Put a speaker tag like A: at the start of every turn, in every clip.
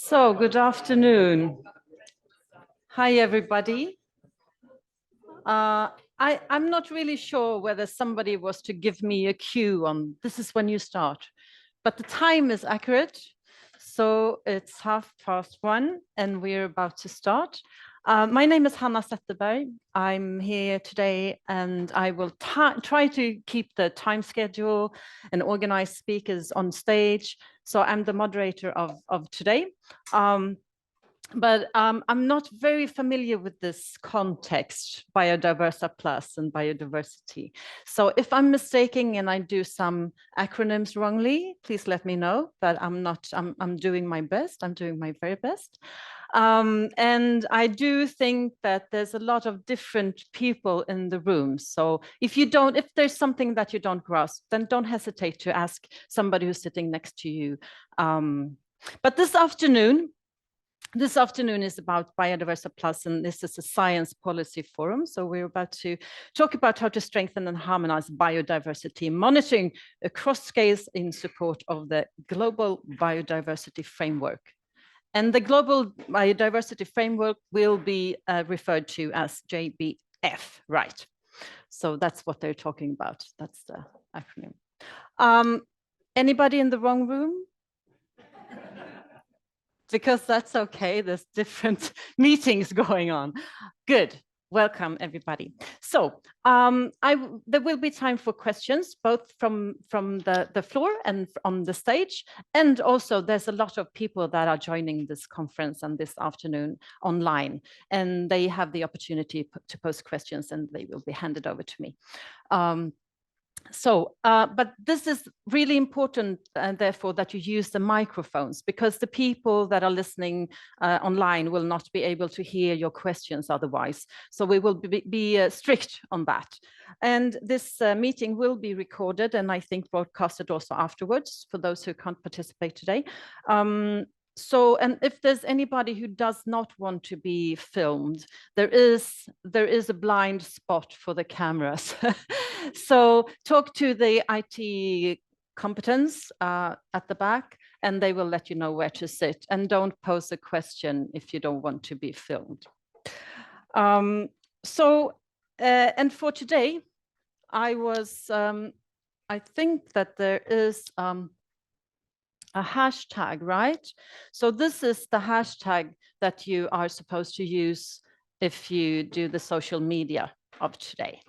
A: So, good afternoon. Hi, everybody. I'm not really sure whether somebody was to give me a cue on this is when you start, but the time is accurate. So it's 1:30 and we're about to start. My name is Hanna ZETTERBERG. I'm here today and I will try to keep the time schedule and organize speakers on stage. So I'm the moderator of today. But I'm not very familiar with this context, Biodiversa Plus and biodiversity. So if I'm mistaking and I do some acronyms wrongly, please let me know, but I'm doing my best. I'm doing my very best. And I do think that there's a lot of different people in the room. So if there's something that you don't grasp, then don't hesitate to ask somebody who's sitting next to you. But this afternoon is about Biodiversa Plus, and this is a science policy forum. So we're about to talk about how to strengthen and harmonize biodiversity monitoring across scales in support of the Global Biodiversity Framework. And the Global Biodiversity Framework will be referred to as JBF, right? So that's what they're talking about. That's the acronym. Anybody in the wrong room? Because that's okay, there's different meetings going on. Good, welcome everybody. So there will be time for questions, both from the floor and on the stage. And also there's a lot of people that are joining this conference and this afternoon online, and they have the opportunity to pose questions and they will be handed over to me. But this is really important, and therefore, that you use the microphones, because the people that are listening online will not be able to hear your questions otherwise. So we will be strict on that. And this meeting will be recorded and I think broadcasted also afterwards for those who can't participate today. And if there's anybody who does not want to be filmed, there is a blind spot for the cameras. So talk to the IT competence at the back, and they will let you know where to sit. And don't pose a question if you don't want to be filmed. And for today, I think that there is a hashtag, right? So this is the hashtag that you are supposed to use if you do the social media of today.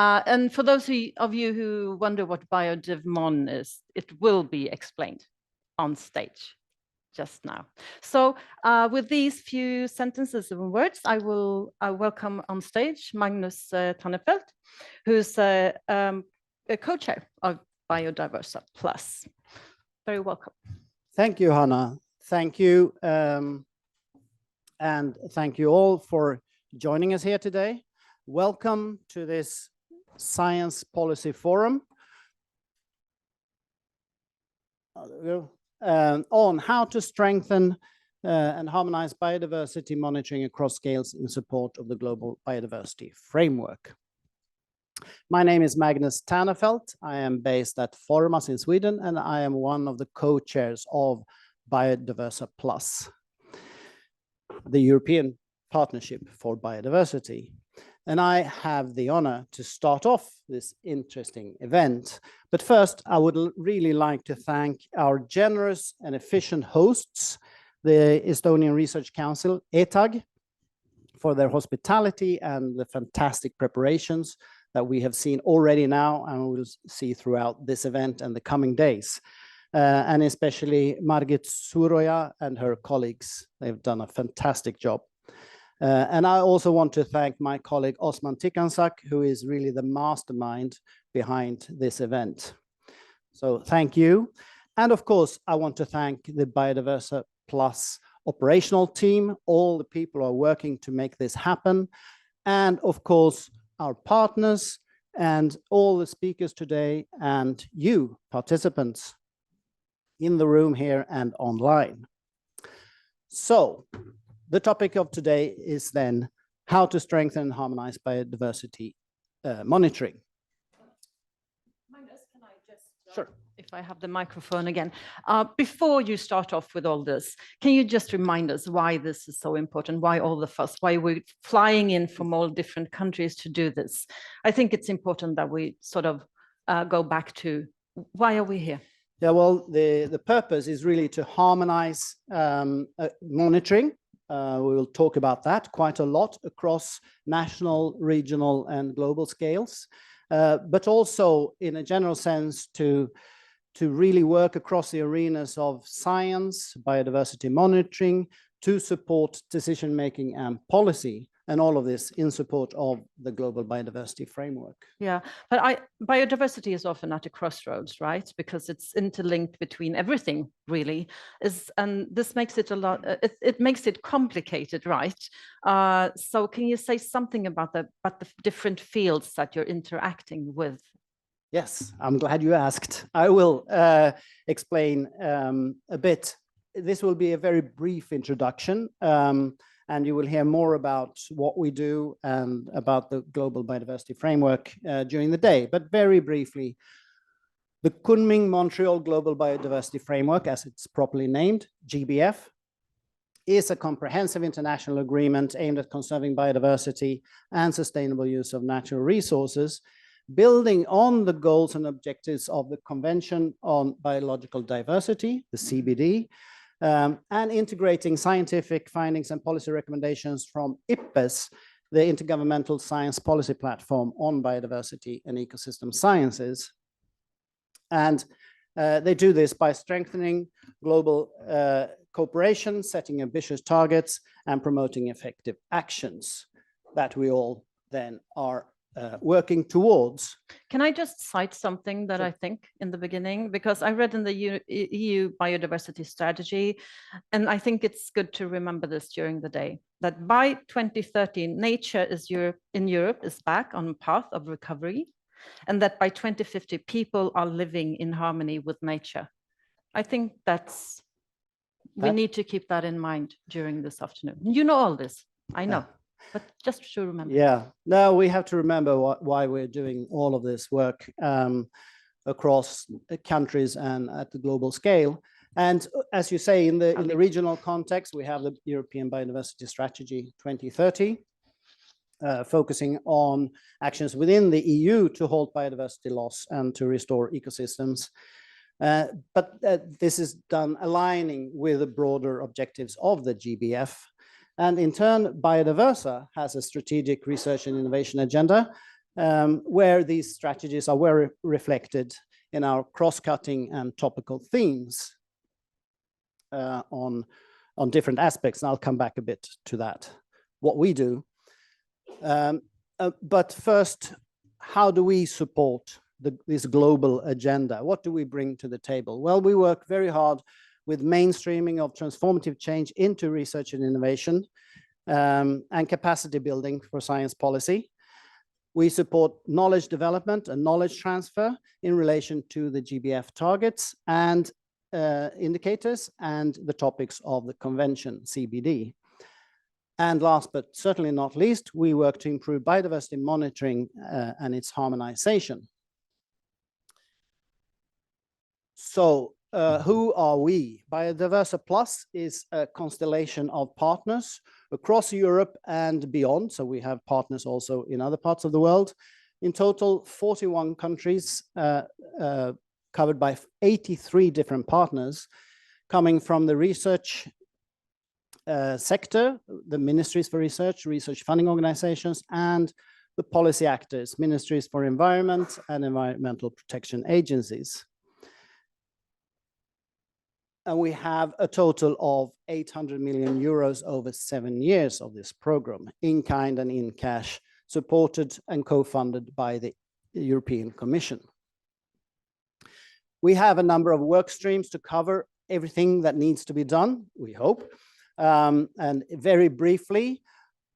A: And for those of you who wonder what BioDivMon is, it will be explained on stage just now. So with these few sentences and words, I will welcome on stage Magnus TANNERFELDT, who's a co-chair of Biodiversa Plus. Very welcome.
B: Thank you, Hanna. Thank you. And thank you all for joining us here today. Welcome to this Science Policy Forum on how to strengthen and harmonize biodiversity monitoring across scales in support of the Global Biodiversity Framework. My name is Magnus TANNERFELDT. I am based at Formas in Sweden, and I am one of the co-chairs of Biodiversa Plus, the European Partnership for Biodiversity. And I have the honor to start off this interesting event. But first, I would really like to thank our generous and efficient hosts, the Estonian Research Council, ETAG, for their hospitality and the fantastic preparations that we have seen already now and we will see throughout this event and the coming days. And especially Margit Suroja and her colleagues. They've done a fantastic job. And I also want to thank my colleague Osman Tikansak, who is really the mastermind behind this event. So thank you. And of course, I want to thank the Biodiversa Plus operational team, all the people who are working to make this happen. And of course, our partners and all the speakers today, and you participants in the room here and online. So the topic of today is then how to strengthen and harmonize biodiversity monitoring.
A: Magnus, can I just,
B: sure.
A: If If I have the microphone again. Before you start off with all this, can you just remind us why this is so important? Why all the fuss? Why we're flying in from all different countries to do this? I think it's important that we sort of go back to why are we here?
B: Yeah, well, the purpose is really to harmonize monitoring. We will talk about that quite a lot across national, regional, and global scales, but also in a general sense to really work across the arenas of science, biodiversity monitoring, to support decision-making and policy, and all of this in support of the global biodiversity framework.
A: Yeah, but biodiversity is often at a crossroads, right? Because it's interlinked between everything, really. And this makes it a lot, it makes it complicated, right? So can you say something about the different fields that you're interacting with?
B: Yes, I'm glad you asked. I will explain a bit. This will be a very brief introduction, and you will hear more about what we do and about the global biodiversity framework during the day. But very briefly, the Kunming-Montreal Global Biodiversity Framework, as it's properly named, GBF, is a comprehensive international agreement aimed at conserving biodiversity and sustainable use of natural resources, building on the goals and objectives of the Convention on Biological Diversity, the CBD, and integrating scientific findings and policy recommendations from EPAs, the Intergovernmental Science Policy Platform on Biodiversity and Ecosystem Sciences. And they do this by strengthening global cooperation, setting ambitious targets, and promoting effective actions that we all then are working towards.
A: Can I just cite something that I think in the beginning, because I read in the EU Biodiversity Strategy, and I think it's good to remember this during the day, that by 2030, nature in Europe is back on a path of recovery, and that by 2050, people are living in harmony with nature. I think we need to keep that in mind during this afternoon. You know all this, I know. But just to remember.
B: Yeah, no, we have to remember why we're doing all of this work across countries and at the global scale. And as you say, in the regional context, we have the European Biodiversity Strategy 2030, focusing on actions within the EU to halt biodiversity loss and to restore ecosystems. But this is done aligning with the broader objectives of the GBF. And in turn, Biodiversa has a strategic research and innovation agenda where these strategies are well reflected in our cross-cutting and topical themes on different aspects. And I'll come back a bit to that, what we do. But first, how do we support this global agenda? What do we bring to the table? Well, we work very hard with mainstreaming of transformative change into research and innovation and capacity building for science policy. We support knowledge development and knowledge transfer in relation to the GBF targets and indicators and the topics of the convention, CBD. And last but certainly not least, we work to improve biodiversity monitoring and its harmonization. So, who are we? Biodiversa Plus is a constellation of partners across Europe and beyond. So we have partners also in other parts of the world. In total, 41 countries covered by 83 different partners coming from the research sector, the ministries for research, research funding organizations, and the policy actors, ministries for environment and environmental protection agencies. And we have a total of 800 million euros over 7 years of this program, in kind and in cash, supported and co-funded by the European Commission. We have a number of work streams to cover everything that needs to be done, we hope. And very briefly,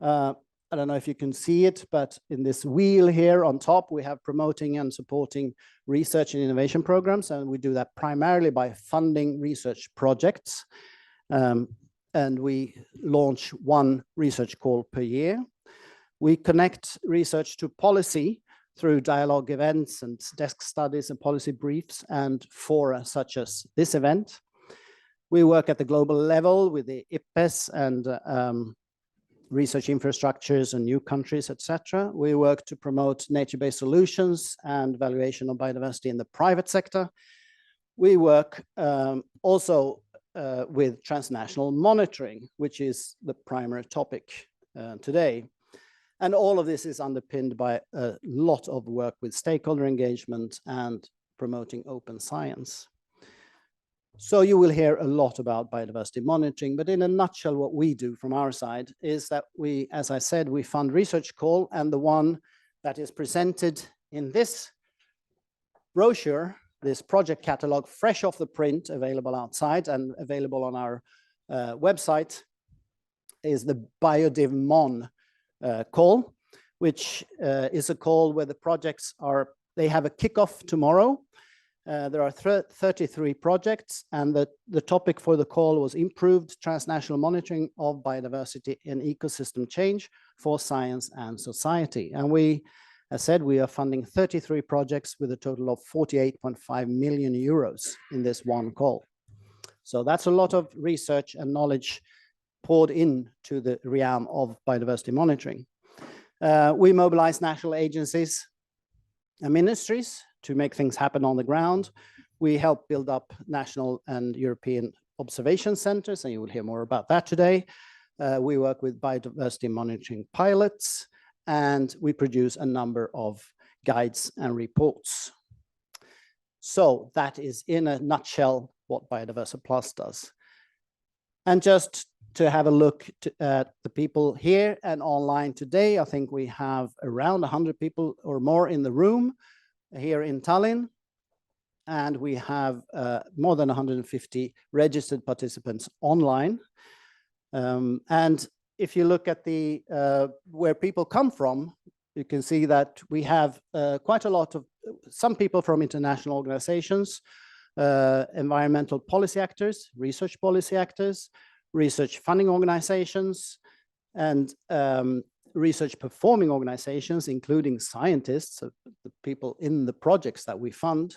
B: I don't know if you can see it, but in this wheel here on top, we have promoting and supporting research and innovation programs. And we do that primarily by funding research projects. And we launch one research call per year. We connect research to policy through dialogue events and desk studies and policy briefs and fora such as this event. We work at the global level with the EPAs and research infrastructures and new countries, etc. We work to promote nature-based solutions and valuation of biodiversity in the private sector. We work also with transnational monitoring, which is the primary topic today. And all of this is underpinned by a lot of work with stakeholder engagement and promoting open science. So you will hear a lot about biodiversity monitoring, but in a nutshell, what we do from our side is that we, as I said, we fund research call, and the one that is presented in this brochure, this project catalog, fresh off the print, available outside and available on our website, is the BiodivMon call, which is a call where the projects they have a kickoff tomorrow. There are 33 projects, and the topic for the call was improved transnational monitoring of biodiversity and ecosystem change for science and society. And we, as said, we are funding 33 projects with a total of 48.5 million euros in this one call. So that's a lot of research and knowledge poured into the realm of biodiversity monitoring. We mobilize national agencies and ministries to make things happen on the ground. We help build up national and European observation centers, and you will hear more about that today. We work with biodiversity monitoring pilots, and we produce a number of guides and reports. So that is in a nutshell what Biodiversa Plus does. And just to have a look at the people here and online today, I think we have around 100 people or more in the room here in Tallinn, and we have more than 150 registered participants online. And if you look at the where people come from, you can see that we have quite a lot of some people from international organizations, environmental policy actors, research policy actors, research funding organizations, and research performing organizations, including scientists, so the people in the projects that we fund,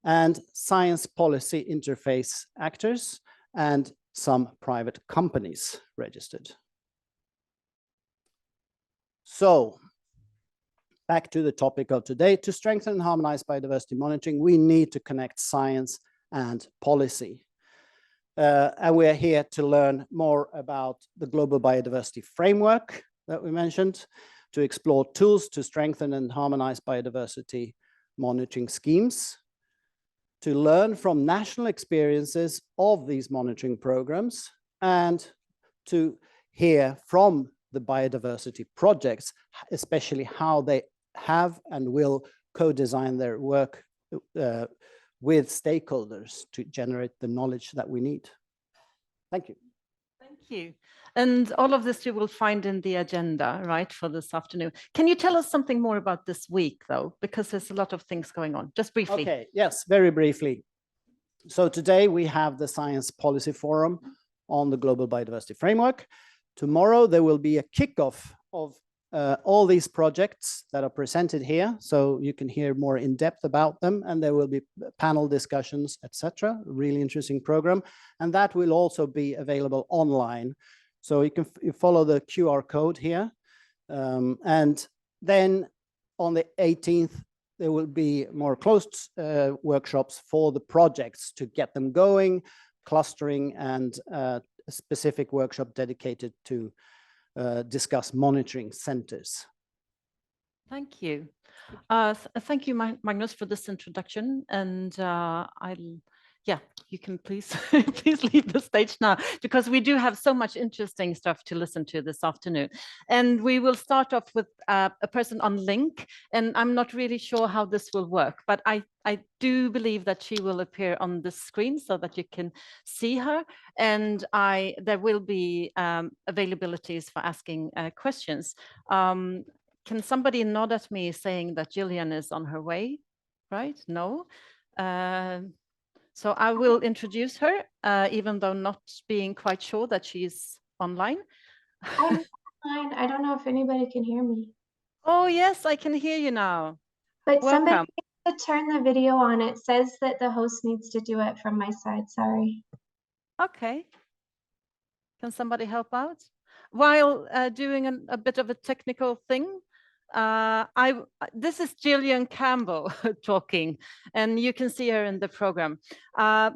B: and science policy interface actors, and some private companies registered. So back to the topic of today. To strengthen and harmonize biodiversity monitoring, we need to connect science and policy. And we are here to learn more about the Global Biodiversity Framework that we mentioned, to explore tools to strengthen and harmonize biodiversity monitoring schemes, to learn from national experiences of these monitoring programs, and to hear from the biodiversity projects, especially how they have and will co-design their work with stakeholders to generate the knowledge that we need. Thank you.
A: Thank you. And all of this you will find in the agenda, right, for this afternoon. Can you tell us something more about this week, though? Because there's a lot of things going on. Just briefly.
B: Okay, yes, very briefly. So today we have the Science-Policy Forum on the Global Biodiversity Framework. Tomorrow there will be a kickoff of all these projects that are presented here, so you can hear more in depth about them, and there will be panel discussions, etc. Really interesting program, and that will also be available online. So you can follow the QR code here, and then on the 18th there will be more closed workshops for the projects to get them going, clustering, and a specific workshop dedicated to discuss monitoring centers.
A: Thank you. Thank you, Magnus, for this introduction. And yeah, you can please please leave the stage now, because we do have so much interesting stuff to listen to this afternoon. And we will start off with a person on link, and I'm not really sure how this will work, but I do believe that she will appear on the screen so that you can see her. And there will be availabilities for asking questions. Can somebody nod at me saying that Jillian is on her way? Right? No. So I will introduce her, even though not being quite sure that she's online.
C: I'm fine. I don't know if anybody can hear me.
A: Oh, yes, I can hear you now.
C: But somebody
A: Welcome.
C: needs to turn the video on. It says that the host needs to do it from my side. Sorry.
A: Okay. Can somebody help out? While doing a bit of a technical thing, this is Jillian Campbell talking, and you can see her in the program.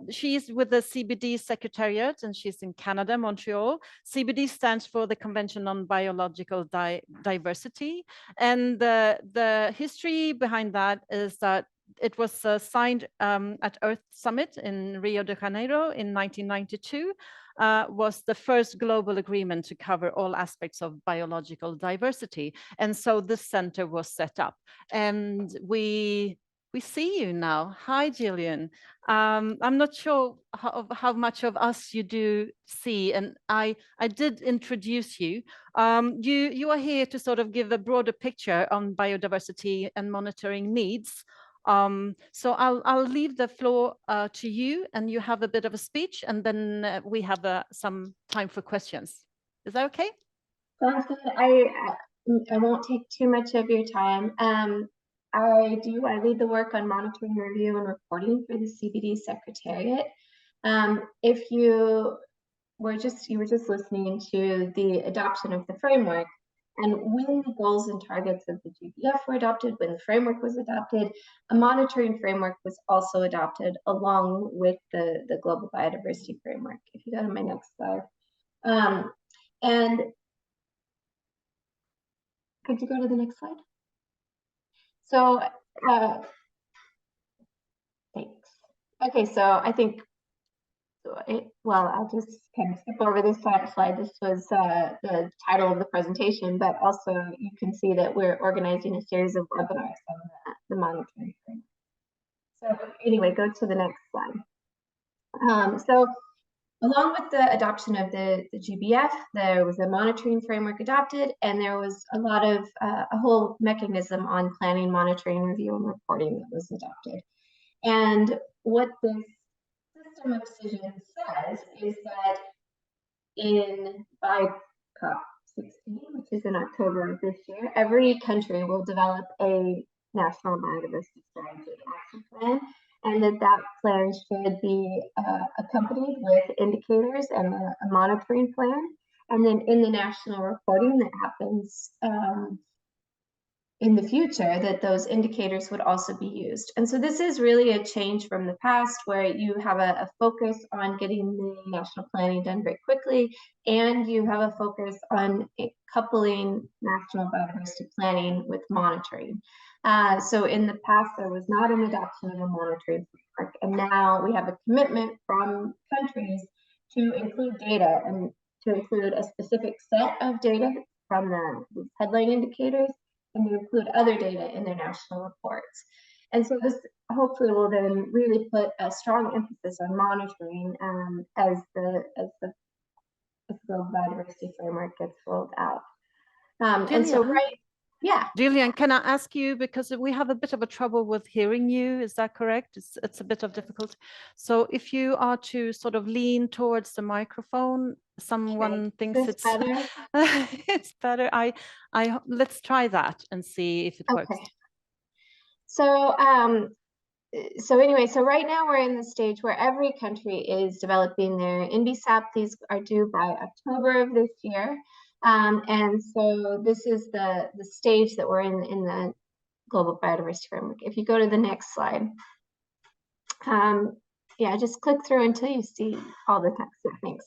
A: She's with the CBD Secretariat, and she's in Canada, Montreal. CBD stands for the Convention on Biological Diversity, and the history behind that is that it was signed at Earth Summit in Rio de Janeiro in 1992. Was the first global agreement to cover all aspects of biological diversity. And so this center was set up. And we see you now. Hi, Jillian. I'm not sure how much of us you do see, and I did introduce you. You are here to sort of give a broader picture on biodiversity and monitoring needs. So I'll leave the floor to you, and you have a bit of a speech, and then we have some time for questions. Is that okay?
C: Sounds good. I won't take too much of your time. I lead the work on monitoring, review, and reporting for the CBD Secretariat. If you were just listening to the adoption of the framework, and when the goals and targets of the GBF were adopted, when the framework was adopted, a monitoring framework was also adopted along with the Global Biodiversity Framework. If you go to my next slide. And could you go to the next slide? So, thanks. Okay, so I think, well, I'll just kind of skip over this slide. This was the title of the presentation, but also you can see that we're organizing a series of webinars on the monitoring framework. So anyway, go to the next slide. So along with the adoption of the GBF, there was a monitoring framework adopted, and there was a lot of a whole mechanism on planning, monitoring, review, and reporting that was adopted. And what this system of decision says is that by COP16, which is in October of this year, every country will develop a national biodiversity strategy action plan, and that plan should be accompanied with indicators and a monitoring plan. And then in the national reporting that happens in the future, that those indicators would also be used. And so this is really a change from the past, where you have a focus on getting the national planning done very quickly, and you have a focus on coupling national biodiversity planning with monitoring. So in the past, there was not an adoption of a monitoring framework, and now we have a commitment from countries to include data, and to include a specific set of data from the headline indicators, and to include other data in their national reports. And so this hopefully will then really put a strong emphasis on monitoring as the Global Biodiversity Framework gets rolled out. And so, right, yeah.
A: Jillian, can I ask you, because we have a bit of a trouble with hearing you, is that correct? It's a bit of difficulty. So if you are to sort of lean towards the microphone, someone thinks it's better. It's better. Let's try that and see if it works.
C: So anyway, so right now we're in the stage where every country is developing their NBSAP. These are due by October of this year. And so this is the stage that we're in the Global Biodiversity Framework. If you go to the next slide. Yeah, just click through until you see all the text. Thanks.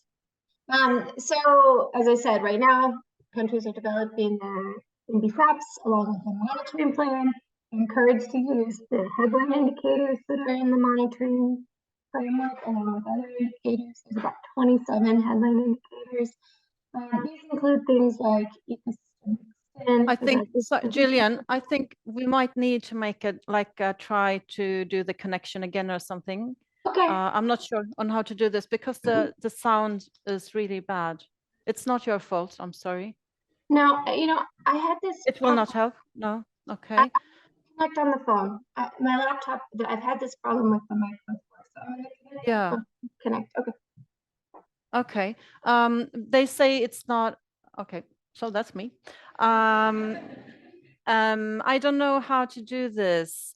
C: So as I said, right now, countries are developing their NBSAPs along with a monitoring plan. Encouraged to use the headline indicators that are in the monitoring framework along with other indicators. There's about 27 headline indicators. These include things like ecosystem extent.
A: I think, so, Jillian, I think we might need to make it try to do the connection again or something.
C: Okay.
A: I'm not sure on how to do this because the sound is really bad. It's not your fault. I'm sorry.
C: No, you know, I had this.
A: It will not help. No. Okay.
C: Connect on the phone. My laptop, I've had this problem with the mic before, so I'm going to connect. Okay.
A: Okay. They say it's not. Okay. So that's me. I don't know how to do this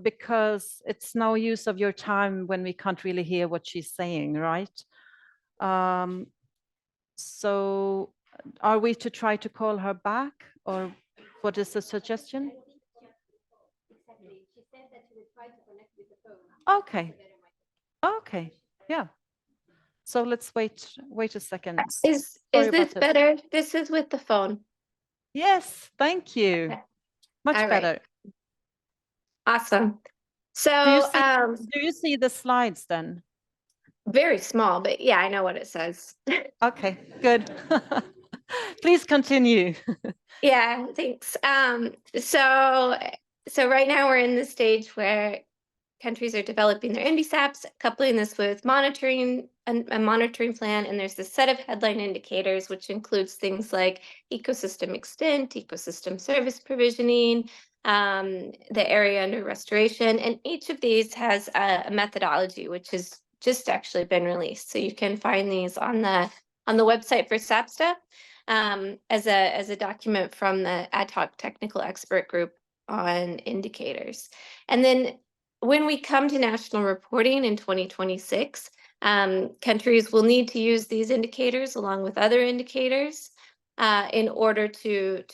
A: because it's no use of your time when we can't really hear what she's saying, right? So are we to try to call her back, or what is the suggestion? She said that she would try to connect with the phone. Okay. Okay. Yeah. So let's wait a second.
C: Is this better? This is with the phone.
A: Yes, thank you.
C: Okay.
A: Much
C: All right.
A: better.
C: Awesome. So
A: do you see the slides then?
C: very small, but yeah, I know what it says.
A: Okay, good. Please continue.
C: Yeah, thanks. So right now we're in the stage where countries are developing their NDSAPs, coupling this with monitoring, a monitoring plan, and there's this set of headline indicators, which includes things like ecosystem extent, ecosystem service provisioning, the area under restoration, and each of these has a methodology, which has just actually been released. So you can find these on the website for SAPSTA as a document from the ad hoc technical expert group on indicators. And then when we come to national reporting in 2026, countries will need to use these indicators along with other indicators in order to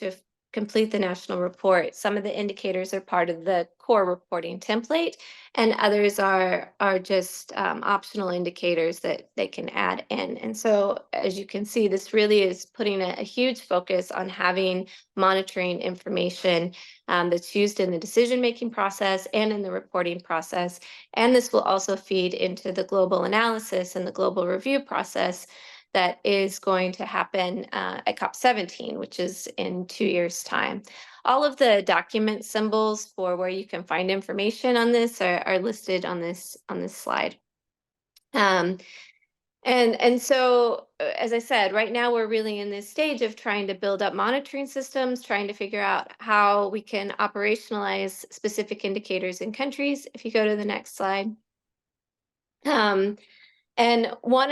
C: complete the national report. Some of the indicators are part of the core reporting template, and others are just optional indicators that they can add in. And so, as you can see, this really is putting a huge focus on having monitoring information that's used in the decision-making process and in the reporting process. And this will also feed into the global analysis and the global review process that is going to happen at COP17, which is in 2 years' time. All of the document symbols for where you can find information on this are listed on this slide. And so, as I said, right now we're really in this stage of trying to build up monitoring systems, trying to figure out how we can operationalize specific indicators in countries. If you go to the next slide. And one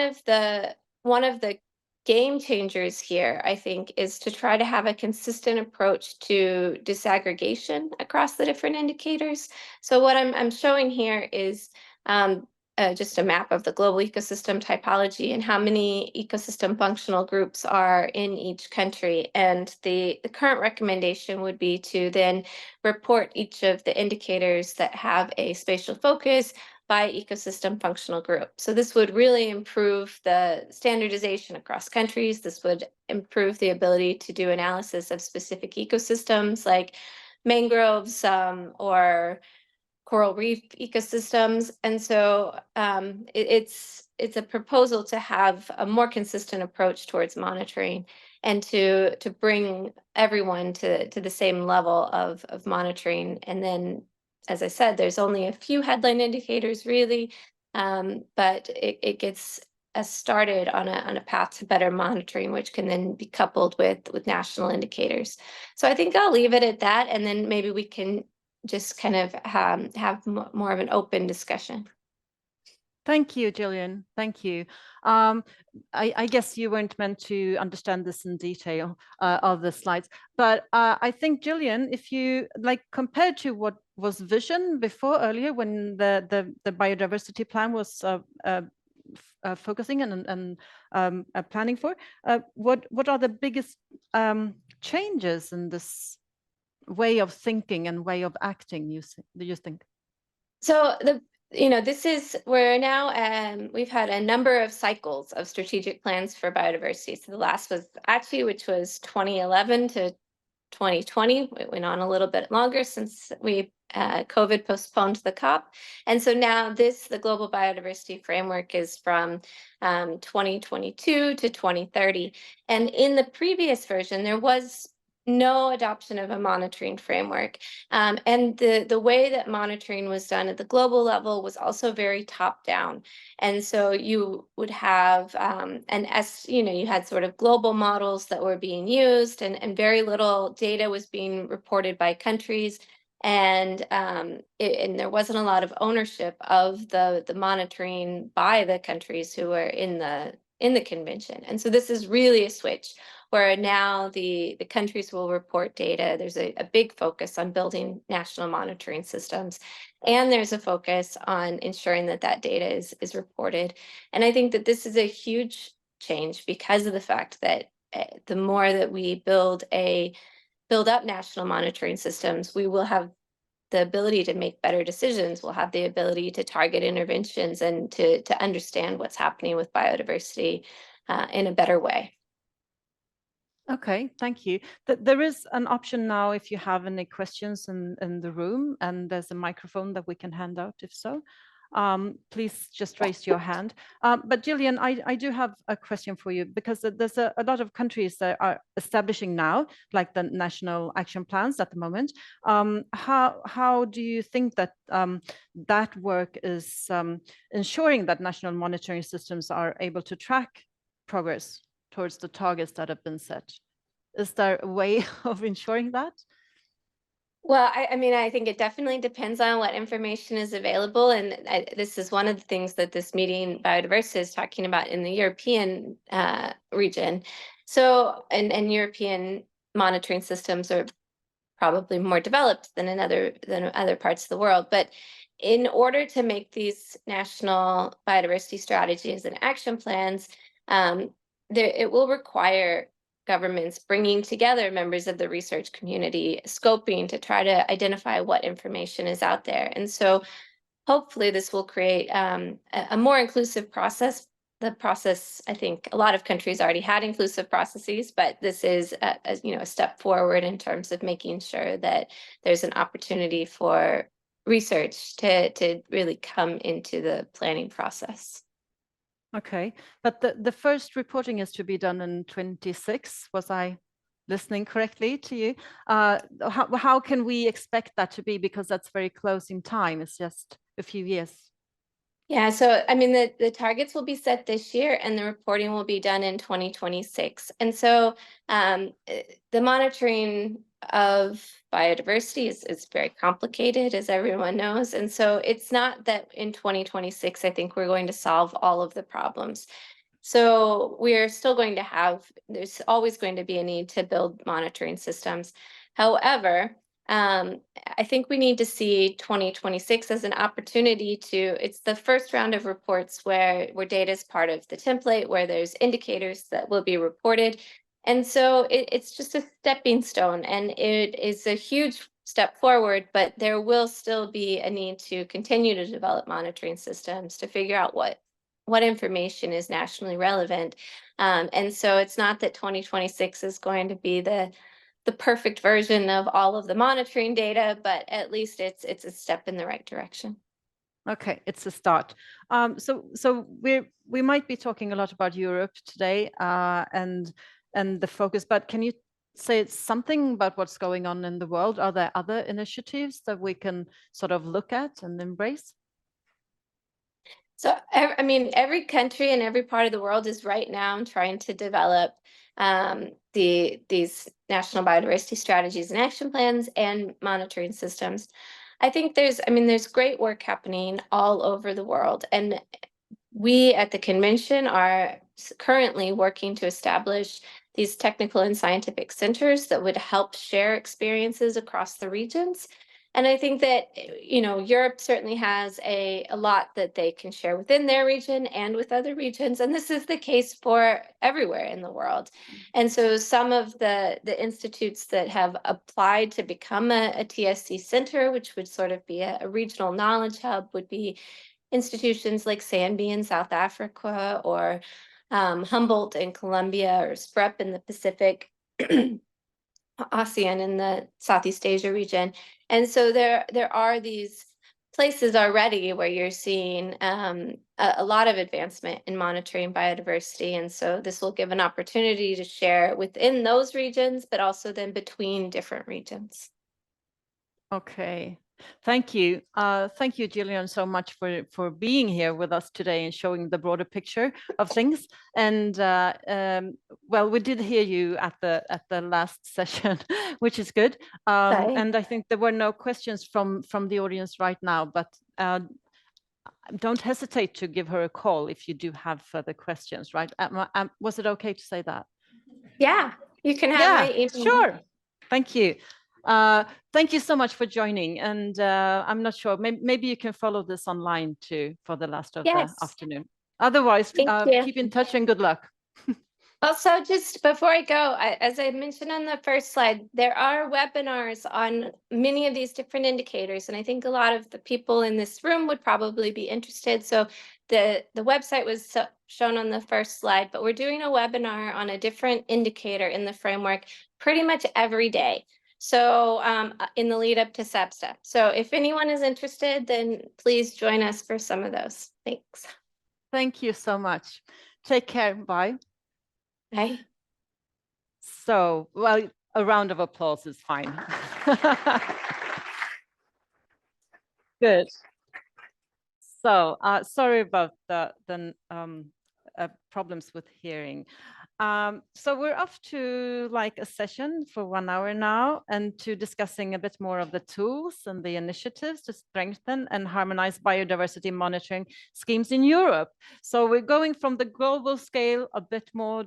C: of the game changers here, I think, is to try to have a consistent approach to disaggregation across the different indicators. So what I'm showing here is just a map of the global ecosystem typology and how many ecosystem functional groups are in each country. And the current recommendation would be to then report each of the indicators that have a spatial focus by ecosystem functional group. So this would really improve the standardization across countries. This would improve the ability to do analysis of specific ecosystems like mangroves or coral reef ecosystems. And so it's a proposal to have a more consistent approach towards monitoring and to bring everyone to the same level of monitoring. And then, as I said, there's only a few headline indicators really, but it gets us started on a path to better monitoring, which can then be coupled with national indicators. So I think I'll leave it at that, and then maybe we can just kind of have more of an open discussion.
A: Thank you, Jillian. Thank you. I guess you weren't meant to understand this in detail of the slides, but I think, Jillian, if you compared to what was vision before earlier when the biodiversity plan was focusing and planning for, what are the biggest changes in this way of thinking and way of acting, do you think?
C: So we're now, we've had a number of cycles of strategic plans for biodiversity. So the last was ACHI, which was 2011 to 2020. It went on a little bit longer since COVID postponed the COP. And so now the Global Biodiversity Framework is from 2022 to 2030. And in the previous version, there was no adoption of a monitoring framework. And the way that monitoring was done at the global level was also very top down. And so you would have you had sort of global models that were being used, and very little data was being reported by countries. And there wasn't a lot of ownership of the monitoring by the countries who were in the in the convention. And so this is really a switch where now the countries will report data. There's a big focus on building national monitoring systems, and there's a focus on ensuring that that data is reported. And I think that this is a huge change because of the fact that the more that we build up national monitoring systems, we will have the ability to make better decisions. We'll have the ability to target interventions and to understand what's happening with biodiversity in a better way.
A: Okay, thank you. There is an option now if you have any questions in the room, and there's a microphone that we can hand out if so. Please just raise your hand. But Jillian, I do have a question for you, because there's a lot of countries that are establishing now, like the national action plans at the moment. How do you think that that work is ensuring that national monitoring systems are able to track progress towards the targets that have been set? Is there a way of ensuring that?
C: Well, I mean, I think it definitely depends on what information is available. And this is one of the things that this meeting, Biodiversa, is talking about in the European region. So, and European monitoring systems are probably more developed than other parts of the world. But in order to make these national biodiversity strategies and action plans, it will require governments bringing together members of the research community, scoping to try to identify what information is out there. And so hopefully this will create a more inclusive process. The process, I think a lot of countries already had inclusive processes, but this is a step forward in terms of making sure that there's an opportunity for research to really come into the planning process.
A: Okay, but the first reporting is to be done in 26. Was I listening correctly to you? How can we expect that to be? Because that's very close in time. It's just a few years.
C: Yeah, so I mean, the targets will be set this year and the reporting will be done in 2026. And so the monitoring of biodiversity is very complicated, as everyone knows. And so it's not that in 2026, I think we're going to solve all of the problems. So we're still going to there's always going to be a need to build monitoring systems. However, I think we need to see 2026 as an opportunity it's the first round of reports where data is part of the template, where there's indicators that will be reported. And so it's just a stepping stone, and it is a huge step forward, but there will still be a need to continue to develop monitoring systems to figure out what information is nationally relevant. And so it's not that 2026 is going to be the perfect version of all of the monitoring data, but at least it's a step in the right direction.
A: Okay, it's a start. So we might be talking a lot about Europe today and the focus, but can you say something about what's going on in the world? Are there other initiatives that we can sort of look at and embrace?
C: So, I mean, every country and every part of the world is right now trying to develop these national biodiversity strategies and action plans and monitoring systems. I think there's great work happening all over the world. And we at the convention are currently working to establish these technical and scientific centers that would help share experiences across the regions. And I think that, Europe certainly has a lot that they can share within their region and with other regions. And this is the case for everywhere in the world. And so some of the institutes that have applied to become a TSC center, which would sort of be a regional knowledge hub, would be institutions like SANBI in South Africa, or Humboldt in Colombia, or SPREP in the Pacific, ASEAN in the Southeast Asia region. And so there are these places already where you're seeing a lot of advancement in monitoring biodiversity. And so this will give an opportunity to share within those regions, but also then between different regions.
A: Okay. Thank you. Thank you, Jillian, so much for being here with us today and showing the broader picture of things. And well, we did hear you at the last session, which is good. And I think there were no questions from the audience right now, but don't hesitate to give her a call if you do have further questions, right? Was it okay to say that?
D: Yeah, you can have my email.
A: Sure. Thank you. Thank you so much for joining. And I'm not sure, maybe you can follow this online too for the last of the afternoon. Otherwise, keep in touch and good luck.
D: Also, just before I go, as I mentioned on the first slide, there are webinars on many of these different indicators, and I think a lot of the people in this room would probably be interested. So the website was shown on the first slide, but we're doing a webinar on a different indicator in the framework pretty much every day. So in the lead up to SEBSTA. So if anyone is interested, then please join us for some of those. Thanks.
A: Thank you so much. Take care. Bye.
D: Bye.
A: So, well, a round of applause is fine. Good. So, sorry about the problems with hearing. So we're off to like a session for 1 hour now and to discussing a bit more of the tools and the initiatives to strengthen and harmonize biodiversity monitoring schemes in Europe. So we're going from the global scale a bit more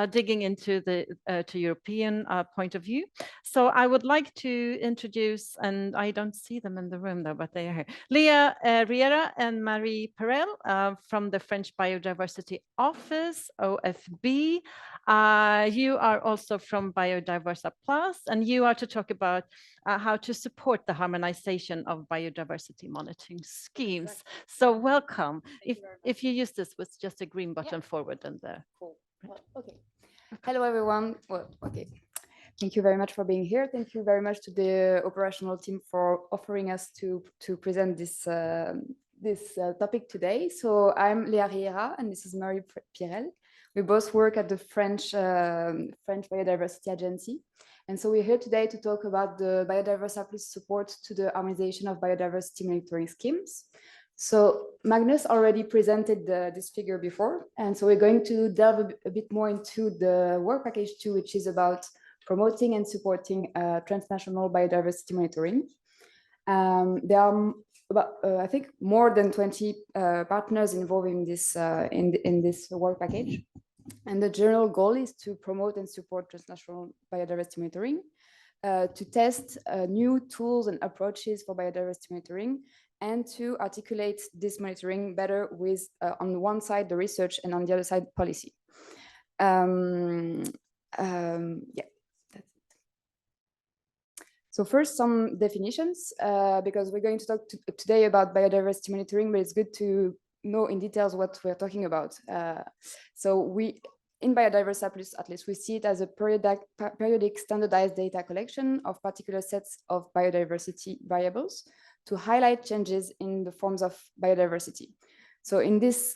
A: digging into the European point of view. So I would like to introduce, and I don't see them in the room though, but they are here, Léa RIERA and Marie PIERREL from the French Biodiversity Office, OFB. You are also from Biodiversa Plus, and you are to talk about how to support the harmonization of biodiversity monitoring schemes. So welcome. If you use this with just a green button forward and there.
E: Cool. Well, okay. Hello, everyone. Well, okay. Thank you very much for being here. Thank you very much to the operational team for offering us to present this topic today. So I'm Léa RIERA, and this is Marie PIERREL. We both work at the French Biodiversity Agency. And so we're here today to talk about the Biodiversa Plus support to the harmonization of biodiversity monitoring schemes. So Magnus already presented this figure before. And so we're going to delve a bit more into the work package 2, which is about promoting and supporting transnational biodiversity monitoring. There are about, I think, more than 20 partners involved in this work package. And the general goal is to promote and support transnational biodiversity monitoring, to test new tools and approaches for biodiversity monitoring, and to articulate this monitoring better with, on the one side, the research, and on the other side, policy. Yeah. So first, some definitions, because we're going to talk today about biodiversity monitoring, but it's good to know in details what we're talking about. So we, in Biodiversa Plus, at least, we see it as a periodic standardized data collection of particular sets of biodiversity variables to highlight changes in the forms of biodiversity. So in this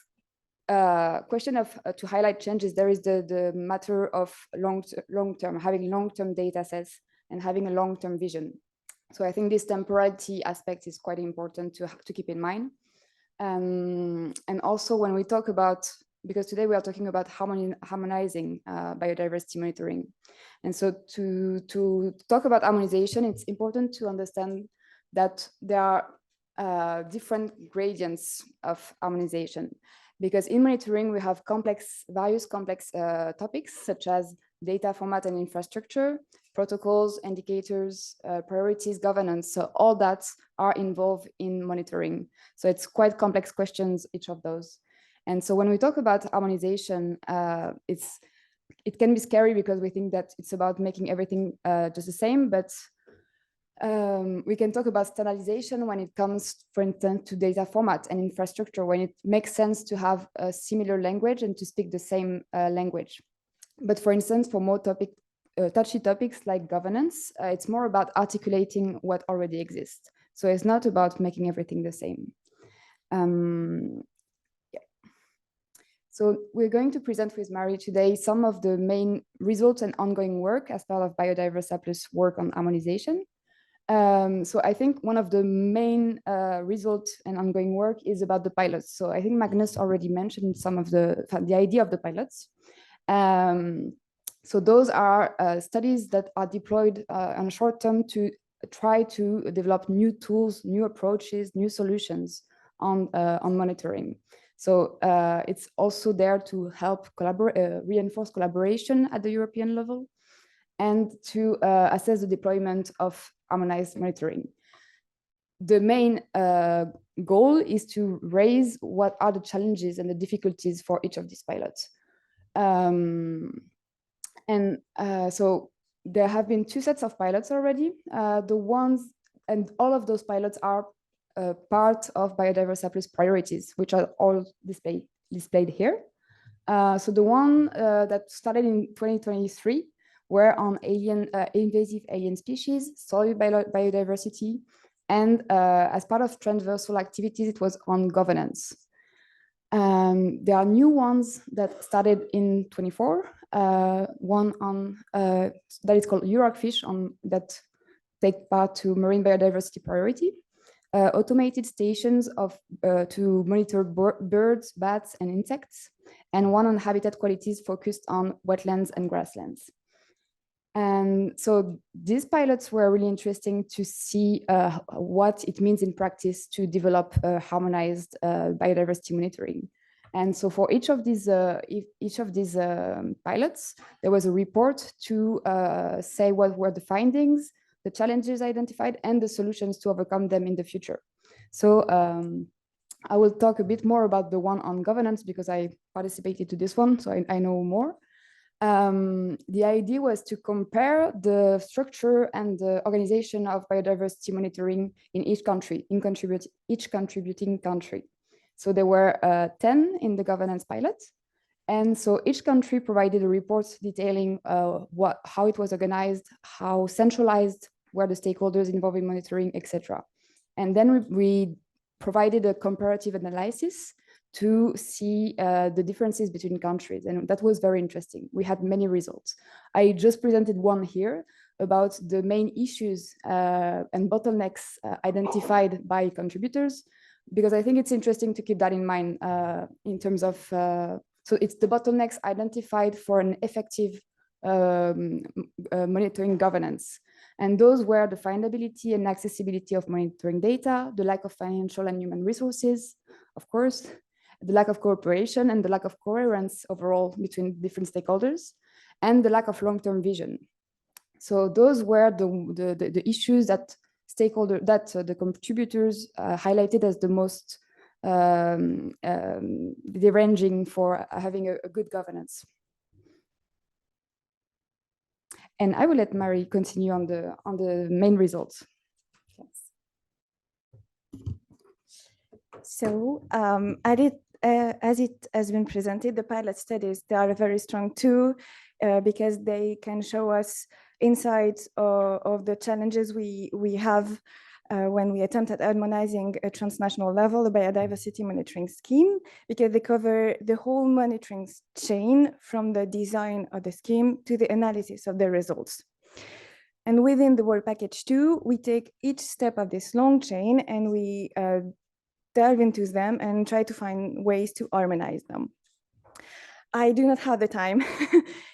E: question of to highlight changes, there is the matter of long-term, having long-term data sets and having a long-term vision. So I think this temporality aspect is quite important to keep in mind. And also when we talk about, because today we are talking about harmonizing biodiversity monitoring. And so to talk about harmonization, it's important to understand that there are different gradients of harmonization. Because in monitoring, we have various complex topics, such as data format and infrastructure, protocols, indicators, priorities, governance. So all that are involved in monitoring. So it's quite complex questions, each of those. And so when we talk about harmonization, it can be scary because we think that it's about making everything just the same, but we can talk about standardization when it comes, for instance, to data format and infrastructure, when it makes sense to have a similar language and to speak the same language. But for instance, for more touchy topics like governance, it's more about articulating what already exists. So it's not about making everything the same. Yeah. So we're going to present with Marie today some of the main results and ongoing work as part of Biodiversa Plus work on harmonization. So I think one of the main results and ongoing work is about the pilots. So I think Magnus already mentioned some of the idea of the pilots. So those are studies that are deployed on short term to try to develop new tools, new approaches, new solutions on monitoring. So it's also there to help reinforce collaboration at the European level and to assess the deployment of harmonized monitoring. The main goal is to raise what are the challenges and the difficulties for each of these pilots. So there have been 2 sets of pilots already. And all of those pilots are part of Biodiversa Plus priorities, which are all displayed here. So the one that started in 2023 were on invasive alien species, soil biodiversity, and as part of transversal activities, it was on governance. There are new ones that started in 24. One on that is called EURAC Fish that take part to marine biodiversity priority. Automated stations to monitor birds, bats, and insects, and one on habitat qualities focused on wetlands and grasslands. And so these pilots were really interesting to see what it means in practice to develop harmonized biodiversity monitoring. And so for each of these pilots, there was a report to say what were the findings, the challenges identified, and the solutions to overcome them in the future. So I will talk a bit more about the one on governance because I participated to this one, so I know more. The idea was to compare the structure and the organization of biodiversity monitoring in each country, each contributing country. So there were 10 in the governance pilot. And so each country provided a report detailing how it was organized, how centralized were the stakeholders involved in monitoring, etc. And then we provided a comparative analysis to see the differences between countries. And that was very interesting. We had many results. I just presented one here about the main issues and bottlenecks identified by contributors, because I think it's interesting to keep that in mind in terms of, so it's the bottlenecks identified for an effective monitoring governance. And those were the findability and accessibility of monitoring data, the lack of financial and human resources, of course, the lack of cooperation and the lack of coherence overall between different stakeholders, and the lack of long-term vision. So those were the issues that the contributors highlighted as the most deranging for having a good governance. And I will let Marie continue on the main results.
F: So as it has been presented, the pilot studies, they are a very strong tool because they can show us insights of the challenges we have when we attempt at harmonizing a transnational level, a biodiversity monitoring scheme, because they cover the whole monitoring chain from the design of the scheme to the analysis of the results. And within the Work Package 2, we take each step of this long chain and we delve into them and try to find ways to harmonize them. I do not have the time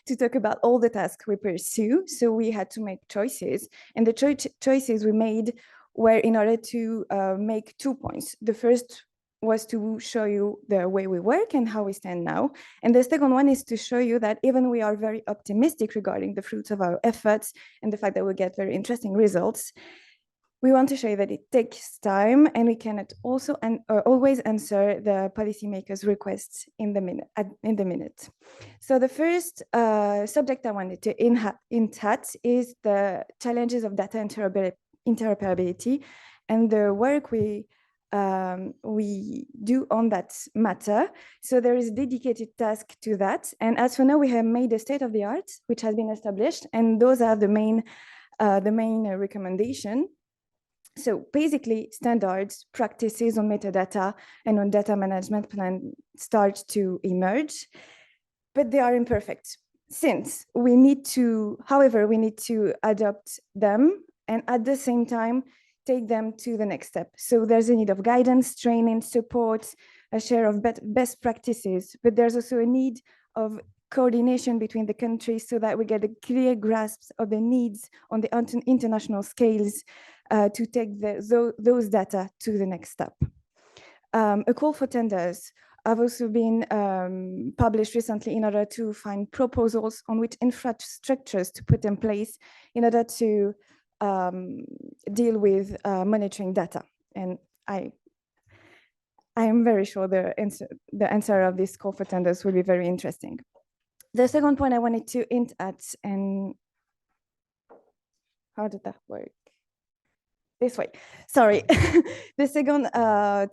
F: to talk about all the tasks we pursue, so we had to make choices. And the choices we made were in order to make 2 points. The first was to show you the way we work and how we stand now. And the second one is to show you that even we are very optimistic regarding the fruits of our efforts and the fact that we get very interesting results, we want to show you that it takes time and we cannot also always answer the policymakers' requests in the minute. So the first subject I wanted to hint at is the challenges of data interoperability and the work we do on that matter. So there is a dedicated task to that. And as for now, we have made a state of the art, which has been established. And those are the main recommendation. So basically, standards, practices on metadata and on data management plan start to emerge, but they are imperfect. Since we need to, however, we need to adopt them and at the same time, take them to the next step. So there's a need of guidance, training, support, a share of best practices, but there's also a need of coordination between the countries so that we get a clear grasp of the needs on the international scales to take those data to the next step. A call for tenders have also been published recently in order to find proposals on which infrastructures to put in place in order to deal with monitoring data. And I am very sure the answer of this call for tenders will be very interesting. The second point I wanted to hint at, and how did that work? This way, sorry. The second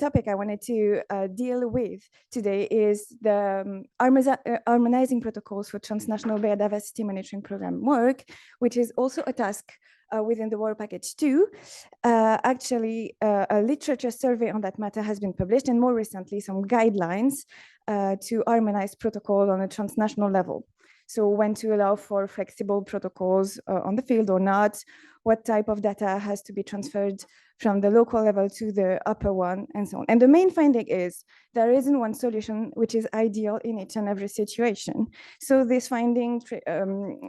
F: topic I wanted to deal with today is the harmonizing protocols for transnational biodiversity monitoring program work, which is also a task within the Work Package 2. Actually, a literature survey on that matter has been published, and more recently, some guidelines to harmonize protocol on a transnational level. So when to allow for flexible protocols on the field or not, what type of data has to be transferred from the local level to the upper one, and so on. And the main finding is there isn't one solution which is ideal in each and every situation. So this finding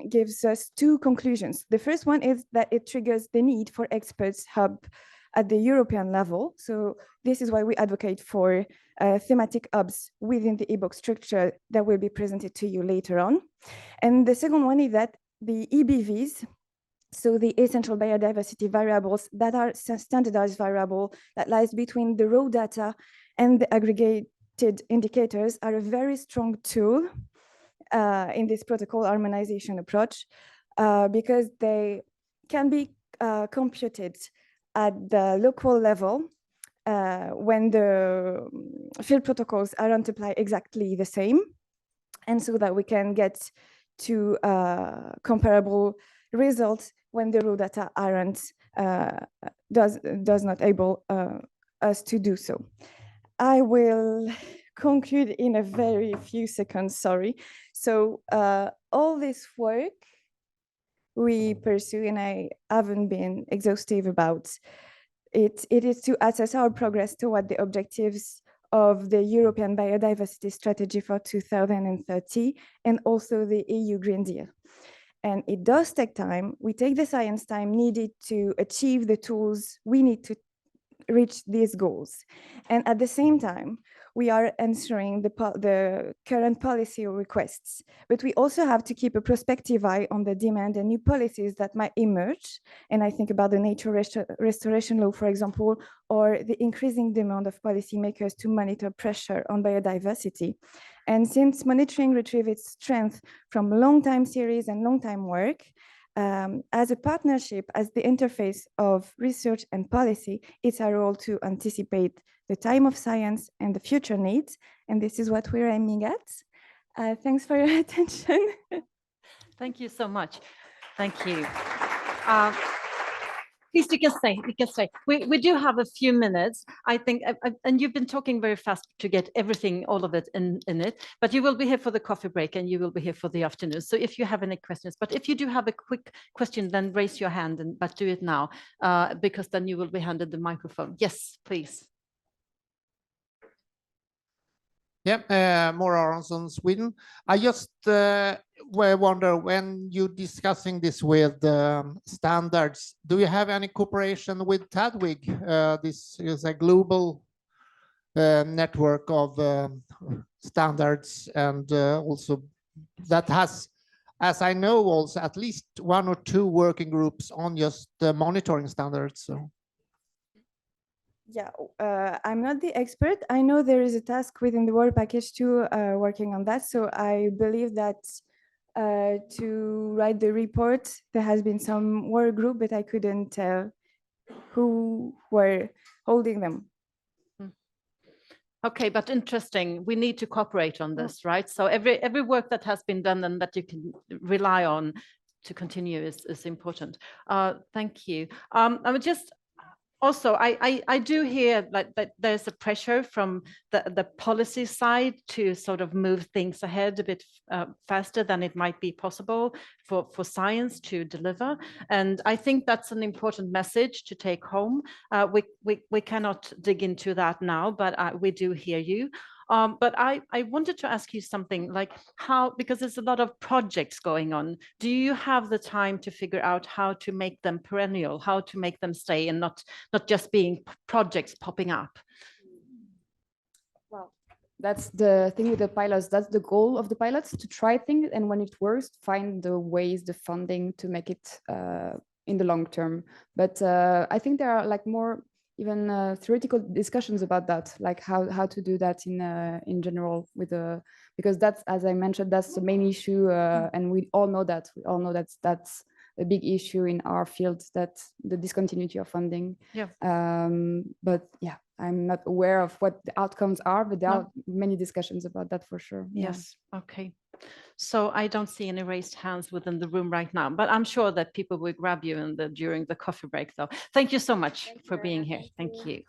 F: gives us two conclusions. The first one is that it triggers the need for experts hub at the European level. So this is why we advocate for thematic hubs within the EBOCC structure that will be presented to you later on. And the second one is that the EBVs, so the essential biodiversity variables that are standardized variable that lies between the raw data and the aggregated indicators, are a very strong tool in this protocol harmonization approach because they can be computed at the local level when the field protocols aren't applied exactly the same, and so that we can get to comparable results when the raw data aren't does not able us to do so. I will conclude in a very few seconds, sorry. So all this work we pursue, and I haven't been exhaustive about it, it is to assess our progress toward the objectives of the European Biodiversity Strategy for 2030 and also the EU Green Deal. And it does take time. We take the science time needed to achieve the tools we need to reach these goals. And at the same time, we are answering the current policy requests, but we also have to keep a prospective eye on the demand and new policies that might emerge. And I think about the nature restoration law, for example, or the increasing demand of policymakers to monitor pressure on biodiversity. And since monitoring retrieves its strength from long-time series and long-time work, as a partnership, as the interface of research and policy, it's our role to anticipate the time of science and the future needs. And this is what we're aiming at. Thanks for your attention.
A: Thank you so much. Thank you. Please, you can stay. We do have a few minutes, I think, and you've been talking very fast to get everything, all of it in it, but you will be here for the coffee break and you will be here for the afternoon. So if you have any questions, but if you do have a quick question, then raise your hand, but do it now, because then you will be handed the microphone. Yes, please.
G: Yeah, more Aronson, Sweden. I just wonder, when you're discussing this with standards, do you have any cooperation with TADWIG? This is a global network of standards, and also that has, as I know, also at least 1 or 2 working groups on just monitoring standards. So.
F: Yeah, I'm not the expert. I know there is a task within the Work Package 2 working on that. So I believe that to write the report, there has been some work group, but I couldn't tell who were holding them.
A: Okay, but interesting. We need to cooperate on this, right? So every work that has been done and that you can rely on to continue is important. Thank you. I would just also, I do hear that there's a pressure from the policy side to sort of move things ahead a bit faster than it might be possible for science to deliver. And I think that's an important message to take home. We cannot dig into that now, but we do hear you. But I wanted to ask you something, like how, because there's a lot of projects going on, do you have the time to figure out how to make them perennial, how to make them stay and not just being projects popping up?
E: That's the thing with the pilots. That's the goal of the pilots, to try things, and when it works, find the ways, the funding to make it in the long term. But I think there are like more even theoretical discussions about that, like how to do that in general with the, because that's, as I mentioned, that's the main issue, and we all know that. We all know that's a big issue in our field, that the discontinuity of funding.
A: Yeah.
E: But yeah, I'm not aware of what the outcomes are, but there are many discussions about that for sure.
A: Yes. Yeah. Okay. So I don't see any raised hands within the room right now, but I'm sure that people will grab you during the coffee break though. Thank you so much for being here. Thank you.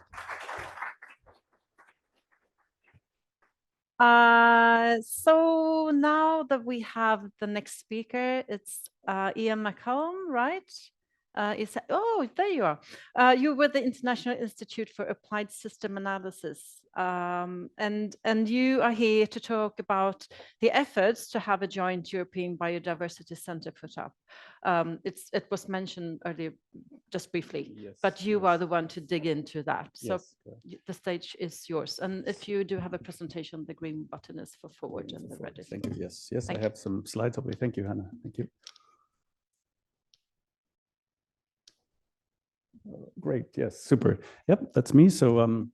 A: So now that we have the next speaker, it's Ian MCCALLUM, right? Oh, there you are. You're with the International Institute for Applied System Analysis, and you are here to talk about the efforts to have a joint European Biodiversity Center put up. It was mentioned earlier, just briefly, yes, but you are the one to dig into that. So yes, the stage is yours. And if you do have a presentation, the green button is for forward and the red is.
H: Thank you. Yes, yes,
A: Thank
H: I have some slides. Thank you, Hanna. Thank you. Great. Yes. Super. Yep. That's me. So,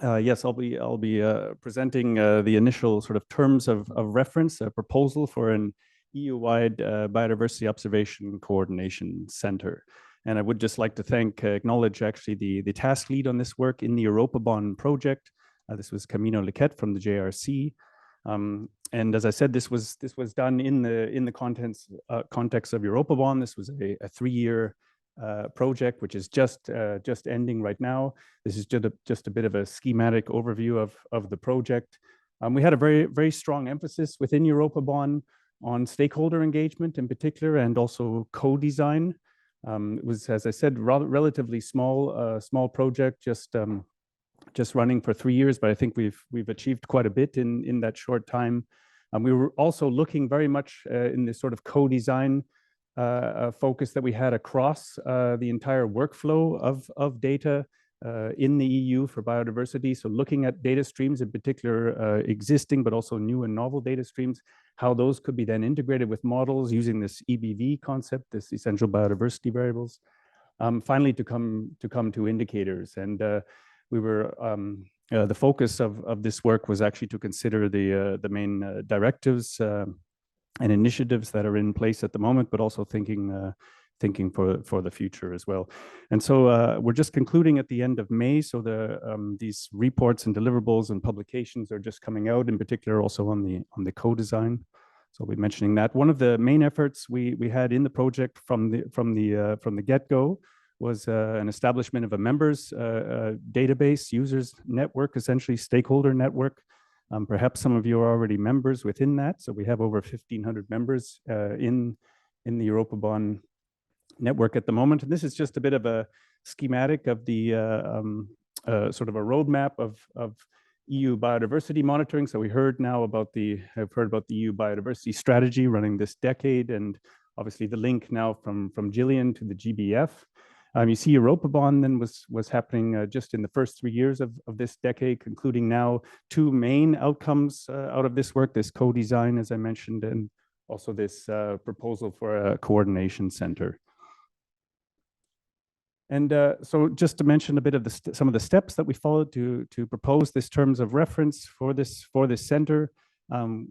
H: yes, I'll be presenting the initial sort of terms of reference, a proposal for an EU-wide biodiversity observation coordination center. And I would just like to acknowledge actually the task lead on this work in the EuropaBON project. This was Camino Lequet from the JRC. And as I said, this was done in the context of EuropaBON. This was a 3-year project, which is just ending right now. This is just a bit of a schematic overview of the project. We had a very strong emphasis within EuropaBON on stakeholder engagement in particular, and also co-design. It was, as I said, relatively small project, just running for 3 years, but I think we've achieved quite a bit in that short time. We were also looking very much in this sort of co-design focus that we had across the entire workflow of data in the EU for biodiversity. So looking at data streams, in particular existing, but also new and novel data streams, how those could be then integrated with models using this EBV concept, this essential biodiversity variables. Finally, to come to indicators. And we were, the focus of this work was actually to consider the main directives and initiatives that are in place at the moment, but also thinking for the future as well. And so we're just concluding at the end of May. So these reports and deliverables and publications are just coming out, in particular also on the co-design. So I'll be mentioning that. One of the main efforts we had in the project from the get-go was an establishment of a members database, users network, essentially stakeholder network. Perhaps some of you are already members within that. So we have over 1,500 members in the EuropaBON network at the moment. And this is just a bit of a schematic of the sort of a roadmap of EU biodiversity monitoring. So I've heard about the EU biodiversity strategy running this decade, and obviously the link now from Jillian to the GBF. You see EuropaBON then was happening just in the first 3 years of this decade, concluding now 2 main outcomes out of this work, this co-design, as I mentioned, and also this proposal for a coordination center. And so just to mention a bit of some of the steps that we followed to propose this terms of reference for this center.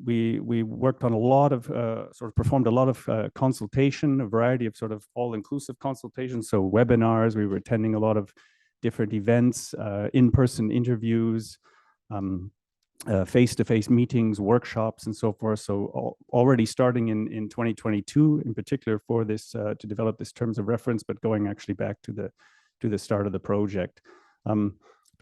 H: We worked on a lot of performed a lot of consultation, a variety of sort of all-inclusive consultations. So webinars, we were attending a lot of different events, in-person interviews, face-to-face meetings, workshops, and so forth. So already starting in 2022, in particular for this to develop this terms of reference, but going actually back to the start of the project.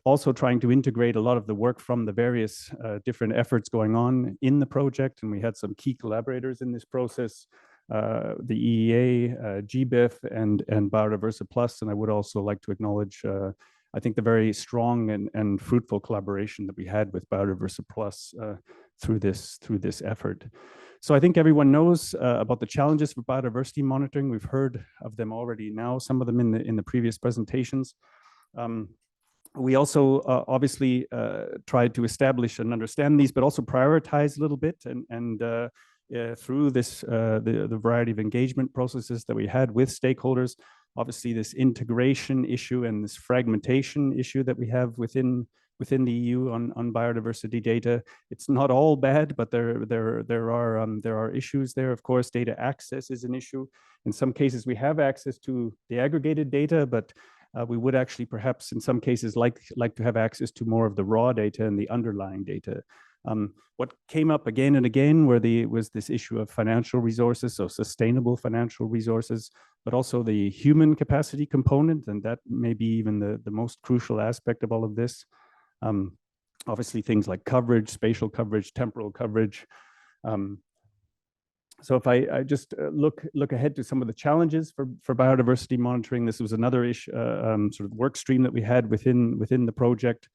H: Also trying to integrate a lot of the work from the various different efforts going on in the project. And we had some key collaborators in this process, the EEA, GBIF, and Biodiversa Plus. And I would also like to acknowledge, I think, the very strong and fruitful collaboration that we had with Biodiversa Plus through this effort. So I think everyone knows about the challenges for biodiversity monitoring. We've heard of them already now, some of them in the previous presentations. We also obviously tried to establish and understand these, but also prioritize a little bit, and through this the variety of engagement processes that we had with stakeholders. Obviously, this integration issue and this fragmentation issue that we have within the EU on biodiversity data. It's not all bad, but there are issues there. Of course, data access is an issue. In some cases, we have access to the aggregated data, but we would actually perhaps in some cases like to have access to more of the raw data and the underlying data. What came up again and again was this issue of financial resources, so sustainable financial resources, but also the human capacity component, and that may be even the most crucial aspect of all of this. Obviously, things like coverage, spatial coverage, temporal coverage. So if I just look ahead to some of the challenges for biodiversity monitoring, this was another issue, sort of work stream that we had within the project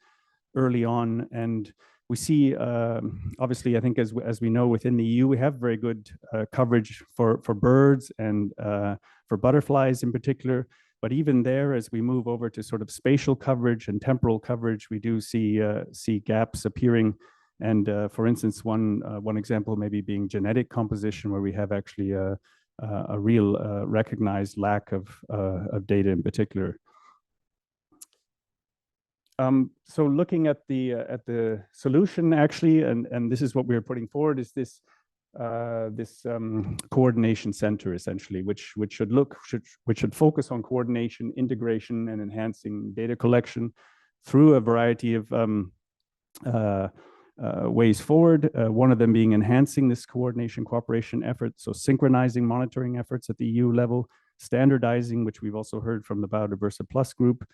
H: early on, and we see, obviously, I think as we know within the EU, we have very good coverage for birds and for butterflies in particular. But even there, as we move over to sort of spatial coverage and temporal coverage, we do see gaps appearing. And for instance, one example maybe being genetic composition, where we have actually a real recognized lack of data in particular. So looking at the solution actually, and this is what we're putting forward, is this coordination center essentially, which should focus on coordination, integration, and enhancing data collection through a variety of ways forward. One of them being enhancing this coordination cooperation effort, so synchronizing monitoring efforts at the EU level, standardizing, which we've also heard from the Biodiversa Plus group.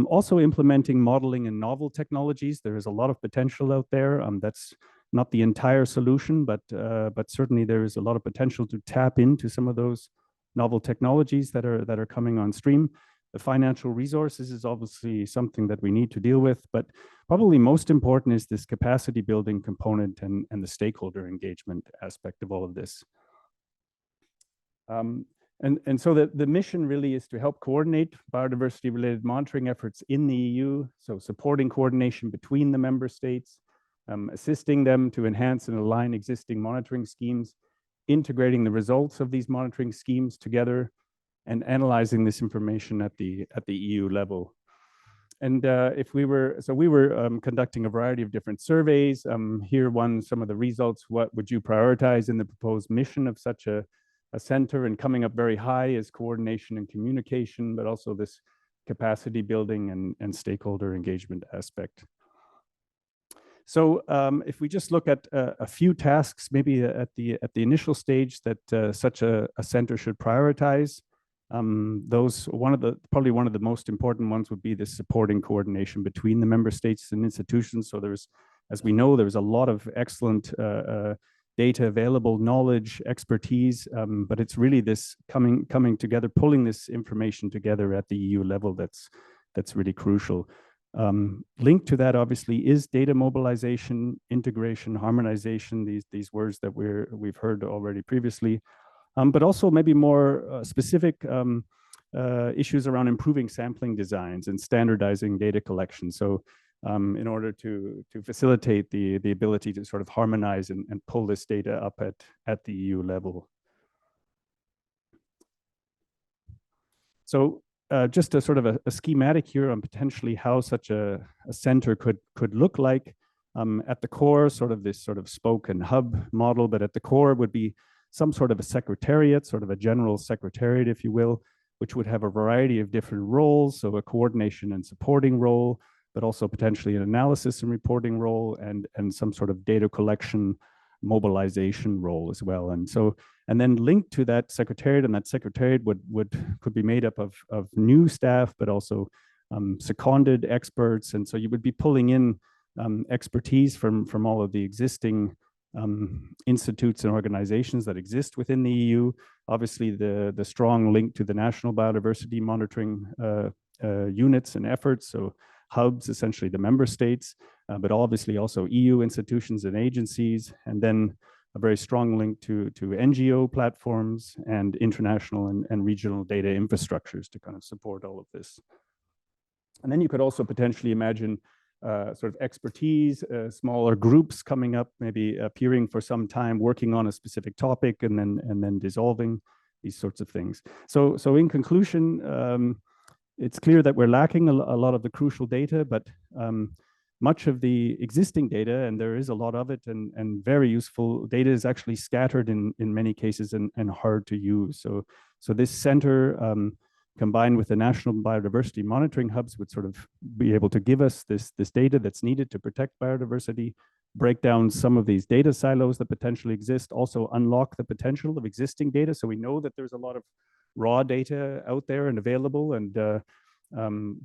H: Also implementing modeling and novel technologies. There is a lot of potential out there. That's not the entire solution, but certainly there is a lot of potential to tap into some of those novel technologies that are coming on stream. The financial resources is obviously something that we need to deal with, but probably most important is this capacity building component and the stakeholder engagement aspect of all of this. And so the mission really is to help coordinate biodiversity related monitoring efforts in the EU, so supporting coordination between the member states, assisting them to enhance and align existing monitoring schemes, integrating the results of these monitoring schemes together, and analyzing this information at the EU level. And we were conducting a variety of different surveys. Here some of the results. What would you prioritize in the proposed mission of such a center? And coming up very high is coordination and communication, but also this capacity building and stakeholder engagement aspect. So if we just look at a few tasks, maybe at the initial stage that such a center should prioritize, probably one of the most important ones would be the supporting coordination between the member states and institutions. So as we know, there's a lot of excellent data available, knowledge, expertise, but it's really this coming together, pulling this information together at the EU level that's really crucial. Linked to that, obviously, is data mobilization, integration, harmonization, these words that we've heard already previously, but also maybe more specific issues around improving sampling designs and standardizing data collection. So in order to facilitate the ability to sort of harmonize and pull this data up at the EU level. So just a sort of a schematic here on potentially how such a center could look like. At the core, sort of this sort of spoke and hub model, but at the core would be some sort of a secretariat, sort of a general secretariat, if you will, which would have a variety of different roles. So a coordination and supporting role, but also potentially an analysis and reporting role, and some sort of data collection mobilization role as well. And then linked to that secretariat, and that secretariat could be made up of new staff, but also seconded experts. And so you would be pulling in expertise from all of the existing institutes and organizations that exist within the EU. Obviously, the strong link to the national biodiversity monitoring units and efforts, so hubs, essentially the member states, but obviously also EU institutions and agencies, and then a very strong link to NGO platforms and international and regional data infrastructures to kind of support all of this. And then you could also potentially imagine sort of expertise, smaller groups coming up, maybe appearing for some time, working on a specific topic, and then dissolving, these sorts of things. So in conclusion, it's clear that we're lacking a lot of the crucial data, but much of the existing data, and there is a lot of it, and very useful data, is actually scattered in many cases and hard to use. So this center, combined with the national biodiversity monitoring hubs, would sort of be able to give us this data that's needed to protect biodiversity, break down some of these data silos that potentially exist, also unlock the potential of existing data. So we know that there's a lot of raw data out there and available, and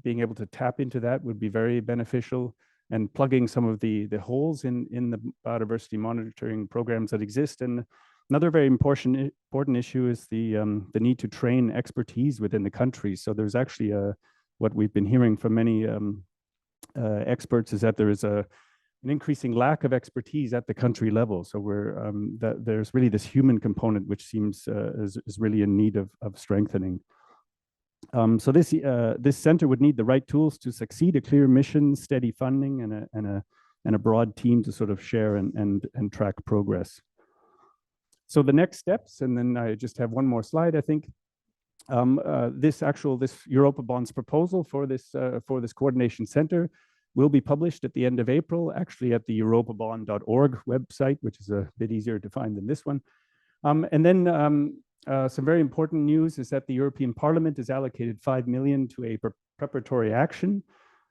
H: being able to tap into that would be very beneficial, and plugging some of the holes in the biodiversity monitoring programs that exist. And another very important issue is the need to train expertise within the country. So there's actually what we've been hearing from many experts is that there is an increasing lack of expertise at the country level. So there's really this human component which seems is really in need of strengthening. So this center would need the right tools to succeed: a clear mission, steady funding, and a broad team to sort of share and track progress. So the next steps, and then I just have one more slide, I think. This Europa Bonds proposal for this coordination center will be published at the end of April, actually at the europabond.org website, which is a bit easier to find than this one. And then some very important news is that the European Parliament has allocated 5 million to a preparatory action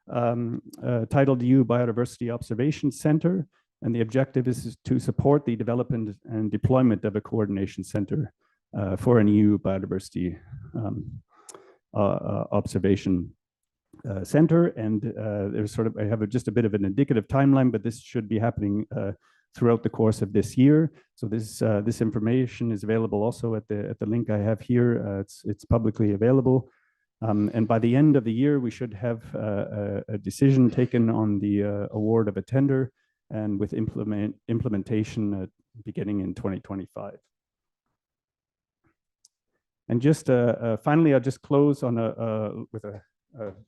H: titled EU Biodiversity Observation Center. And the objective is to support the development and deployment of a coordination center for an EU biodiversity observation center. And there's I have just a bit of an indicative timeline, but this should be happening throughout the course of this year. So this information is available also at the link I have here. It's publicly available. And by the end of the year, we should have a decision taken on the award of a tender, and with implementation beginning in 2025. And just finally, I'll just close on with a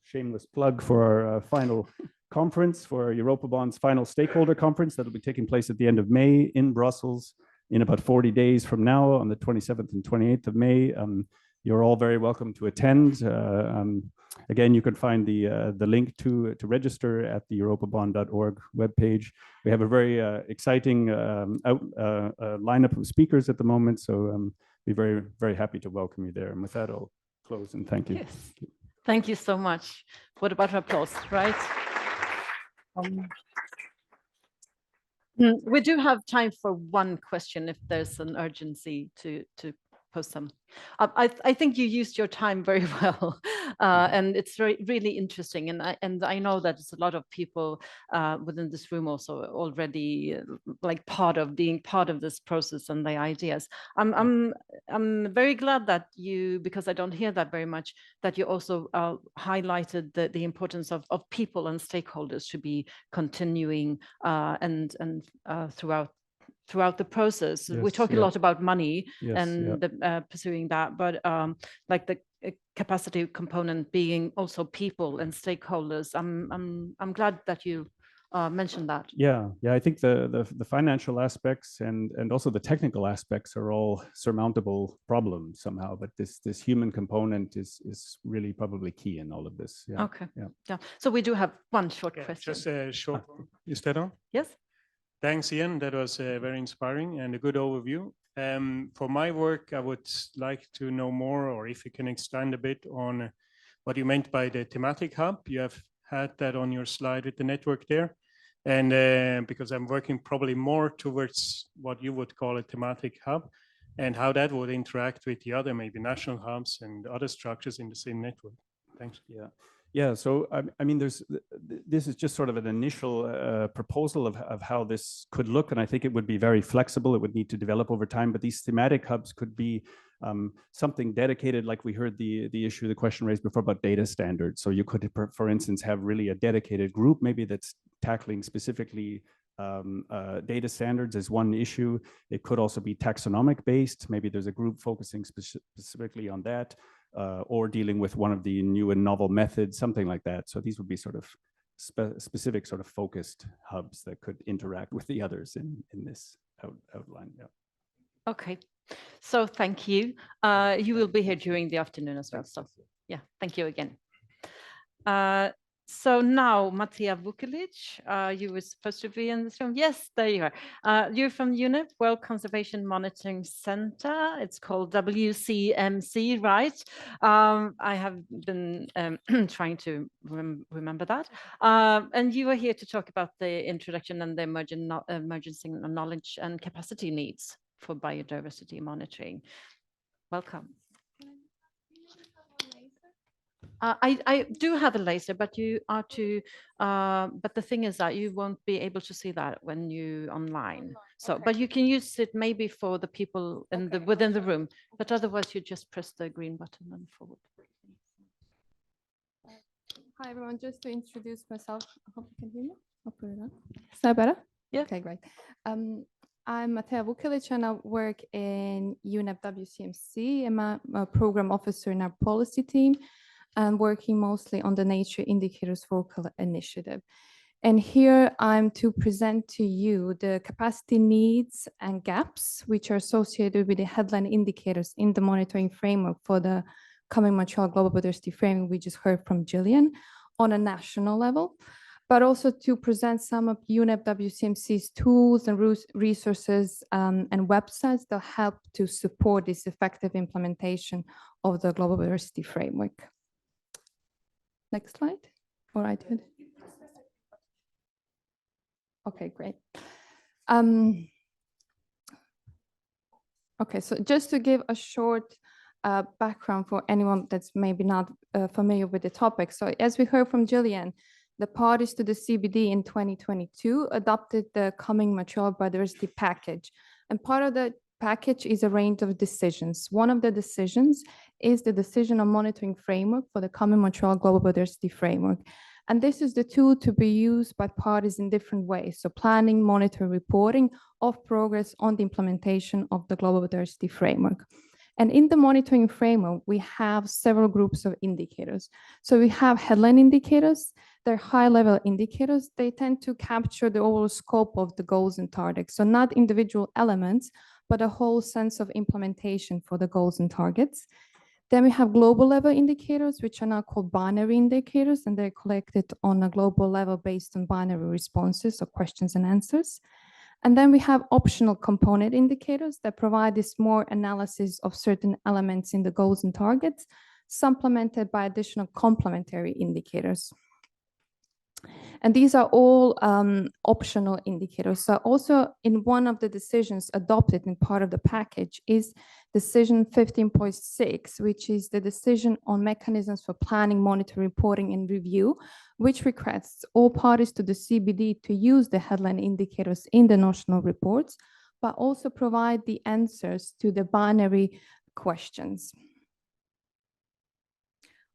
H: shameless plug for our final conference, for Europa Bond's final stakeholder conference that will be taking place at the end of May in Brussels in about 40 days from now, on the 27th and 28th of May. You're all very welcome to attend. Again, you can find the link to register at the europabond.org webpage. We have a very exciting lineup of speakers at the moment, so be very, very happy to welcome you there. And with that, I'll close and thank you.
A: Yes. Thank you so much. What about applause, right? We do have time for one question if there's an urgency to post some. I think you used your time very well, and it's really interesting. And I know that it's a lot of people within this room also already being part of this process and the ideas. I'm very glad that you, because I don't hear that very much, that you also highlighted the importance of people and stakeholders to be continuing and throughout the process.
H: Yes,
A: we talk a lot about money and pursuing that, but like the capacity component being also people and stakeholders. I'm glad that you mentioned that.
H: Yeah, I think the financial aspects and also the technical aspects are all surmountable problems somehow, but this human component is really probably key in all of this. Yeah.
A: Okay. Yeah. So we do have one short question.
I: Just a short one. Is that on?
A: Yes.
I: Thanks, Ian. That was very inspiring and a good overview. For my work, I would like to know more, or if you can expand a bit on what you meant by the thematic hub. You have had that on your slide with the network there. And because I'm working probably more towards what you would call a thematic hub, and how that would interact with the other maybe national hubs and other structures in the same network. Thanks.
H: Yeah. So I mean, this is just sort of an initial proposal of how this could look, and I think it would be very flexible. It would need to develop over time, but these thematic hubs could be something dedicated, like we heard the question raised before about data standards. So you could, for instance, have really a dedicated group, maybe that's tackling specifically data standards as one issue. It could also be taxonomic based. Maybe there's a group focusing specifically on that. or dealing with one of the new and novel methods, something like that. So these would be sort of specific sort of focused hubs that could interact with the others in this outline. Yeah.
A: Okay, so thank you. You will be here during the afternoon as well. So yeah, thank you again. So now, Matea VUKELIC, you were supposed to be in this room. Yes, there you are. You're from UNEP, World Conservation Monitoring Center. It's called WCMC, right? I have been trying to remember that. And you are here to talk about the introduction and the emerging knowledge and capacity needs for biodiversity monitoring. Welcome. I do have a laser, but you are to. But the thing is that you won't be able to see that when you online. So,
E: Okay.
A: but you can use it maybe for the people in the within the room. But otherwise, you just press the green button and forward.
J: Hi everyone, just to introduce myself. I hope you can hear me. I'll put it on. Is that better?
A: Yeah.
J: Okay, great. I'm Matea VUKELIC and I work in UNEP WCMC. I'm a program officer in our policy team. I'm working mostly on the Nature Indicators Focal Initiative. And here I'm to present to you the capacity needs and gaps which are associated with the headline indicators in the monitoring framework for the coming mature global biodiversity framework we just heard from Jillian on a national level, but also to present some of UNEP WCMC's tools and resources and websites that help to support this effective implementation of the global biodiversity framework. Next slide. All right. Okay, great. Okay, so just to give a short background for anyone that's maybe not familiar with the topic. So as we heard from Jillian, the parties to the CBD in 2022 adopted the Coming Mature Biodiversity Package. And part of the package is a range of decisions. One of the decisions is the decision on monitoring framework for the Coming Mature Global Biodiversity Framework. And this is the tool to be used by parties in different ways. So planning, monitoring, reporting of progress on the implementation of the Global Biodiversity Framework. And in the monitoring framework, we have several groups of indicators. So we have headline indicators, they're high-level indicators. They tend to capture the overall scope of the goals and targets. So not individual elements, but a whole sense of implementation for the goals and targets. Then we have global level indicators, which are now called binary indicators, and they're collected on a global level based on binary responses, so questions and answers. And then we have optional component indicators that provide this more analysis of certain elements in the goals and targets, supplemented by additional complementary indicators. And these are all optional indicators. So also in one of the decisions adopted in part of the package is decision 15.6, which is the decision on mechanisms for planning, monitoring, reporting, and review, which requests all parties to the CBD to use the headline indicators in the national reports, but also provide the answers to the binary questions.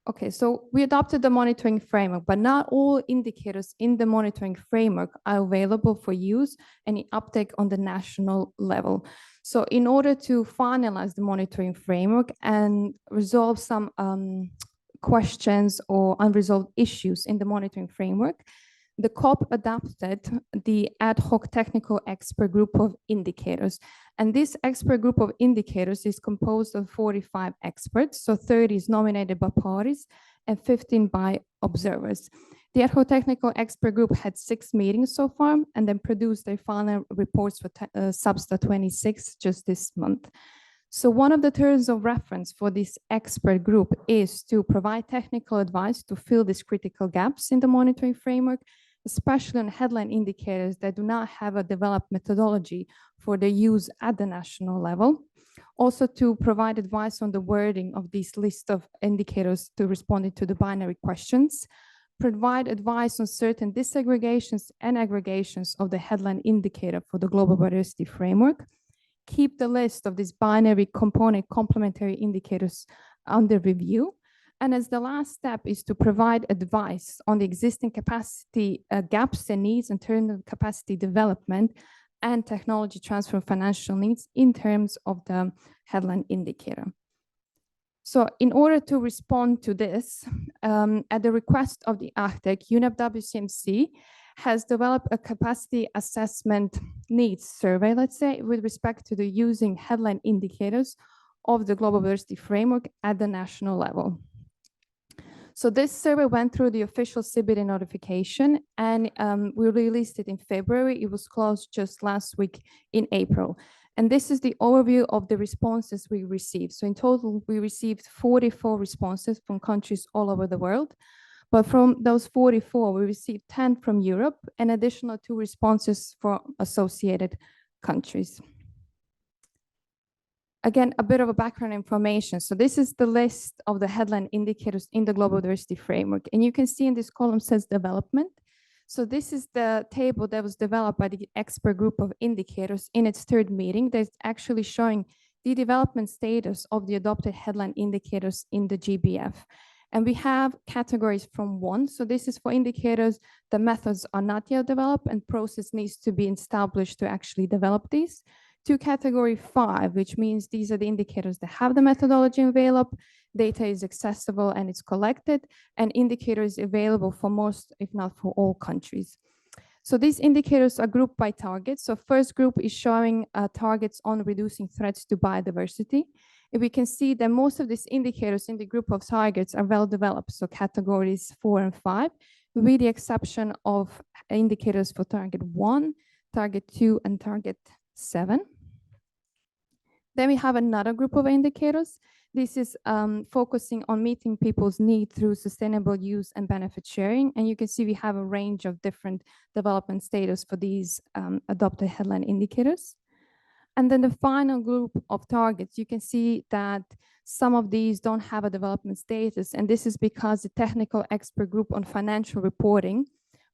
J: Okay, so we adopted the monitoring framework, but not all indicators in the monitoring framework are available for use and uptake on the national level. So in order to finalize the monitoring framework and resolve some questions or unresolved issues in the monitoring framework, the COP adopted the ad hoc technical expert group of indicators. And this expert group of indicators is composed of 45 experts. So 30 is nominated by parties and 15 by observers. The ad hoc technical expert group had 6 meetings so far and then produced their final reports for Substa 26 just this month. So one of the terms of reference for this expert group is to provide technical advice to fill these critical gaps in the monitoring framework, especially on headline indicators that do not have a developed methodology for their use at the national level. Also to provide advice on the wording of this list of indicators to respond to the binary questions, provide advice on certain disaggregations and aggregations of the headline indicator for the Global Biodiversity Framework, keep the list of these binary component complementary indicators under review. And as the last step is to provide advice on the existing capacity gaps and needs in terms of capacity development and technology transfer of financial needs in terms of the headline indicator. So in order to respond to this, at the request of the ARCTEC, UNEP WCMC has developed a capacity assessment needs survey, let's say, with respect to the using headline indicators of the global biodiversity framework at the national level. So this survey went through the official CBD notification, and we released it in February. It was closed just last week in April. And this is the overview of the responses we received. So in total, we received 44 responses from countries all over the world. But from those 44, we received 10 from Europe and additional 2 responses from associated countries. Again, a bit of a background information. So this is the list of the headline indicators in the Global Diversity Framework. And you can see in this column says development. So this is the table that was developed by the expert group of indicators in its 3rd meeting that's actually showing the development status of the adopted headline indicators in the GBF. And we have categories from 1. So this is for indicators, the methods are not yet developed and process needs to be established to actually develop these. To category 5, which means these are the indicators that have the methodology available, data is accessible and it's collected, and indicators available for most, if not for all countries. So these indicators are grouped by targets. So first group is showing targets on reducing threats to biodiversity. And we can see that most of these indicators in the group of targets are well developed. So categories 4 and 5, with the exception of indicators for target 1, target 2, and target 7. Then we have another group of indicators. This is focusing on meeting people's needs through sustainable use and benefit sharing. And you can see we have a range of different development status for these adopted headline indicators. And then the final group of targets, you can see that some of these don't have a development status. And this is because the technical expert group on financial reporting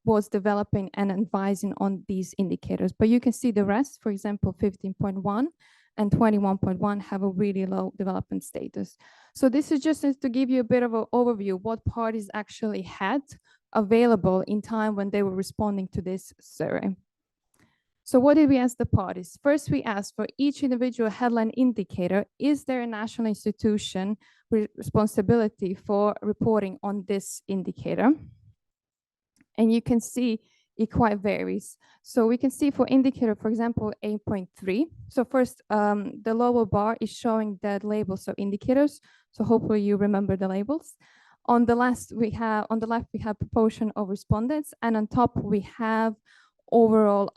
J: was developing and advising on these indicators. But you can see the rest, for example, 15.1 and 21.1 have a really low development status. So this is just to give you a bit of an overview what parties actually had available in time when they were responding to this survey. So what did we ask the parties? First, we asked for each individual headline indicator, is there a national institution with responsibility for reporting on this indicator? And you can see it quite varies. So we can see for indicator, for example, 8.3. So first, the lower bar is showing the labels of indicators. So hopefully you remember the labels. On the left, we have proportion of respondents, and on top we have overall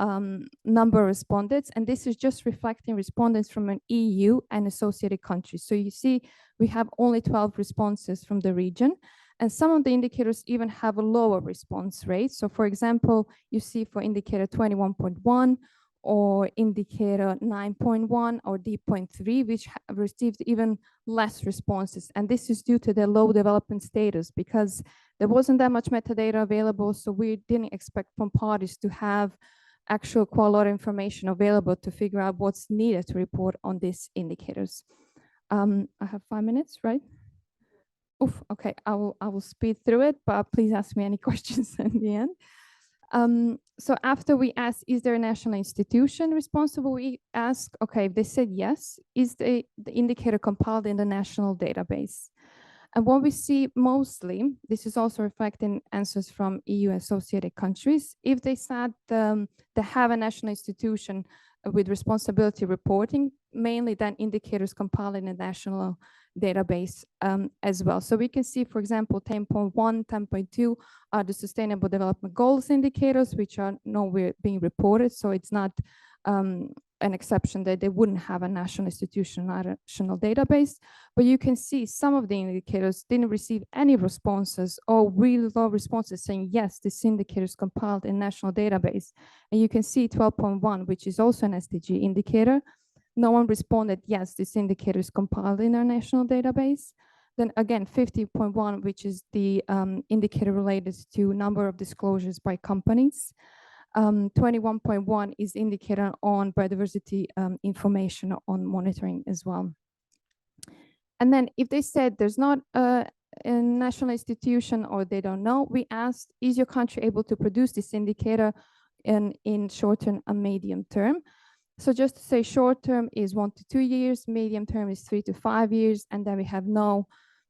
J: number of respondents. And this is just reflecting respondents from an EU and associated countries. So you see, we have only 12 responses from the region. And some of the indicators even have a lower response rate. So for example, you see for indicator 21.1 or indicator 9.1 or D.3, which have received even less responses. And this is due to the low development status because there wasn't that much metadata available. So we didn't expect from parties to have actual quality information available to figure out what's needed to report on these indicators. I have 5 minutes, right? Oof, okay, I will speed through it, but please ask me any questions in the end. So after we asked, is there a national institution responsible? We asked, okay, if they said yes, is the indicator compiled in the national database? And what we see mostly, this is also reflecting answers from EU associated countries, if they said they have a national institution with responsibility reporting, mainly then indicators compiled in a national database as well. So we can see, for example, 10.1, 10.2 are the Sustainable Development Goals indicators, which are nowhere being reported. So it's not an exception that they wouldn't have a national institution, not a national database. But you can see some of the indicators didn't receive any responses or really low responses saying, yes, this indicator is compiled in national database. And you can see 12.1, which is also an SDG indicator. No one responded, yes, this indicator is compiled in our national database. Then again, 50.1, which is the indicator related to number of disclosures by companies. 21.1 is indicator on biodiversity information on monitoring as well. And then if they said there's not a national institution or they don't know, we asked, is your country able to produce this indicator in short term and medium term? So just to say, short term is 1 to 2 years, medium term is 3 to 5 years, and then we have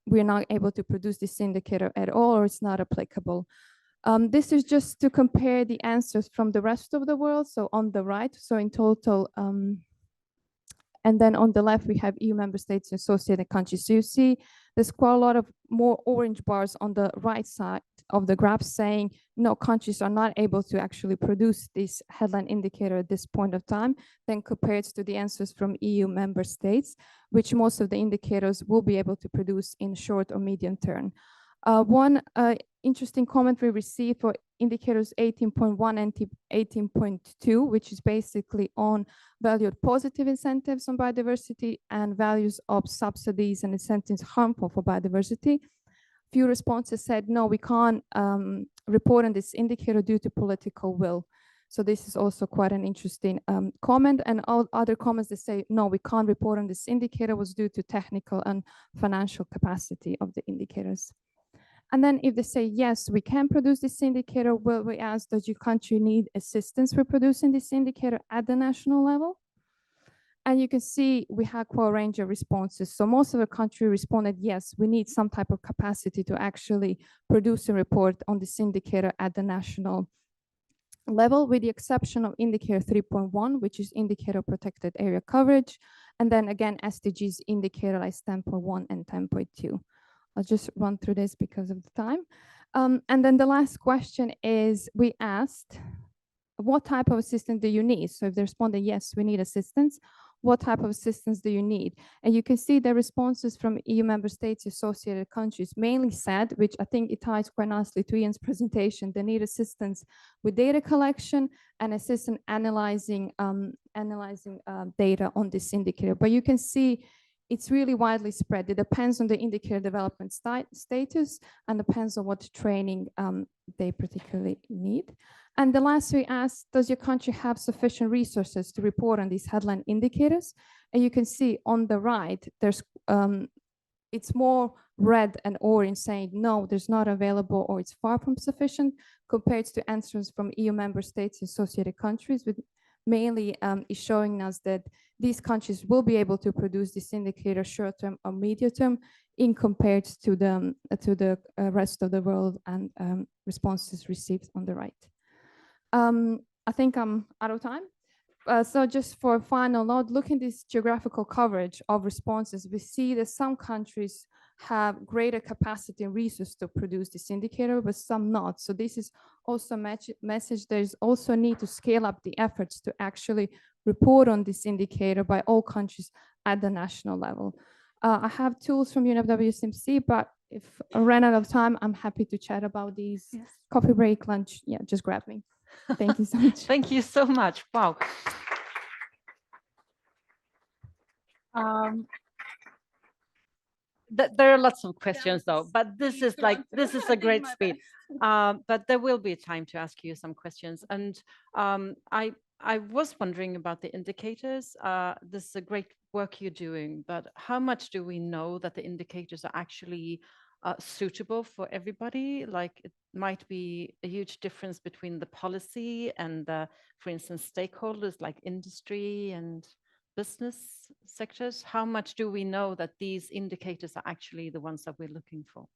J: we're not able to produce this indicator at all, or it's not applicable. This is just to compare the answers from the rest of the world. So on the right, so in total, and then on the left, we have EU member states and associated countries. So you see there's quite a lot of more orange bars on the right side of the graph saying, no, countries are not able to actually produce this headline indicator at this point of time, then compared to the answers from EU member states, which most of the indicators will be able to produce in short or medium term. One interesting comment we received for indicators 18.1 and 18.2, which is basically on valued positive incentives on biodiversity and values of subsidies and incentives harmful for biodiversity. Few responses said, no, we can't report on this indicator due to political will. So this is also quite an interesting comment. And all other comments that say, no, we can't report on this indicator was due to technical and financial capacity of the indicators. And then if they say, yes, we can produce this indicator, well, we ask, does your country need assistance for producing this indicator at the national level? And you can see we have quite a range of responses. So most of the country responded, yes, we need some type of capacity to actually produce a report on this indicator at the national level, with the exception of indicator 3.1, which is indicator protected area coverage. And then again, SDGs indicator like 10.1 and 10.2. I'll just run through this because of the time. And then the last question is, we asked, what type of assistance do you need? So if they responded, yes, we need assistance, what type of assistance do you need? And you can see the responses from EU member states, associated countries mainly said, which I think it ties quite nicely to Ian's presentation, they need assistance with data collection and assistance analyzing data on this indicator. But you can see it's really widely spread. It depends on the indicator development status and depends on what training they particularly need. And the last we asked, does your country have sufficient resources to report on these headline indicators? And you can see on the right, there's it's more red and orange saying, no, there's not available or it's far from sufficient compared to answers from EU member states, associated countries, with mainly is showing us that these countries will be able to produce this indicator short term or medium term in compared to the rest of the world, and responses received on the right. I think I'm out of time. So just for a final note, looking at this geographical coverage of responses, we see that some countries have greater capacity and resources to produce this indicator, but some not. So this is also a message. There's also a need to scale up the efforts to actually report on this indicator by all countries at the national level. I have tools from UNEP WSMC, but if I ran out of time, I'm happy to chat about these. Yes. Coffee break, lunch, yeah, just grab me. Thank you so much.
A: Thank you so much. Wow. There are lots of questions though, but this is a great speed. But there will be time to ask you some questions. And I was wondering about the indicators. This is a great work you're doing, but how much do we know that the indicators are actually suitable for everybody? Like, it might be a huge difference between the policy and the, for instance, stakeholders like industry and business sectors. How much do we know that these indicators are actually the ones that we're looking for?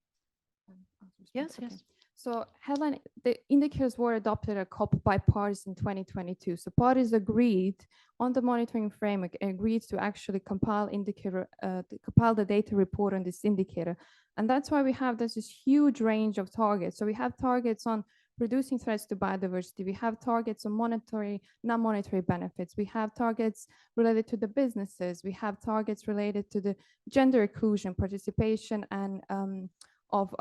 A: Yes, okay. Yes.
J: So headline, the indicators were adopted at COP by parties in 2022. So parties agreed on the monitoring framework, agreed to actually compile the data report on this indicator. And that's why we have this huge range of targets. So we have targets on reducing threats to biodiversity. We have targets on monetary, non-monetary benefits. We have targets related to the businesses. We have targets related to the gender inclusion, participation, and of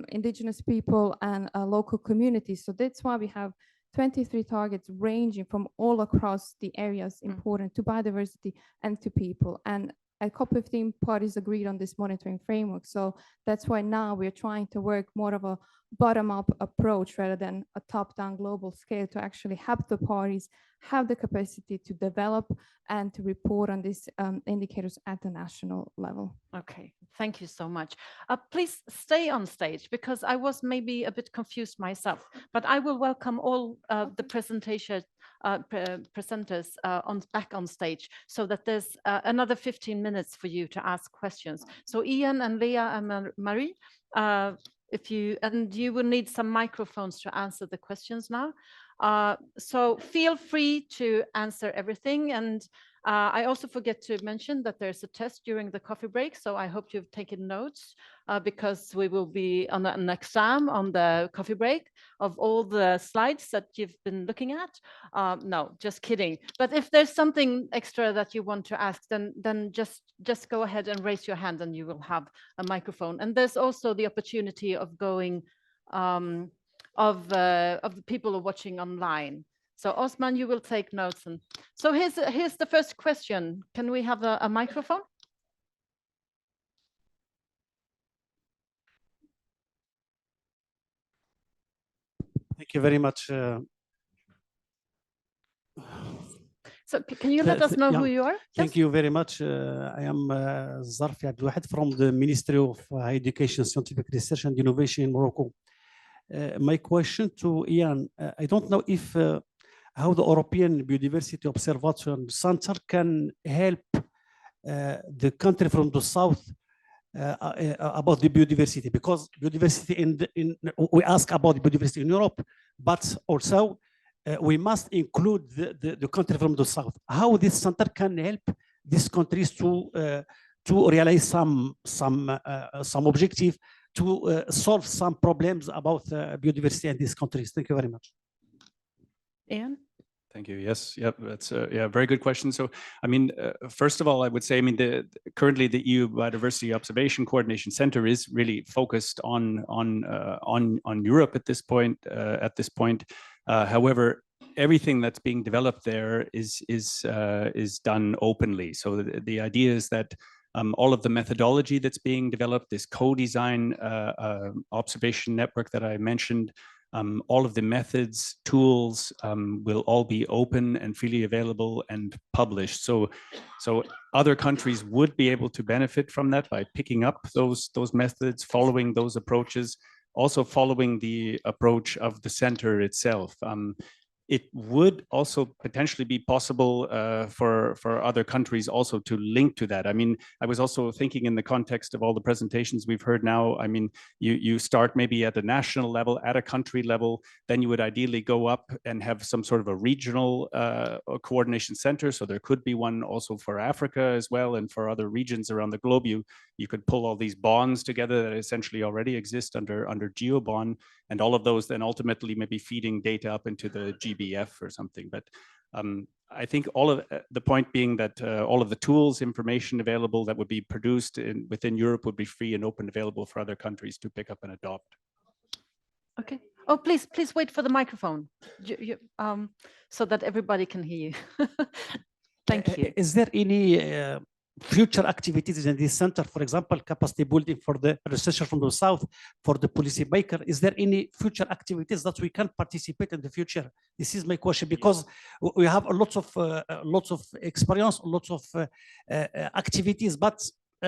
J: indigenous people and local communities. So that's why we have 23 targets ranging from all across the areas important to biodiversity and to people. And at COP15, parties agreed on this monitoring framework. So that's why now we're trying to work more of a bottom-up approach rather than a top-down global scale, to actually have the parties have the capacity to develop and to report on these indicators at the national level.
A: Okay, thank you so much. Please stay on stage, because I was maybe a bit confused myself, but I will welcome all the presentations presenters back on stage, so that there's another 15 minutes for you to ask questions. So Ian and Léa and Marie, you will need some microphones to answer the questions now. So feel free to answer everything. And I also forget to mention that there's a test during the coffee break. So I hope you've taken notes because we will be on an exam on the coffee break of all the slides that you've been looking at. No, just kidding. But if there's something extra that you want to ask, then just go ahead and raise your hand and you will have a microphone. And there's also the opportunity of going of the people who are watching online. So Osman, you will take notes. And so here's the first question. Can we have a microphone?
K: Thank you very much.
A: So can you let us know who you are?
K: Thank you very much. I am EZZARFI Abdelouahid from the Ministry of Higher Education, Scientific Research and Innovation in Morocco. My question to Ian, I don't know if how the European Biodiversity Observation Center can help the country from the south about the biodiversity, because biodiversity we ask about biodiversity in Europe, but also we must include the country from the south. How this center can help these countries to realize some objective, to solve some problems about biodiversity in these countries. Thank you very much.
A: Ian?
H: Thank you. Yes, yeah, that's a very good question. So, I mean, first of all, I would say, I mean, currently the EU Biodiversity Observation Coordination Center is really focused on Europe at this point. However, everything that's being developed there is done openly. So the idea is that all of the methodology that's being developed, this co-design observation network that I mentioned, all of the methods, tools will all be open and freely available and published. So other countries would be able to benefit from that by picking up those methods, following those approaches, also following the approach of the center itself. It would also potentially be possible for other countries also to link to that. I mean, I was also thinking in the context of all the presentations we've heard now, I mean, you start maybe at the national level, at a country level, then you would ideally go up and have some sort of a regional coordination center. So there could be one also for Africa as well, and for other regions around the globe. You could pull all these bonds together that essentially already exist under GeoBond, and all of those then ultimately maybe feeding data up into the GBF or something. But I think all of the point being that all of the tools, information available that would be produced within Europe would be free and open available for other countries to pick up and adopt.
A: Okay. Oh, please wait for the microphone so that everybody can hear you. Thank you.
K: Is there any future activities in this center, for example, capacity building for the researcher from the south, for the policy maker? Is there any future activities that we can participate in the future? This is my question, because we have lots of experience, lots of activities, but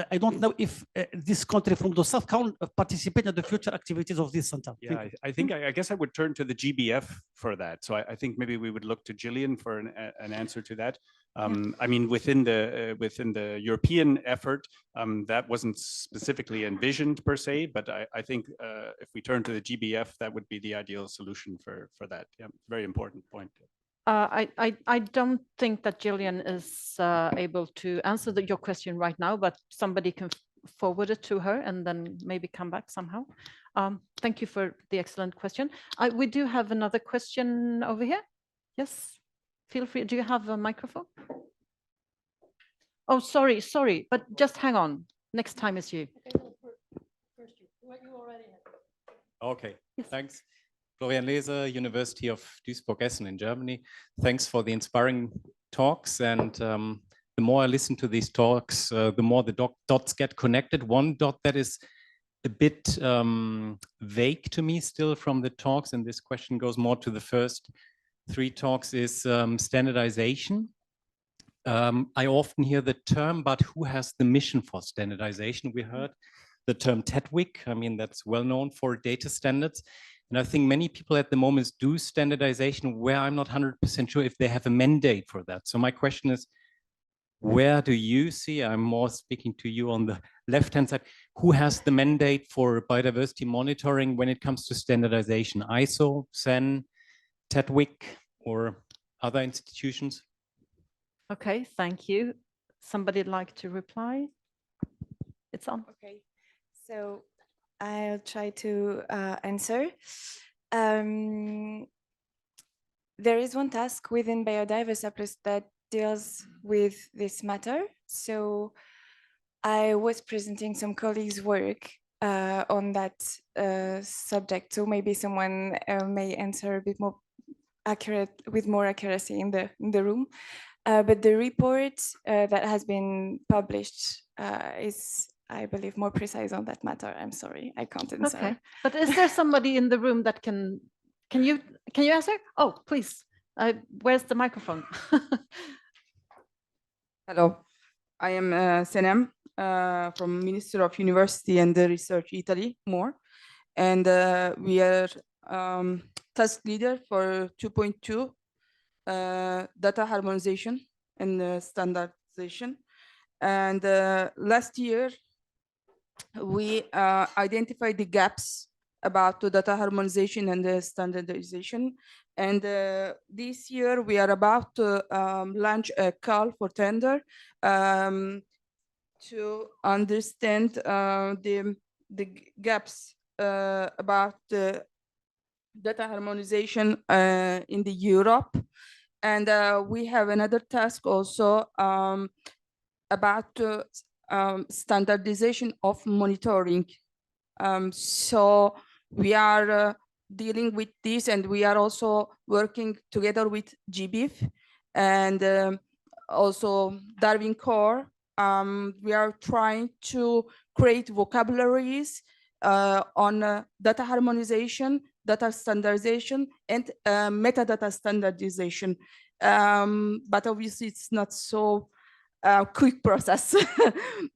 K: I don't know if this country from the south can participate in the future activities of this center.
H: Yeah, I guess I would turn to the GBF for that. So I think maybe we would look to Jillian for an answer to that. I mean, within the European effort, that wasn't specifically envisioned per se, but I think if we turn to the GBF, that would be the ideal solution for that. Yeah, very important point.
A: I don't think that Jillian is able to answer your question right now, but somebody can forward it to her and then maybe come back somehow. Thank you for the excellent question. We do have another question over here. Yes, feel free. Do you have a microphone? Oh, sorry, but just hang on. Next time is you.
L: Okay,
A: yes.
L: Thanks. Florian Leser, University of Duisburg-Essen in Germany. Thanks for the inspiring talks. And the more I listen to these talks, the more the dots get connected. One dot that is a bit vague to me still from the talks, and this question goes more to the first three talks, is standardization. I often hear the term, but who has the mission for standardization? We heard the term TEDWIC. I mean, that's well known for data standards. And I think many people at the moment do standardization where I'm not 100% sure if they have a mandate for that. So my question is, where do you see, I'm more speaking to you on the left-hand side, who has the mandate for biodiversity monitoring when it comes to standardization? ISO, CEN, TEDWIC, or other institutions?
A: Okay, thank you. Somebody'd like to reply? It's on.
F: Okay, so I'll try to answer. There is one task within Biodiversa Plus that deals with this matter. So I was presenting some colleagues' work on that subject. So maybe someone may answer a bit more accurate, with more accuracy in the room. But the report that has been published is, I believe, more precise on that matter. I'm sorry, I can't answer.
A: Okay, but is there somebody in the room that can you answer? Oh, please. Where's the microphone?
M: Hello, I am Senem from Ministry of University and Research, Italy, more. And we are task leader for 2.2 data harmonization and standardization. And last year, we identified the gaps about the data harmonization and the standardization. And this year, we are about to launch a call for tender to understand the gaps about the data harmonization in the Europe. And we have another task also about standardization of monitoring. So we are dealing with this, and we are also working together with GBIF and also Darwin Core. We are trying to create vocabularies on data harmonization, data standardization, and metadata standardization. But obviously, it's not so quick process.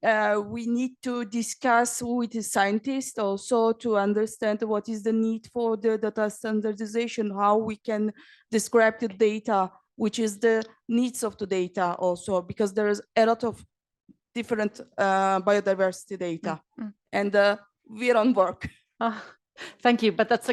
M: We need to discuss with the scientists also to understand what is the need for the data standardization, how we can describe the data, which is the needs of the data also, because there is a lot of different biodiversity data. And we're on work.
A: Thank you, but that's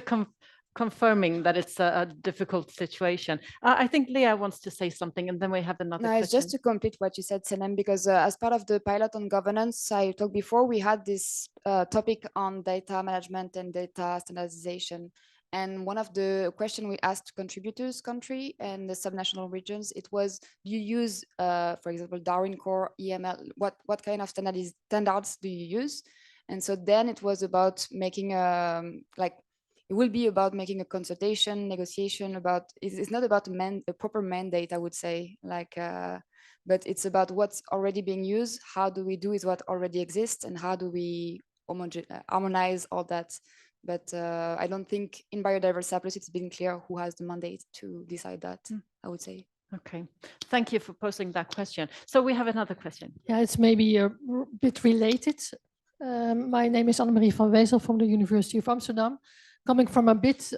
A: confirming that it's a difficult situation. I think Léa wants to say something, and then we have another question.
E: It's just to complete what you said, Senem, because as part of the pilot on governance, I talked before, we had this topic on data management and data standardization. And one of the questions we asked contributors country and the subnational regions, it was, do you use, for example, Darwin Core, EML, what kind of standards do you use? And so then it was about making it will be about making a consultation, negotiation about, it's not about a proper mandate, I would say, but it's about what's already being used, how do we do with what already exists, and how do we harmonize all that. But I don't think in Biodiversa Plus it's been clear who has the mandate to decide that, I would say.
A: Okay, thank you for posing that question. So we have another question.
N: Yeah, it's maybe a bit related. My name is Annemarie van Wezel from the University of Amsterdam. Coming from a bit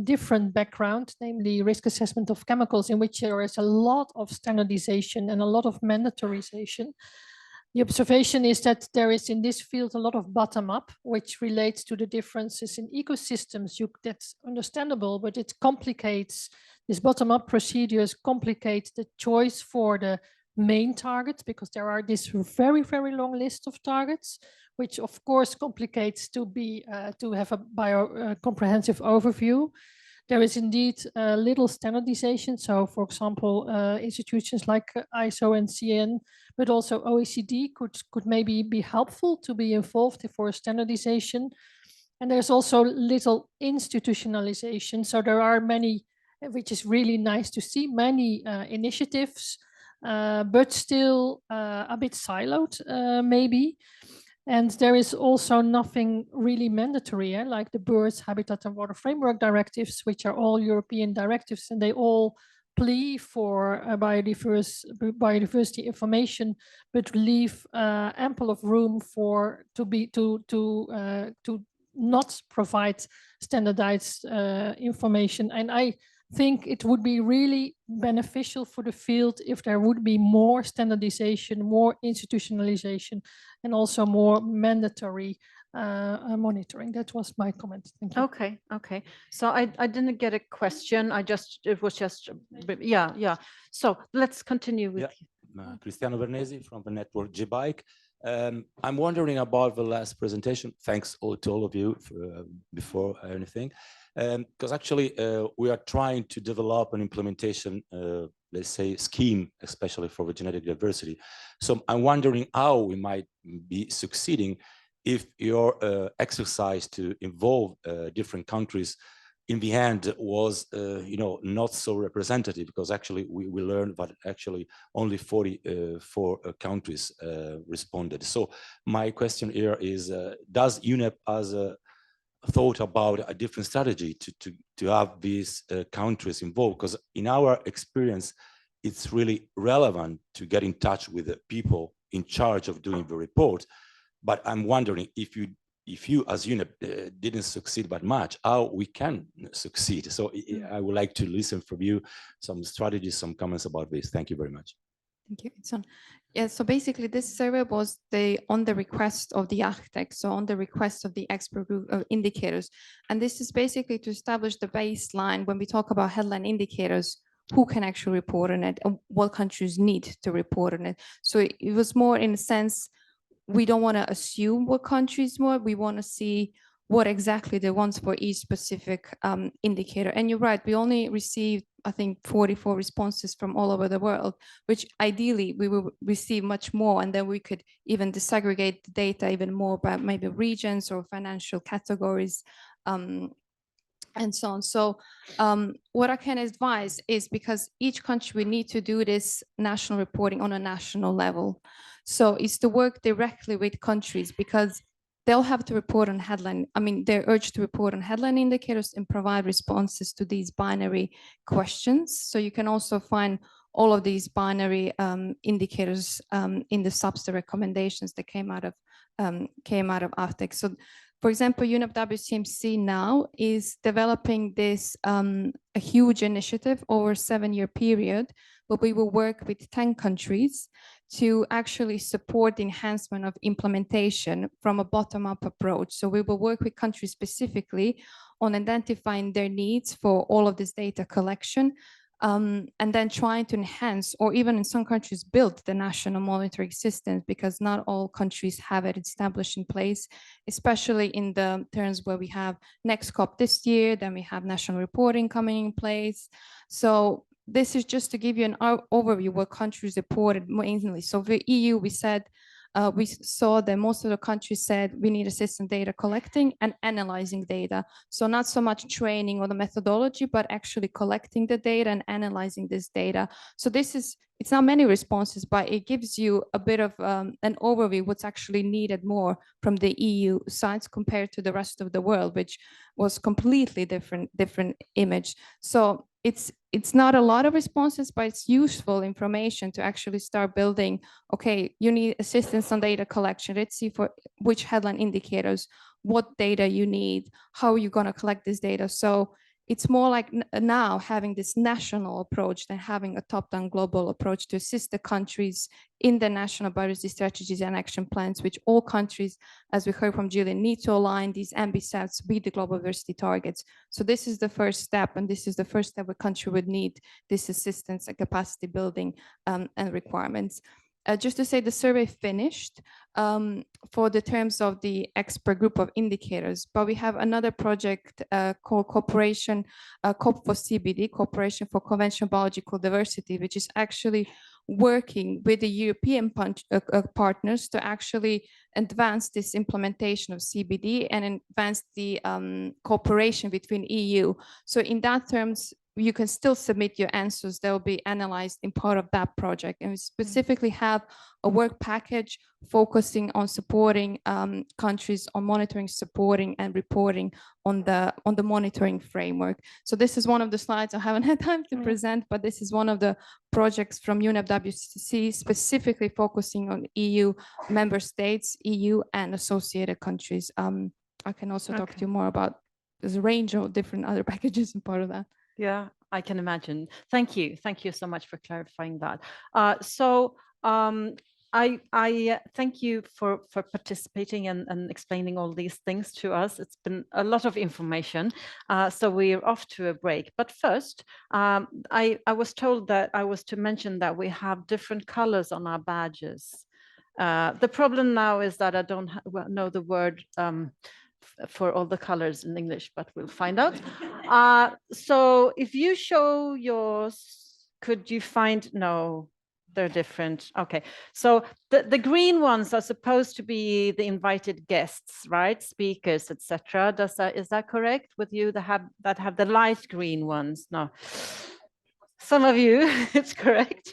N: different background, namely risk assessment of chemicals, in which there is a lot of standardization and a lot of mandatorization. The observation is that there is in this field a lot of bottom-up, which relates to the differences in ecosystems. That's understandable, but it complicates, this bottom-up procedures complicate the choice for the main targets, because there are this very, very long list of targets, which of course complicates to have a comprehensive overview. There is indeed little standardization. So for example, institutions like ISO and CN, but also OECD could maybe be helpful to be involved for standardization. And there's also little institutionalization. So there are many, which is really nice to see, many initiatives, but still a bit siloed maybe. And there is also nothing really mandatory, like the Birds, Habitat and Water Framework directives, which are all European directives, and they all plea for biodiversity information, but leave ample of room to not provide standardized information. And I think it would be really beneficial for the field if there would be more standardization, more institutionalization, and also more mandatory monitoring. That was my comment. Thank you.
A: Okay, okay. So I didn't get a question. It was just, yeah. So let's continue with.
O: Cristiano Vernesi from the network GBike. I'm wondering about the last presentation. Thanks to all of you for, before anything. Because actually we are trying to develop an implementation, let's say, scheme, especially for the genetic diversity. So I'm wondering how we might be succeeding if your exercise to involve different countries in the end was, not so representative, because actually we learned that actually only 44 countries responded. So my question here is, does UNEP as a thought about a different strategy to have these countries involved? Because in our experience, it's really relevant to get in touch with the people in charge of doing the report. But I'm wondering if you as UNEP didn't succeed that much, how we can succeed. So I would like to listen from you some strategies, some comments about this. Thank you very much.
J: Thank you. It's on. Yeah, so basically this survey was on the request of the architect, so on the request of the expert group of indicators. And this is basically to establish the baseline when we talk about headline indicators, who can actually report on it and what countries need to report on it. So it was more in a sense, we don't want to assume what countries want, we want to see what exactly they want for each specific indicator. And you're right, we only received, I think, 44 responses from all over the world, which ideally we will receive much more, and then we could even disaggregate the data even more by maybe regions or financial categories, and so on. So what I can advise is, because each country will need to do this national reporting on a national level. So it's to work directly with countries, because they'll have to report on headline. I mean, they're urged to report on headline indicators and provide responses to these binary questions. So you can also find all of these binary indicators in the subset recommendations that came out of AFTEC. So, for example, UNEP WCMC now is developing this a huge initiative over a 7-year period, but we will work with 10 countries to actually support the enhancement of implementation from a bottom-up approach. So we will work with countries specifically on identifying their needs for all of this data collection, and then trying to enhance, or even in some countries build the national monitoring systems, because not all countries have it established in place, especially in the terms where we have next COP this year, then we have national reporting coming in place. So this is just to give you an overview what countries reported mainly. So the EU, we said, we saw that most of the countries said we need assistance data collecting and analyzing data. So not so much training or the methodology, but actually collecting the data and analyzing this data. So it's not many responses, but it gives you a bit of an overview what's actually needed more from the EU sides compared to the rest of the world, which was completely different image. So it's not a lot of responses, but it's useful information to actually start building. Okay, you need assistance on data collection. Let's see for which headline indicators, what data you need, how are you going to collect this data. So it's more like now having this national approach than having a top-down global approach to assist the countries in the national biodiversity strategies and action plans, which all countries, as we heard from Jillian, need to align these ambisets with the global diversity targets. So this is the first step, and this is the first step a country would need this assistance and capacity building and requirements. Just to say, the survey finished for the terms of the expert group of indicators, but we have another project called Cooperation, COP for CBD, Cooperation for Conventional Biological Diversity, which is actually working with the European partners to actually advance this implementation of CBD and advance the cooperation between EU. So in that terms, you can still submit your answers. They'll be analyzed in part of that project. And we specifically have a work package focusing on supporting countries on monitoring, supporting, and reporting on the monitoring framework. So this is one of the slides I haven't had time to present, but this is one of the projects from UNEP WCC specifically focusing on EU member states, EU and associated countries. I can also talk to you more about there's a range of different other packages and part of that.
A: Yeah, I can imagine. Thank you. Thank you so much for clarifying that. I thank you for participating and explaining all these things to us. It's been a lot of information. So we're off to a break. But first, I was told that I was to mention that we have different colors on our badges. The problem now is that I don't know the word for all the colors in English, but we'll find out. So if you show yours, could you find, no, they're different. Okay, so the green ones are supposed to be the invited guests, right? Speakers, etc. Is that correct with you that have the light green ones? No, some of you, it's correct.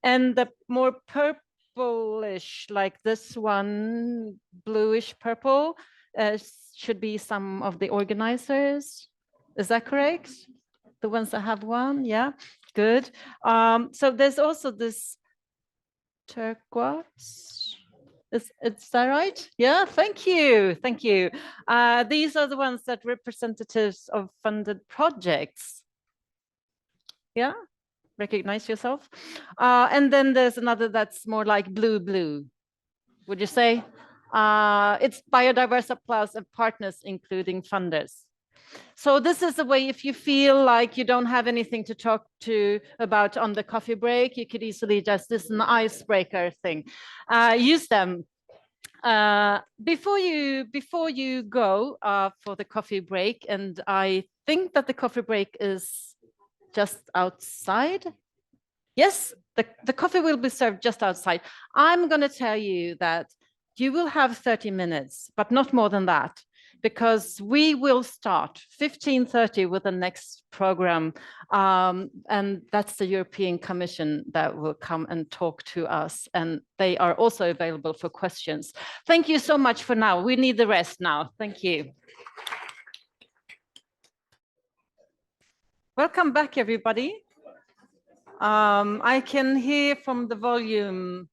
A: And the more purplish, like this one, bluish purple, should be some of the organizers. Is that correct? The ones that have one, yeah, good. So there's also this turquoise. Is that right? Yeah, thank you, thank you. These are the ones that representatives of funded projects. Yeah, recognize yourself. And then there's another that's more like blue, would you say? It's Biodiversa Plus and partners, including funders. So this is the way, if you feel like you don't have anything to talk about on the coffee break, you could easily just, this is an icebreaker thing. Use them. Before you go for the coffee break, and I think that the coffee break is just outside. Yes, the coffee will be served just outside. I'm going to tell you that you will have 30 minutes, but not more than that, because we will start 15:30 with the next program. And that's the European Commission that will come and talk to us. And they are also available for questions. Thank you so much for now. We need the rest now. Thank you. Welcome back, everybody. I can hear from the volume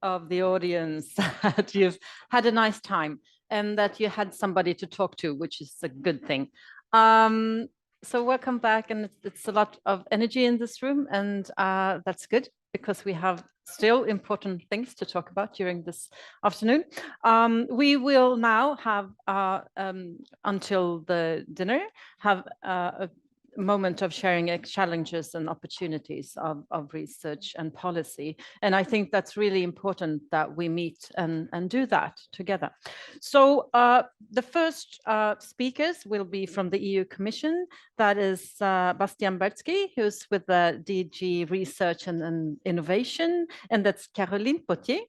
A: of the audience that you've had a nice time and that you had somebody to talk to, which is a good thing. So welcome back, and it's a lot of energy in this room, and that's good because we have still important things to talk about during this afternoon. We will now have, until the dinner, have a moment of sharing challenges and opportunities of research and policy. And I think that's really important that we meet and do that together. So the first speakers will be from the EU Commission. That is Bastian BERTZKY, who's with the DG Research and Innovation. And that's Caroline POTTIER,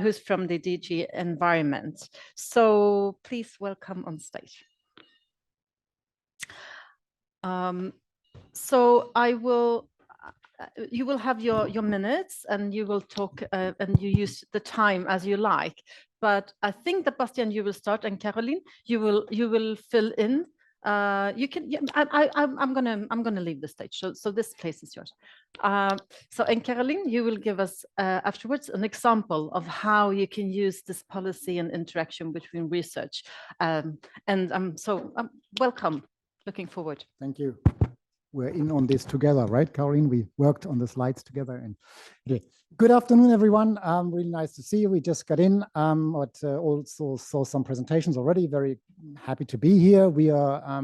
A: who's from the DG Environment. So please welcome on stage. So I will, you will have your minutes, and you will talk and you use the time as you like. But I think that Bastian, you will start, and Caroline, you will fill in. You can. Yeah, I'm gonna leave the stage. So this place is yours. So, and Caroline, you will give us afterwards an example of how you can use this policy and interaction between research. So welcome. Looking forward.
P: Thank you. We're in on this together, right, Caroline? We worked on the slides together. And okay. Good afternoon, everyone. Really nice to see you. We just got in, but also saw some presentations already. Very happy to be here. We are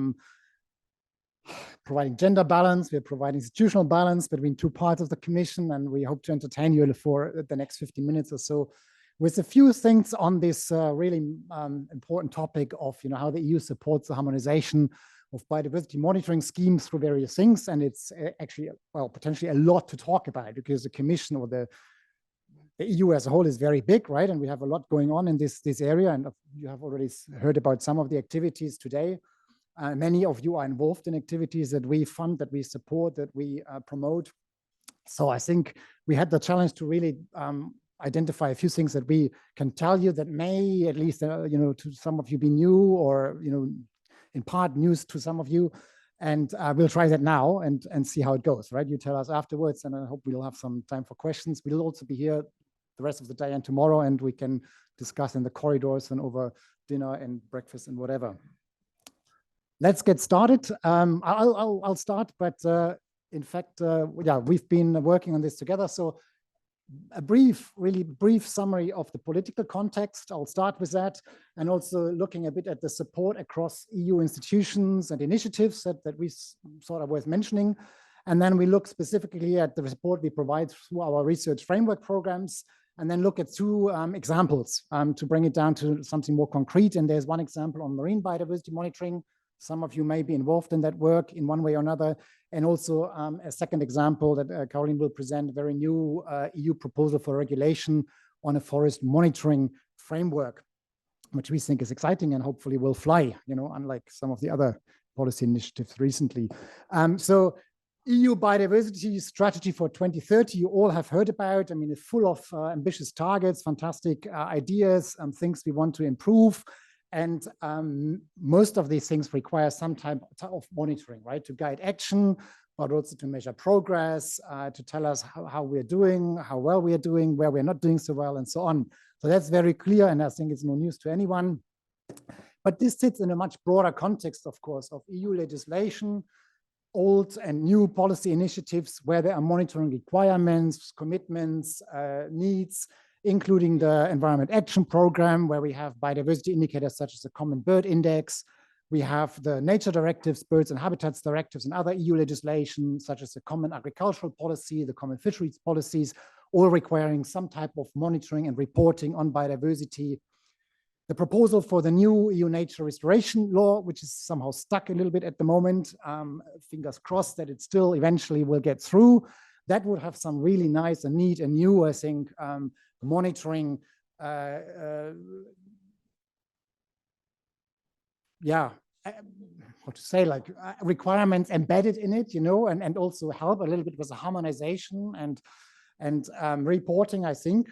P: providing gender balance. We're providing institutional balance between two parts of the Commission, and we hope to entertain you for the next 15 minutes or so with a few things on this really important topic of how the EU supports the harmonization of biodiversity monitoring schemes through various things. And it's actually, well, potentially a lot to talk about, because the Commission or the EU as a whole is very big, right? And we have a lot going on in this area. And you have already heard about some of the activities today. Many of you are involved in activities that we fund, that we support, that we promote. So I think we had the challenge to really identify a few things that we can tell you that may, at least, to some of you be new, or, in part news to some of you. And we'll try that now and see how it goes, right? You tell us afterwards, and I hope we'll have some time for questions. We'll also be here the rest of the day and tomorrow, and we can discuss in the corridors and over dinner and breakfast and whatever. Let's get started. I'll start, but in fact, yeah, we've been working on this together. So a really brief summary of the political context. I'll start with that, and also looking a bit at the support across EU institutions and initiatives that we thought are worth mentioning. And then we look specifically at the support we provide through our research framework programs, and then look at two examples to bring it down to something more concrete. And there's one example on marine biodiversity monitoring. Some of you may be involved in that work in one way or another. And also a second example that Caroline will present, a very new EU proposal for regulation on a forest monitoring framework, which we think is exciting and hopefully will fly, you know, unlike some of the other policy initiatives recently. So EU biodiversity strategy for 2030, you all have heard about. I mean, it's full of ambitious targets, fantastic ideas, things we want to improve. And most of these things require some type of monitoring, right? To guide action, but also to measure progress, to tell us how we're doing, how well we are doing, where we're not doing so well, and so on. So that's very clear, and I think it's no news to anyone. But this sits in a much broader context, of course, of EU legislation, old and new policy initiatives where there are monitoring requirements, commitments, needs, including the Environment Action Program, where we have biodiversity indicators such as the Common Bird Index. We have the nature directives, birds and habitats directives, and other EU legislation, such as the Common Agricultural Policy, the Common Fisheries Policies, all requiring some type of monitoring and reporting on biodiversity. The proposal for the new EU nature restoration law, which is somehow stuck a little bit at the moment, fingers crossed that it still eventually will get through. That would have some really nice and neat and new, I think, monitoring, yeah, how to say, like requirements embedded in it, you know, and also help a little bit with the harmonization and reporting, I think.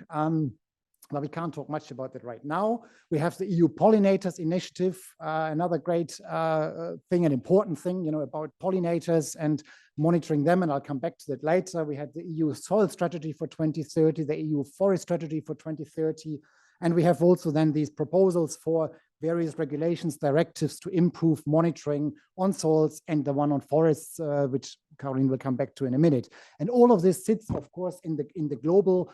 P: But we can't talk much about that right now. We have the EU Pollinators Initiative, another great thing, an important thing, you know, about pollinators and monitoring them, and I'll come back to that later. We had the EU Soil Strategy for 2030, the EU Forest Strategy for 2030, and we have also then these proposals for various regulations, directives to improve monitoring on soils, and the one on forests, which Caroline will come back to in a minute. And all of this sits, of course, in the global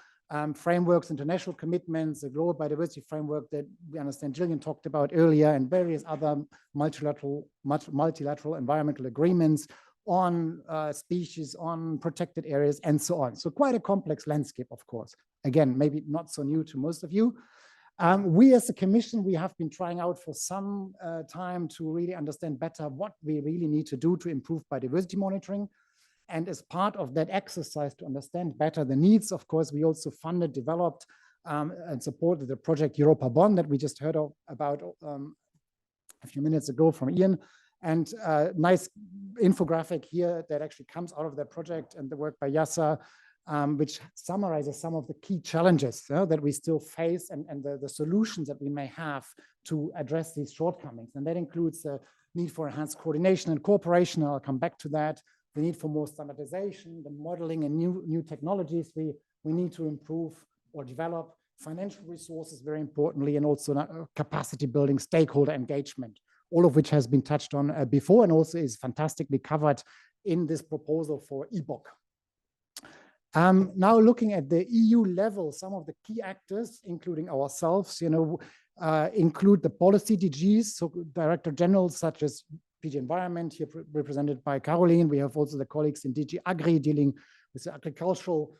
P: frameworks, international commitments, the global biodiversity framework that we understand Jillian talked about earlier, and various other multilateral environmental agreements on species, on protected areas, and so on. So quite a complex landscape, of course. Again, maybe not so new to most of you. We as a Commission, we have been trying out for some time to really understand better what we really need to do to improve biodiversity monitoring. And as part of that exercise to understand better the needs, of course, we also funded, developed, and supported the project Europa Bonn that we just heard about a few minutes ago from Ian. And nice infographic here that actually comes out of that project and the work by IIASA, which summarizes some of the key challenges that we still face and the solutions that we may have to address these shortcomings. And that includes the need for enhanced coordination and cooperation. I'll come back to that. The need for more standardization, the modeling and new technologies we need to improve or develop, financial resources, very importantly, and also capacity building, stakeholder engagement, all of which has been touched on before and also is fantastically covered in this proposal for EBOCC. Now looking at the EU level, some of the key actors, including ourselves, you know, include the policy DGs, so Director Generals such as DG Environment, here represented by Caroline. We have also the colleagues in DG Agri dealing with the agricultural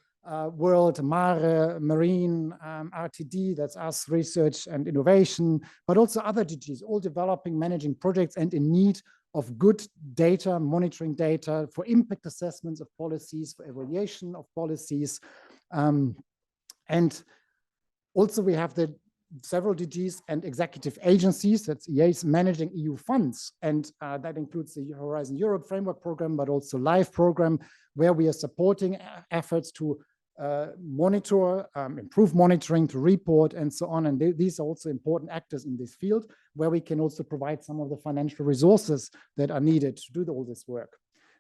P: world, Mare, Marine, RTD, that's us, Research and Innovation, but also other DGs, all developing, managing projects and in need of good data, monitoring data for impact assessments of policies, for evaluation of policies. And also we have the several DGs and executive agencies, that's EAs, managing EU funds. And that includes the Horizon Europe Framework Program, but also LIFE program, where we are supporting efforts to monitor, improve monitoring, to report, and so on. And these are also important actors in this field, where we can also provide some of the financial resources that are needed to do all this work.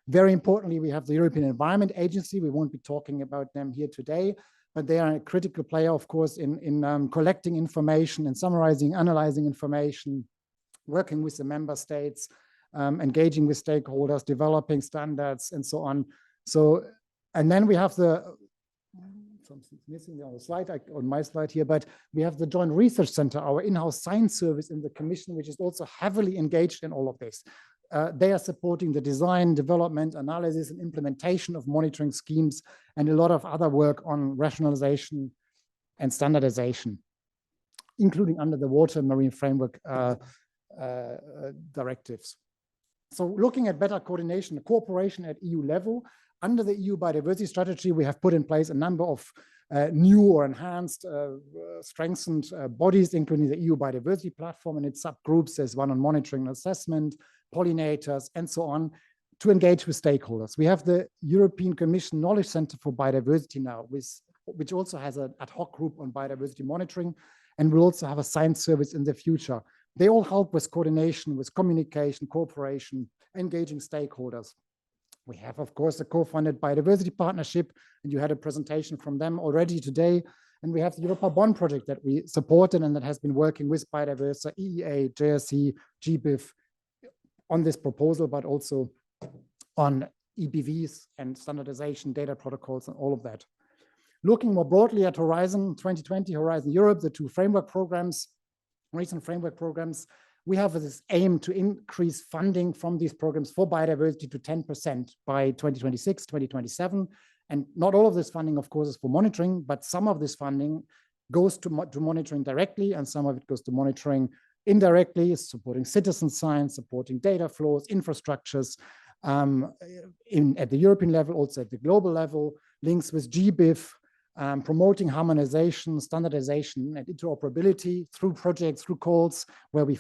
P: Very importantly, we have the European Environment Agency. We won't be talking about them here today, but they are a critical player, of course, in collecting information and summarizing, analyzing information, working with the member states, engaging with stakeholders, developing standards, and so on. So, and then we have something's missing on the slide, on my slide here, but we have the Joint Research Center, our in-house science service in the Commission, which is also heavily engaged in all of this. They are supporting the design, development, analysis, and implementation of monitoring schemes, and a lot of other work on rationalization and standardization, including under the Water and Marine Framework directives. So looking at better coordination, cooperation at EU level, under the EU Biodiversity Strategy, we have put in place a number of new or enhanced, strengthened bodies, including the EU Biodiversity Platform and its subgroups. There's one on monitoring and assessment, pollinators, and so on, to engage with stakeholders. We have the European Commission Knowledge Center for Biodiversity now, which also has an ad hoc group on biodiversity monitoring, and we'll also have a science service in the future. They all help with coordination, with communication, cooperation, engaging stakeholders. We have, of course, the co-funded Biodiversity Partnership, and you had a presentation from them already today. And we have the Europa Bond project that we supported and that has been working with Biodiversa, EEA, JRC, GBIF on this proposal, but also on EBVs and standardization, data protocols, and all of that. Looking more broadly at Horizon 2020, Horizon Europe, the two framework programs, recent framework programs, we have this aim to increase funding from these programs for biodiversity to 10% by 2026, 2027. And not all of this funding, of course, is for monitoring, but some of this funding goes to monitoring directly, and some of it goes to monitoring indirectly, supporting citizen science, supporting data flows, infrastructures, at the European level, also at the global level, links with GBIF, promoting harmonization, standardization, and interoperability through projects, through calls, where we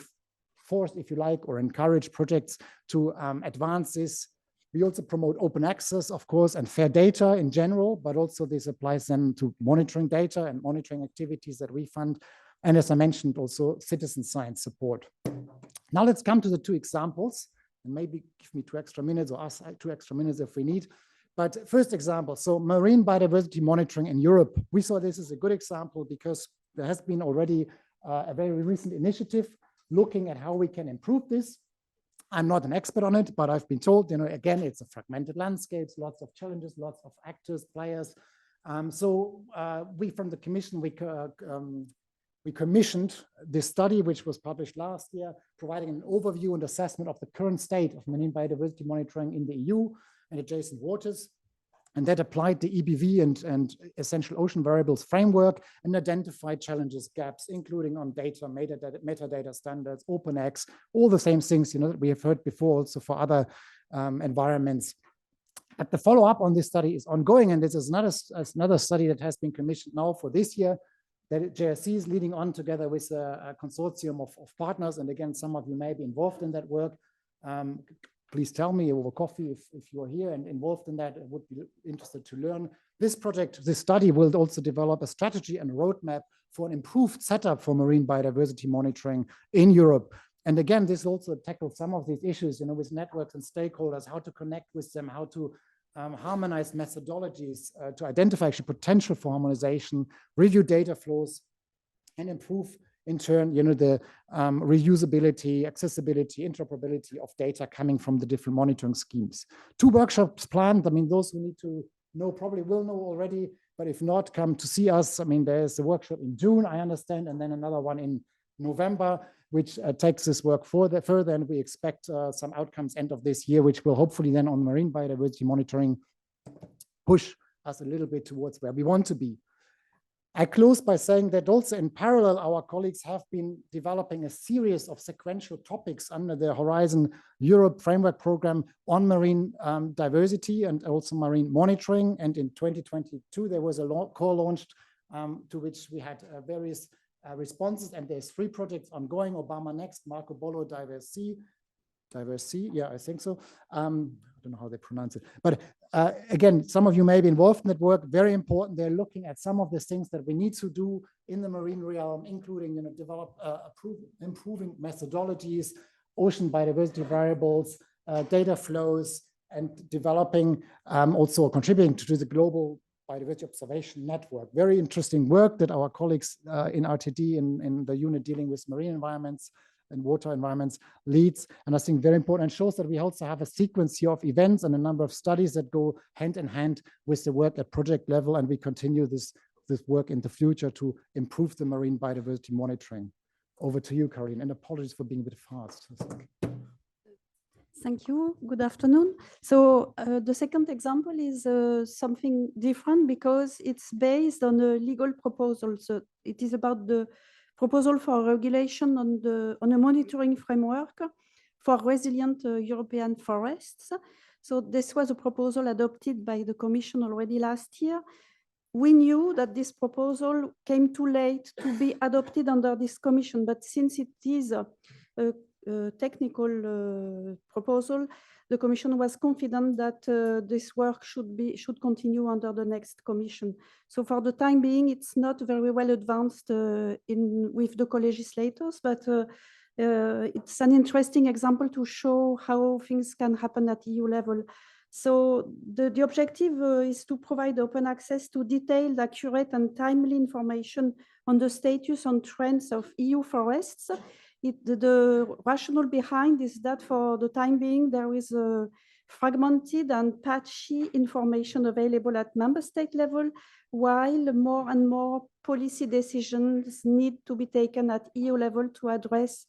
P: force, if you like, or encourage projects to advance this. We also promote open access, of course, and fair data in general, but also this applies then to monitoring data and monitoring activities that we fund. And as I mentioned, also citizen science support. Now let's come to the two examples, and maybe give me 2 extra minutes, or us 2 extra minutes if we need. But first example, so marine biodiversity monitoring in Europe. We saw this as a good example because there has been already a very recent initiative looking at how we can improve this. I'm not an expert on it, but I've been told, again, it's a fragmented landscape, lots of challenges, lots of actors, players. So we from the Commission, we commissioned this study, which was published last year, providing an overview and assessment of the current state of marine biodiversity monitoring in the EU and adjacent waters. And that applied the EBV and essential ocean variables framework and identified challenges, gaps, including on data, metadata standards, OpenX, all the same things that we have heard before also for other environments. But the follow-up on this study is ongoing, and this is another study that has been commissioned now for this year that JRC is leading on together with a consortium of partners. And again, some of you may be involved in that work. Please tell me over coffee if you're here and involved in that. I would be interested to learn. This project, this study will also develop a strategy and roadmap for an improved setup for marine biodiversity monitoring in Europe. And again, this also tackles some of these issues, with networks and stakeholders, how to connect with them, how to harmonize methodologies to identify actually potential for harmonization, review data flows, and improve in turn, the reusability, accessibility, interoperability of data coming from the different monitoring schemes. 2 workshops planned. I mean, those who need to know probably will know already, but if not, come to see us. I mean, there's a workshop in June, I understand, and then another one in November, which takes this work further, and we expect some outcomes end of this year, which will hopefully then on marine biodiversity monitoring push us a little bit towards where we want to be. I close by saying that also in parallel, our colleagues have been developing a series of sequential topics under the Horizon Europe Framework Program on marine diversity and also marine monitoring. And in 2022, there was a call launched to which we had various responses, and there's 3 projects ongoing: Obama Next, Marco Polo, Diversi, yeah, I think so. I don't know how they pronounce it, but again, some of you may be involved in that work. Very important. They're looking at some of the things that we need to do in the marine realm, including improving methodologies, ocean biodiversity variables, data flows, and developing also contributing to the global Biodiversity Observation Network. Very interesting work that our colleagues in RTD in the unit dealing with marine environments and water environments leads. And I think very important, and shows that we also have a sequence here of events and a number of studies that go hand in hand with the work at project level. And we continue this work in the future to improve the marine biodiversity monitoring. Over to you, Caroline, and apologies for being a bit fast.
Q: Thank you. Good afternoon. So the second example is something different because it's based on a legal proposal. So it is about the proposal for regulation on a monitoring framework for resilient European forests. So this was a proposal adopted by the Commission already last year. We knew that this proposal came too late to be adopted under this Commission, but since it is a technical proposal, the Commission was confident that this work should continue under the next Commission. So for the time being, it's not very well advanced with the co-legislators, but it's an interesting example to show how things can happen at EU level. So the objective is to provide open access to detailed, accurate, and timely information on the status and trends of EU forests. The rationale behind is that for the time being, there is a fragmented and patchy information available at member state level, while more and more policy decisions need to be taken at EU level to address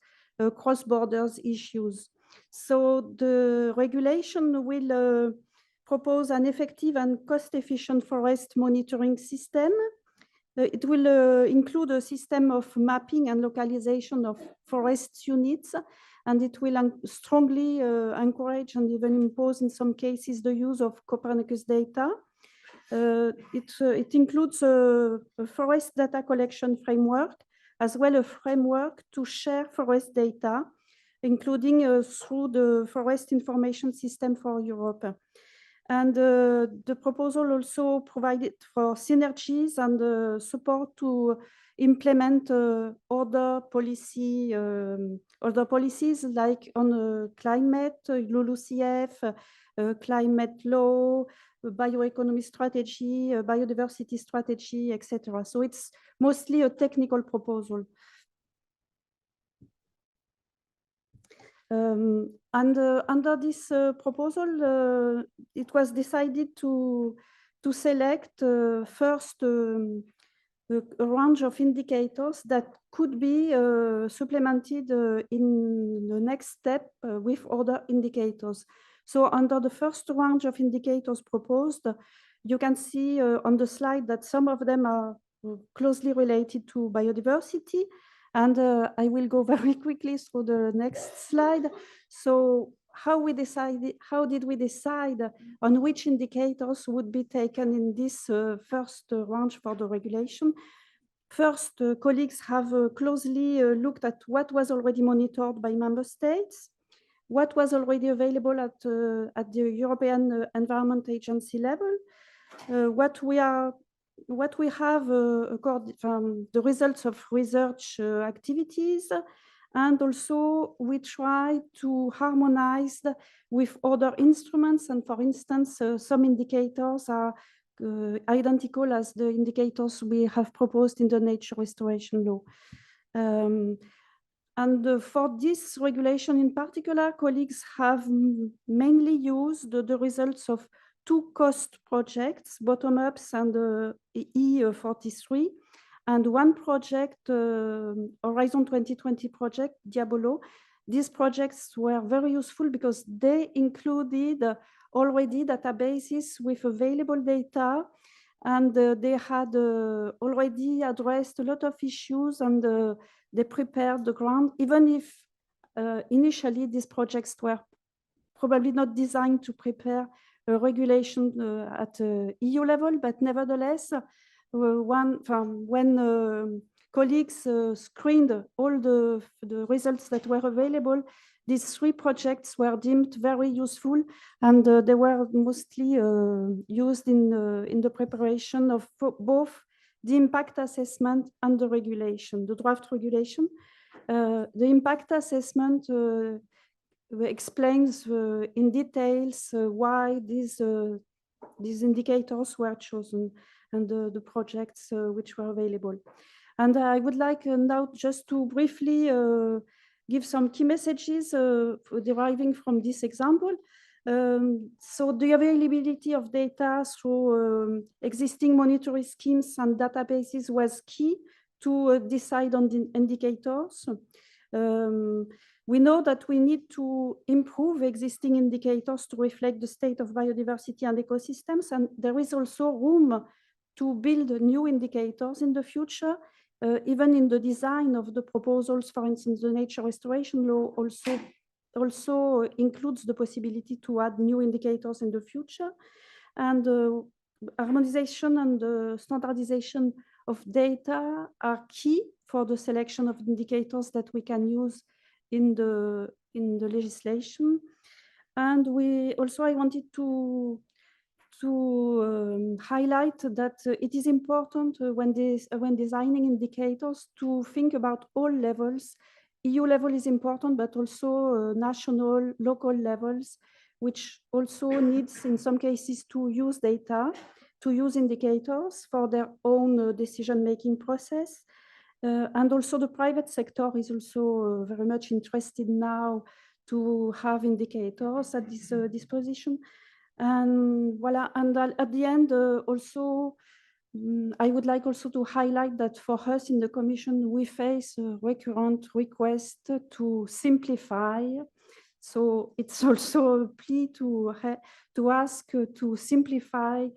Q: cross-border issues. So the regulation will propose an effective and cost-efficient forest monitoring system. It will include a system of mapping and localization of forest units, and it will strongly encourage and even impose in some cases the use of Copernicus data. It includes a forest data collection framework, as well as a framework to share forest data, including through the Forest Information System for Europe. And the proposal also provided for synergies and support to implement other policies like on climate, LULUCF, climate law, bioeconomy strategy, biodiversity strategy, etc. So it's mostly a technical proposal. Under this proposal, it was decided to select first a range of indicators that could be supplemented in the next step with other indicators. So under the first range of indicators proposed, you can see on the slide that some of them are closely related to biodiversity. And I will go very quickly through the next slide. So how did we decide on which indicators would be taken in this first range for the regulation? First, colleagues have closely looked at what was already monitored by member states, what was already available at the European Environment Agency level, what we have from the results of research activities, and also we try to harmonize with other instruments. And for instance, some indicators are identical as the indicators we have proposed in the nature restoration law. And for this regulation in particular, colleagues have mainly used the results of two cost projects, bottom-ups and E43, and one project, Horizon 2020 project, Diabolo. These projects were very useful because they included already databases with available data, and they had already addressed a lot of issues, and they prepared the ground, even if initially these projects were probably not designed to prepare a regulation at EU level, but nevertheless, when colleagues screened all the results that were available, these three projects were deemed very useful, and they were mostly used in the preparation of both the impact assessment and the regulation, the draft regulation. The impact assessment explains in details why these these indicators were chosen and the projects which were available. And I would like now just to briefly give some key messages deriving from this example. So the availability of data through existing monitoring schemes and databases was key to decide on the indicators. We know that we need to improve existing indicators to reflect the state of biodiversity and ecosystems, and there is also room to build new indicators in the future, even in the design of the proposals. For instance, the nature restoration law also includes the possibility to add new indicators in the future. And harmonization and standardization of data are key for the selection of indicators that we can use in the legislation. And I wanted to highlight that it is important when designing indicators to think about all levels. EU level is important, but also national, local levels, which also needs in some cases to use data, to use indicators for their own decision-making process. And also the private sector is also very much interested now to have indicators at this disposition. And voila, and at the end also, I would like also to highlight that for us in the Commission, we face a recurrent request to simplify. So it's also a plea to ask to simplify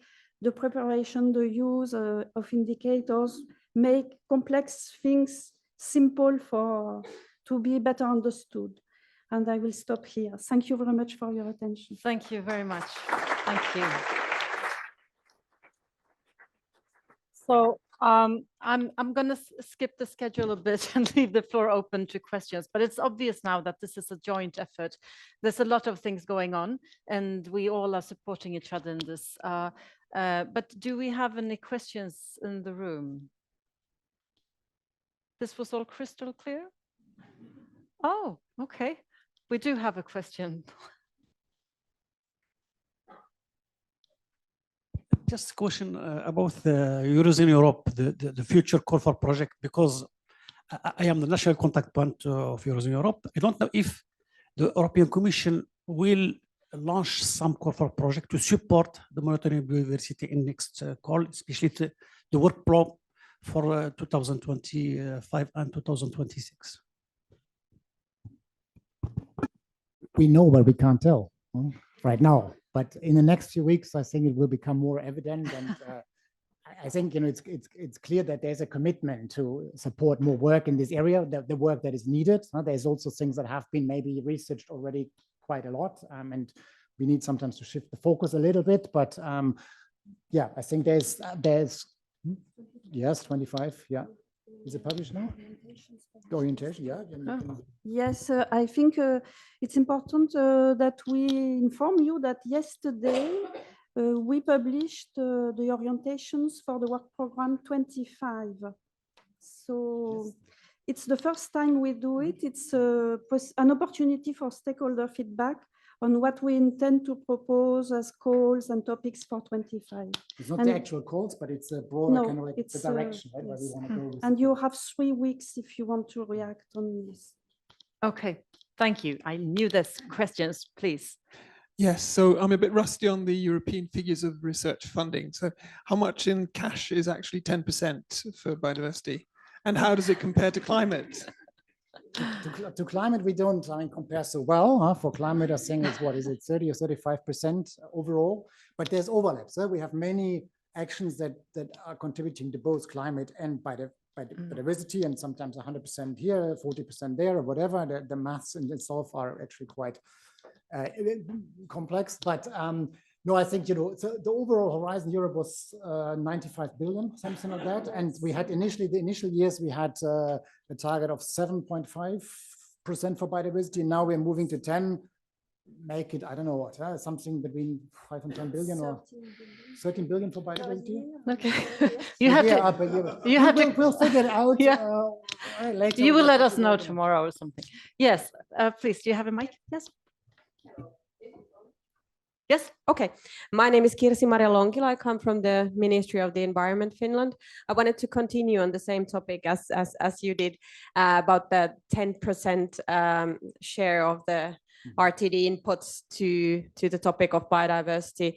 Q: the preparation, the use of indicators, make complex things simple to be better understood. And I will stop here. Thank you very much for your attention.
A: Thank you very much. Thank you. So I'm going to skip the schedule a bit and leave the floor open to questions, but it's obvious now that this is a joint effort. There's a lot of things going on and we all are supporting each other in this. But do we have any questions in the room? This was all crystal clear? Oh, okay. We do have a question.
K: Just a question about the Eurozone Europe, the future call for project, because I am the national contact point of Eurozone Europe. I don't know if the European Commission will launch some call for project to support the monitoring biodiversity in next call, especially the work plan for 2025 and 2026.
P: We know, but we can't tell right now. But in the next few weeks, I think it will become more evident. And I think it's clear that there's a commitment to support more work in this area, the work that is needed. There's also things that have been maybe researched already quite a lot, and we need sometimes to shift the focus a little bit. But yeah, I think there's yes, 25, yeah. Is it published now? The orientation, yeah.
Q: Yes, I think it's important that we inform you that yesterday we published the orientations for the work program 25. So yes. It's the first time we do it. It's an opportunity for stakeholder feedback on what we intend to propose as calls and topics for 25.
P: It's not the actual calls, but it's a broader kind of like the direction, right, where we want to go.
Q: And you have 3 weeks if you want to react on this.
A: Okay, thank you. I knew there's questions, please.
R: Yes, so I'm a bit rusty on the European figures of research funding. So how much in cash is actually 10% for biodiversity? And how does it compare to climate?
P: To climate, we don't compare so well. For climate, I think it's, what is it, 30 or 35% overall. But there's overlaps. We have many actions that are contributing to both climate and biodiversity, and sometimes 100% here, 40% there, or whatever. The maths in itself are actually quite complex. But no, I think, so the overall Horizon Europe was 95 billion, something like that. And we had the initial years, we had a target of 7.5% for biodiversity. And now we're moving to 10, make it, I don't know what, something between 5 and 10 billion or 13 billion for biodiversity.
A: Okay.
P: We'll figure it out later.
A: You will let us know tomorrow or something. Yes, please, do you have a mic? Yes.
S: Yes, okay. My name is Kirsi-Maria Lonkila. I come from the Ministry of the Environment, Finland. I wanted to continue on the same topic as you did about the 10% share of the RTD inputs to the topic of biodiversity.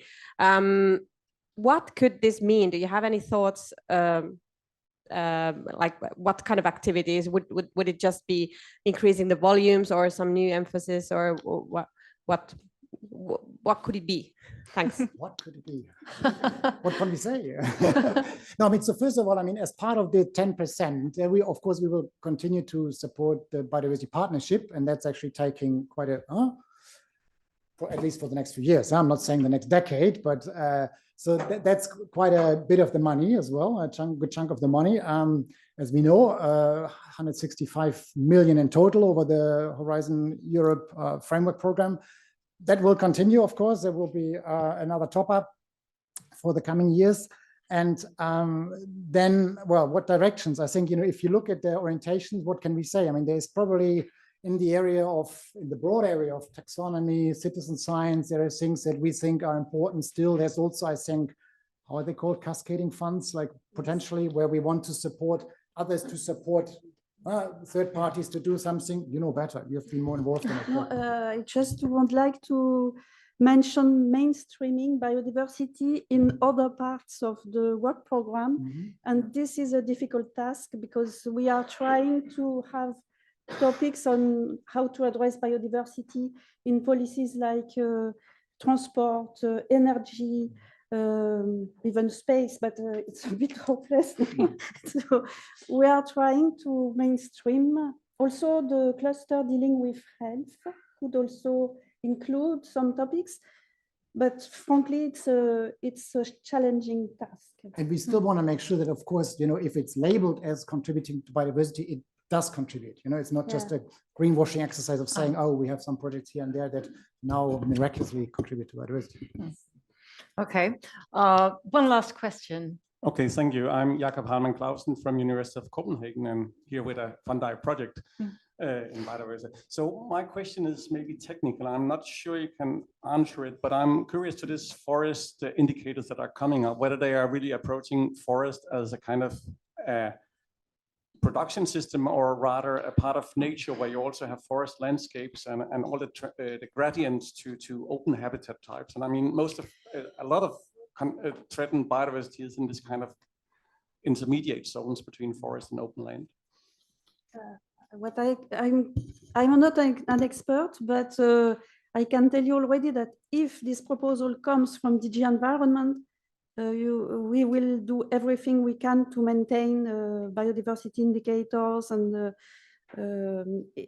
S: What could this mean? Do you have any thoughts? Like what kind of activities would it just be increasing the volumes or some new emphasis, or what could it be? Thanks.
P: What could it be? What can we say? No, I mean, so first of all, I mean, as part of the 10%, we of course we will continue to support the biodiversity partnership, and that's actually taking quite a for at least for the next few years. I'm not saying the next decade, but so that's quite a bit of the money as well, a good chunk of the money. As we know, 165 million in total over the Horizon Europe framework program. That will continue, of course. There will be another top up for the coming years. And then, well, what directions? I think, you know, if you look at the orientations, what can we say? I mean, there's probably in the broad area of taxonomy, citizen science, there are things that we think are important still. There's also, I think, how are they called? Cascading funds, like potentially where we want to support others to support third parties to do something. You know better. You have been more involved in it.
Q: No, I just would like to mention mainstreaming biodiversity in other parts of the work program. And this is a difficult task because we are trying to have topics on how to address biodiversity in policies like transport, energy, even space, but it's a bit hopeless. So we are trying to mainstream. Also, the cluster dealing with health could also include some topics, but frankly, it's a challenging task.
P: And we still want to make sure that, of course, you know, if it's labeled as contributing to biodiversity, it does contribute. You know, it's not just a greenwashing exercise of saying, oh, we have some projects here and there that now miraculously contribute to biodiversity.
A: Okay, one last question.
T: Okay, thank you. I'm Jakob Harman Clausen from University of Copenhagen, and here with a Fundai project in Biodiversa. So my question is maybe technical. I'm not sure you can answer it, but I'm curious to this forest indicators that are coming up, whether they are really approaching forest as a kind of production system, or rather a part of nature where you also have forest landscapes and all the gradients to open habitat types. And I mean, a lot of threatened biodiversity is in this kind of intermediate zones between forest and open land.
Q: I'm not an expert, but I can tell you already that if this proposal comes from DG Environment, we will do everything we can to maintain biodiversity indicators and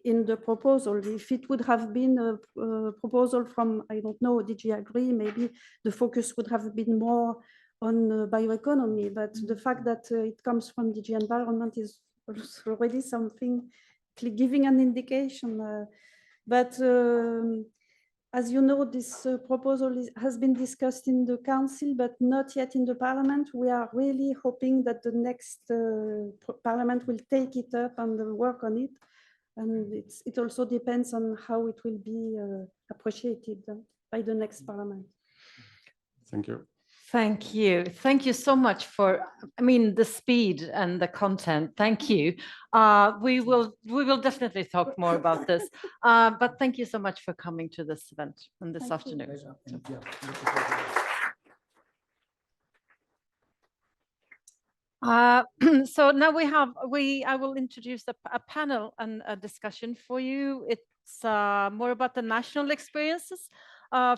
Q: in the proposal. If it would have been a proposal from, I don't know, DG Agri, maybe the focus would have been more on bioeconomy, but the fact that it comes from DG Environment is already something giving an indication. But as you know, this proposal has been discussed in the Council, but not yet in the Parliament. We are really hoping that the next Parliament will take it up and work on it. And it also depends on how it will be appreciated by the next Parliament.
T: Thank you.
A: Thank you. Thank you so much for, I mean, the speed and the content. Thank you. We will definitely talk more about this. But thank you so much for coming to this event and this afternoon. So now I will introduce a panel and a discussion for you. It's more about the national experiences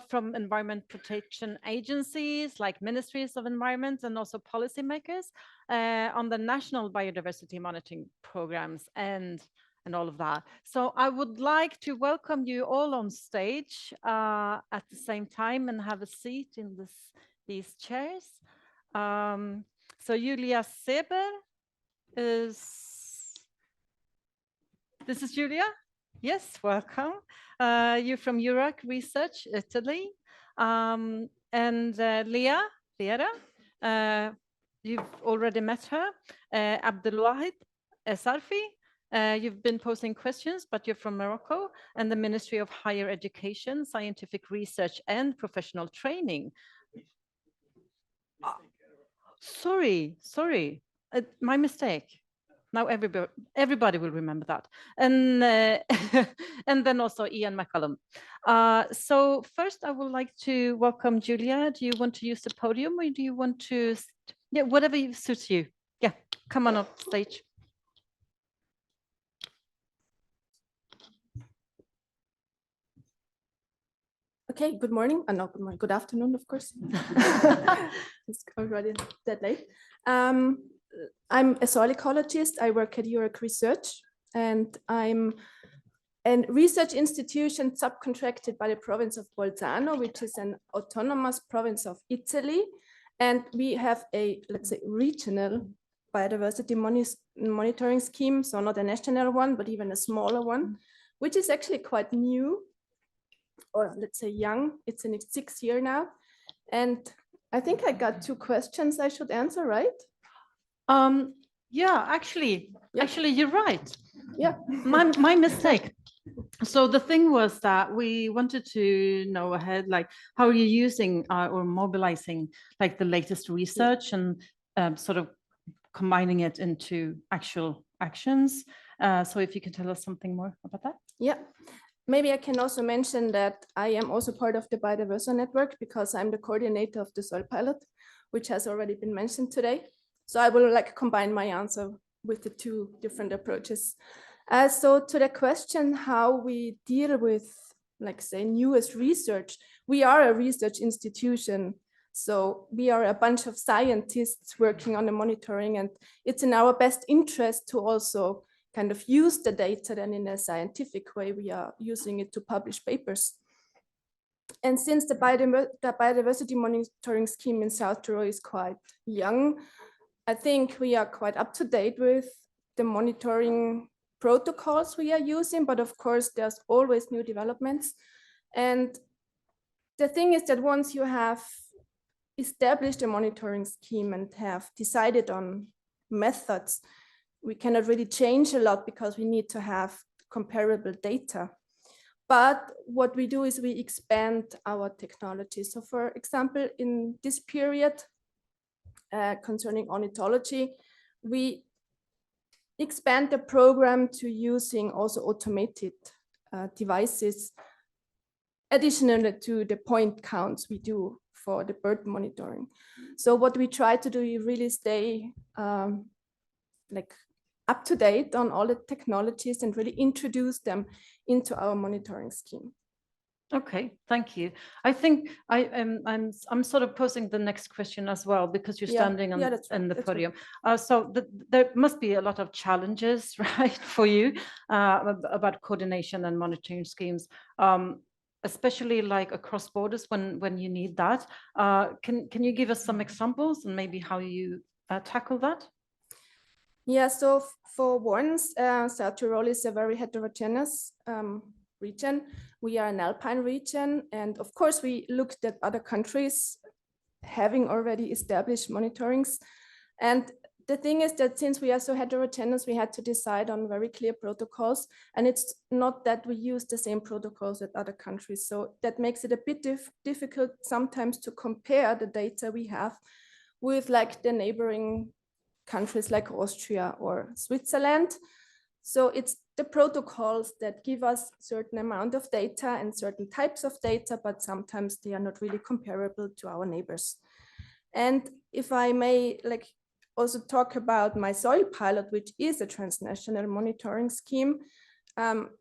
A: from environment protection agencies like ministries of environment and also policymakers on the national biodiversity monitoring programs and all of that. So I would like to welcome you all on stage at the same time and have a seat in these chairs. So Julia SEEBER this is Julia? Yes, welcome. You're from EURAC Research, Italy. And Léa RIERA, you've already met her. Abdelouahid EZZARFI, You've been posing questions, but you're from Morocco and the Ministry of Higher Education, Scientific Research and Professional Training. Sorry, my mistake. Now everybody will remember that. And, and then also Ian MCCALLUM. So first I would like to welcome Julia. Do you want to use the podium or do you want to, yeah, whatever suits you. Yeah, come on up stage.
U: Okay, good morning. No, good morning. Good afternoon, of course. It's already that late. I'm a soil ecologist. I work at EURAC Research, and I'm a research institution subcontracted by the province of Bolzano, which is an autonomous province of Italy. And we have a, let's say, regional biodiversity monitoring scheme, so not a national one, but even a smaller one, which is actually quite new, or let's say young. It's in its 6th year now. And I think I got 2 questions I should answer, right?
A: Yeah, actually, you're right.
U: Yeah.
A: My mistake. So the thing was that we wanted to know ahead, like how are you using or mobilizing like the latest research and sort of combining it into actual actions. So if you can tell us something more about that.
U: Yeah. Maybe I can also mention that I am also part of the Biodiversa network because I'm the coordinator of the soil pilot, which has already been mentioned today. So I will like combine my answer with the 2 different approaches. So to the question how we deal with, like say, newest research, we are a research institution. So we are a bunch of scientists working on the monitoring, and it's in our best interest to also kind of use the data then in a scientific way. We are using it to publish papers. And since the biodiversity monitoring scheme in South Tyrol is quite young, I think we are quite up to date with the monitoring protocols we are using, but of course there's always new developments. And the thing is that once you have established a monitoring scheme and have decided on methods, we cannot really change a lot because we need to have comparable data. But what we do is we expand our technology. So for example, in this period concerning ornithology, we expand the program to using also automated devices, additionally to the point counts we do for the bird monitoring. So what we try to do is really stay like up to date on all the technologies and really introduce them into our monitoring scheme.
A: Okay, thank you. I think I'm sort of posing the next question as well because you're standing on the podium. Right. So there must be a lot of challenges, right, for you about coordination and monitoring schemes, especially like across borders when you need that. Can you give us some examples and maybe how you tackle that?
U: Yeah, so for once, South Tyrol is a very heterogeneous region. We are an alpine region, and of course we looked at other countries having already established monitorings. And the thing is that since we are so heterogeneous, we had to decide on very clear protocols, and it's not that we use the same protocols at other countries. So that makes it a bit difficult sometimes to compare the data we have with like the neighboring countries like Austria or Switzerland. So it's the protocols that give us certain amount of data and certain types of data, but sometimes they are not really comparable to our neighbors. And if I may like also talk about my soil pilot, which is a transnational monitoring scheme,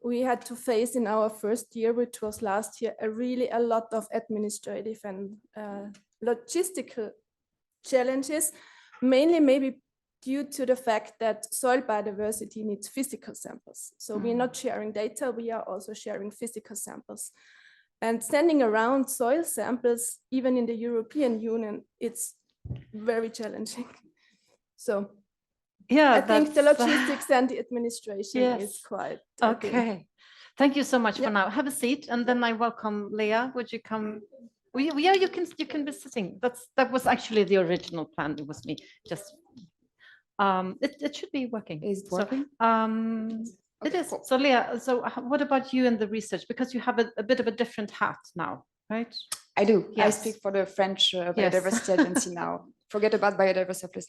U: we had to face in our first year, which was last year, a lot of administrative and logistical challenges, mainly maybe due to the fact that soil biodiversity needs physical samples. So we're not sharing data, we are also sharing physical samples. And sending around soil samples, even in the European Union, it's very challenging. So yeah, I think the logistics and the administration is quite
A: okay. Thank you so much for now. Have a seat, and then I welcome Léa. Would you come? Yeah, you can be sitting. That was actually the original plan. It was me just. It should be working.
E: Is it working?
A: It is. So Léa, so what about you and the research? Because you have a bit of a different hat now, right?
E: I do.
A: Yes.
E: I speak for the French Biodiversity Agency now. Forget about Biodiversa Plus.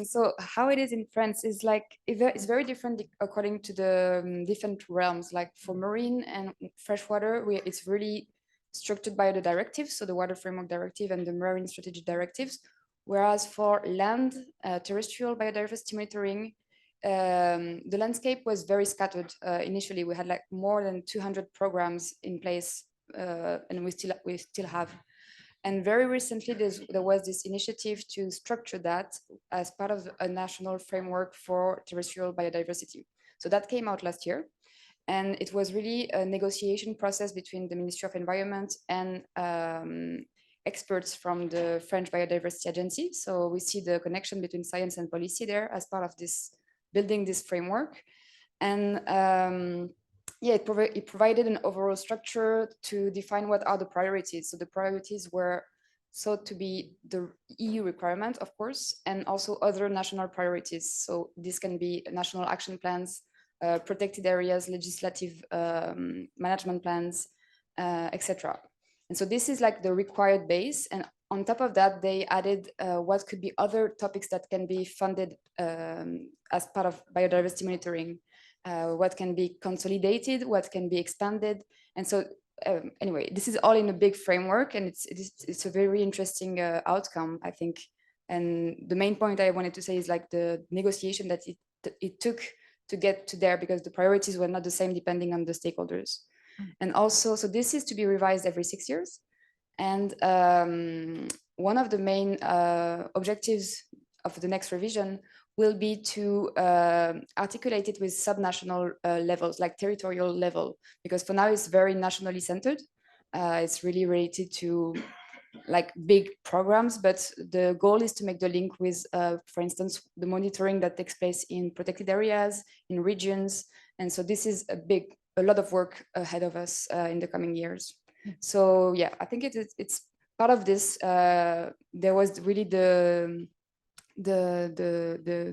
E: So how it is in France is like, it's very different according to the different realms. Like for marine and freshwater, it's really structured by the directives, so the Water Framework Directive and the Marine Strategic Directives. Whereas for land, terrestrial biodiversity monitoring, the landscape was very scattered. Initially, we had like more than 200 programs in place, and we still have. And very recently, there was this initiative to structure that as part of a national framework for terrestrial biodiversity. So that came out last year. And it was really a negotiation process between the Ministry of Environment and experts from the French Biodiversity Agency. So we see the connection between science and policy there as part of this, building this framework. And yeah, it provided an overall structure to define what are the priorities. So the priorities were sought to be the EU requirement, of course, and also other national priorities. So this can be national action plans, protected areas, legislative management plans, etc. And so this is like the required base. And on top of that, they added what could be other topics that can be funded as part of biodiversity monitoring, what can be consolidated, what can be expanded. And so anyway, this is all in a big framework, and it's a very interesting outcome, I think. And the main point I wanted to say is like the negotiation that it took to get to there, because the priorities were not the same depending on the stakeholders. And also, so this is to be revised every 6 years. And one of the main objectives of the next revision will be to articulate it with subnational levels, like territorial level, because for now it's very nationally centered. It's really related to like big programs, but the goal is to make the link with, for instance, the monitoring that takes place in protected areas, in regions. And so this is a lot of work ahead of us in the coming years. So yeah, I think it's part of this. There was really the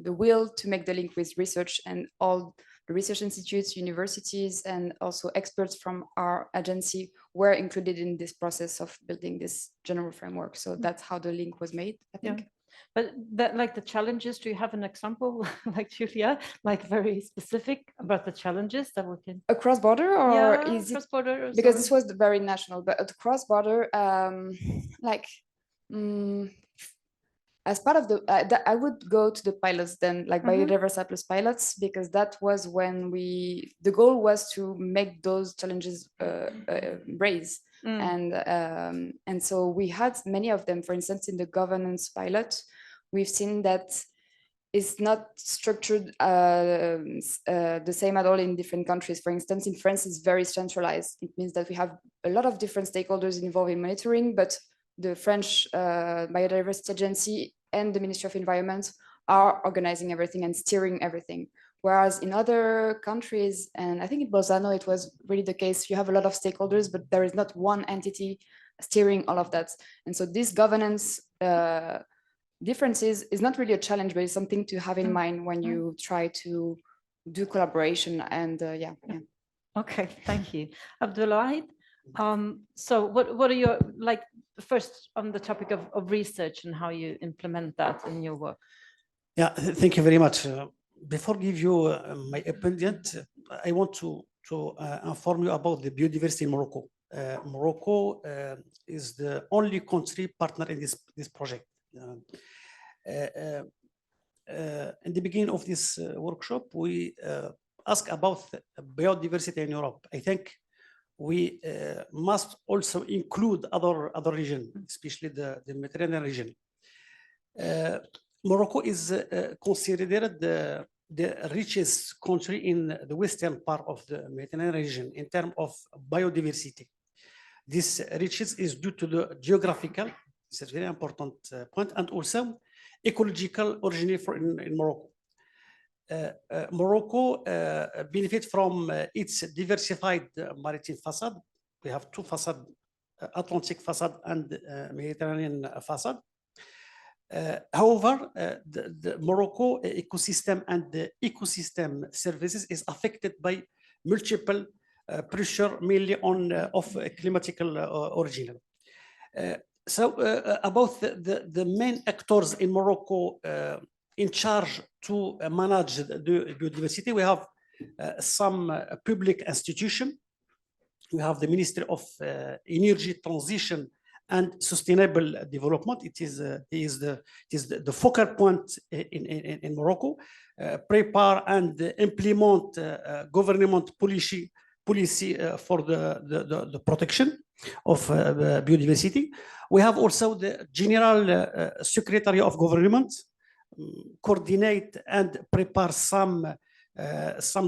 E: will to make the link with research, and all the research institutes, universities, and also experts from our agency were included in this process of building this general framework. So that's how the link was made, I think.
A: Yeah. But that, like the challenges, do you have an example, like Julia, like very specific about the challenges that we can?
E: Across border, or is
A: cross border?
E: Because this was very national, but at cross border, as part of the, I would go to the pilots then, like Biodiversa Plus pilots, because that was when the goal was to make those challenges raise. And so we had many of them. For instance, in the governance pilot, we've seen that it's not structured the same at all in different countries. For instance, in France, it's very centralized. It means that we have a lot of different stakeholders involved in monitoring, but the French Biodiversity Agency and the Ministry of Environment are organizing everything and steering everything. Whereas in other countries, and I think in Bolzano, it was really the case, you have a lot of stakeholders, but there is not one entity steering all of that. And so this governance differences is not really a challenge, but it's something to have in mind when you try to do collaboration. And yeah.
A: Okay, thank you. Abdelouahid, so what are your, like, first on the topic of research and how you implement that in your work?
K: Yeah, thank you very much. Before give you my opinion, I want to inform you about the biodiversity in Morocco. Morocco is the only country partner in this project. In the beginning of this workshop, we asked about biodiversity in Europe. I think we must also include other regions, especially the Mediterranean region. Morocco is considered the richest country in the western part of the Mediterranean region in terms of biodiversity. This riches is due to the geographical, it's a very important point, and also ecological origin in Morocco. Morocco benefits from its diversified maritime facade. We have two facades, Atlantic facade and Mediterranean facade. However, the Morocco ecosystem and the ecosystem services is affected by multiple pressure, mainly on of climatical origin. So about the main actors in Morocco in charge to manage the biodiversity, we have some public institution. We have the Ministry of Energy Transition and Sustainable Development. It is the focal point in Morocco. Prepare and implement government policy for the protection of biodiversity. We have also the General Secretariat of Government coordinate and prepare some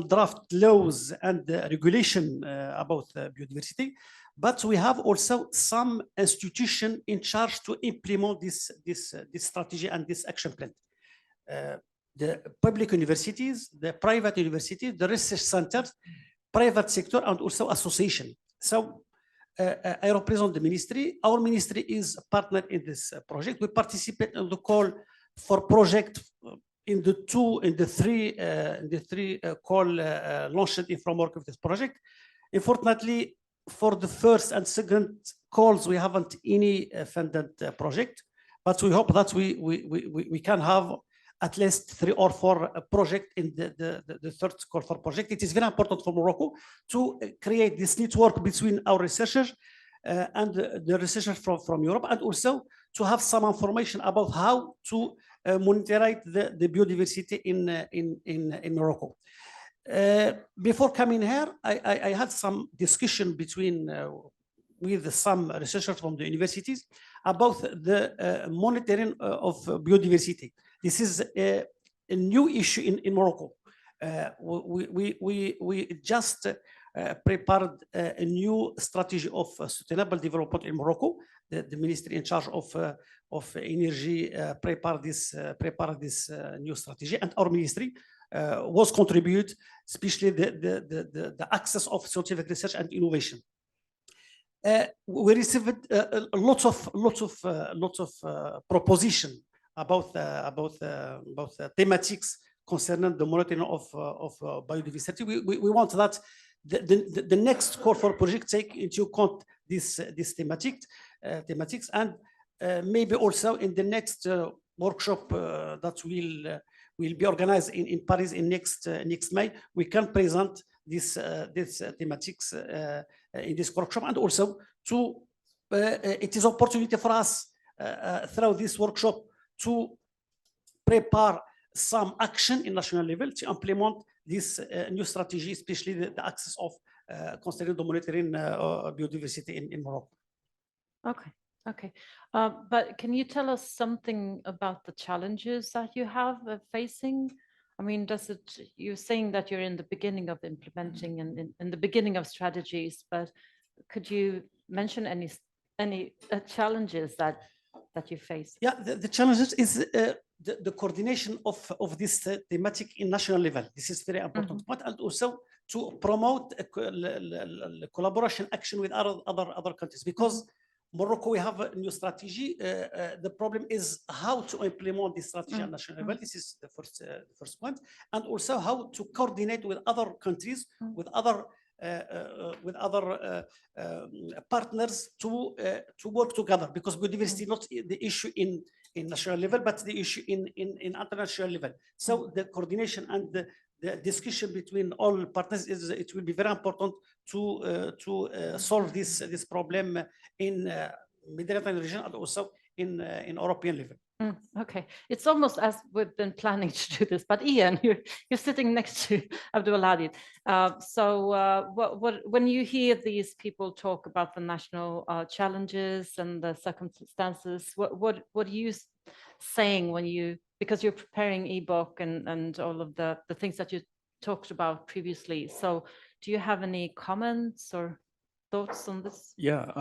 K: draft laws and regulation about biodiversity. But we have also some institution in charge to implement this strategy and this action plan. The public universities, the private universities, the research centers, private sector, and also association. So I represent the ministry. Our ministry is a partner in this project. We participate in the call for project in the three call launched in framework of this project. Unfortunately, for the first and second calls, we haven't any funded project, but we hope that we can have at least 3 or 4 projects in the third call for project. It is very important for Morocco to create this network between our researchers and the researchers from Europe, and also to have some information about how to monitor the biodiversity in Morocco. Before coming here, I had some discussion with some researchers from the universities about the monitoring of biodiversity. This is a new issue in Morocco. We just prepared a new strategy of sustainable development in Morocco. The ministry in charge of energy prepared this new strategy, and our ministry was contribute, especially the access of scientific research and innovation. We received lots of proposition about thematics concerning the monitoring of biodiversity. We want that the next call for project take into account this thematics, and maybe also in the next workshop that will be organized in Paris in next May, we can present this thematics in this workshop, and also it is opportunity for us through this workshop to prepare some action in national level to implement this new strategy, especially the access of considering the monitoring biodiversity in Morocco.
A: Okay. But can you tell us something about the challenges that you have facing? I mean, you're saying that you're in the beginning of implementing and in the beginning of strategies, but could you mention any challenges that you face?
K: Yeah, the challenges is the coordination of this thematic in national level. This is very important point, and also to promote collaboration action with other countries, because Morocco, we have a new strategy. The problem is how to implement this strategy at national level. This is the first point, and also how to coordinate with other countries, with other partners to work together, because biodiversity is not the issue in national level, but the issue in international level. So the coordination and the discussion between all partners it will be very important to solve this problem in Mediterranean region and also in European level.
A: Okay, it's almost as we've been planning to do this, but Ian, you're sitting next to Abdelouahid. When you hear these people talk about the national challenges and the circumstances, what are you saying because you're preparing EBOCC and all of the things that you talked about previously? So do you have any comments or thoughts on this?
H: Yeah.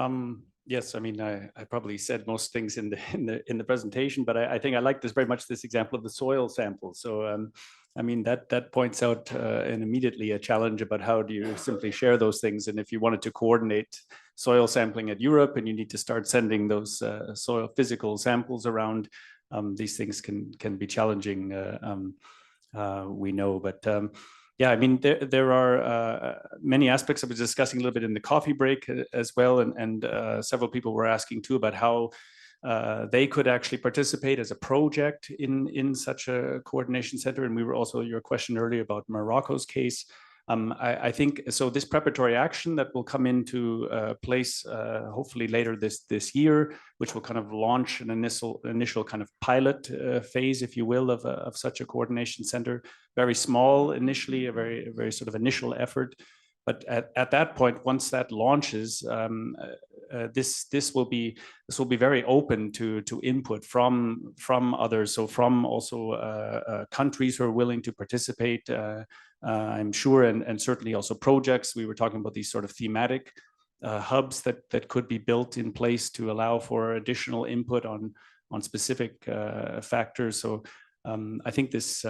H: Yes, I mean, I probably said most things in the presentation, but I think I like this very much, this example of the soil sample. So, I mean, that points out and immediately a challenge about how do you simply share those things. And if you wanted to coordinate soil sampling at Europe and you need to start sending those soil physical samples around, these things can be challenging, we know. But yeah, I mean, there are many aspects. I was discussing a little bit in the coffee break as well, and several people were asking too about how they could actually participate as a project in such a coordination center. And we were also, your question earlier about Morocco's case. I think so. This preparatory action that will come into place hopefully later this year, which will kind of launch an initial kind of pilot phase, if you will, of such a coordination center. Very small initially, a very sort of initial effort. But at that point, once that launches, this will be very open to input from others. So from also countries who are willing to participate. I'm sure, and certainly also projects. We were talking about these sort of thematic hubs that could be built in place to allow for additional input on specific factors. So I think this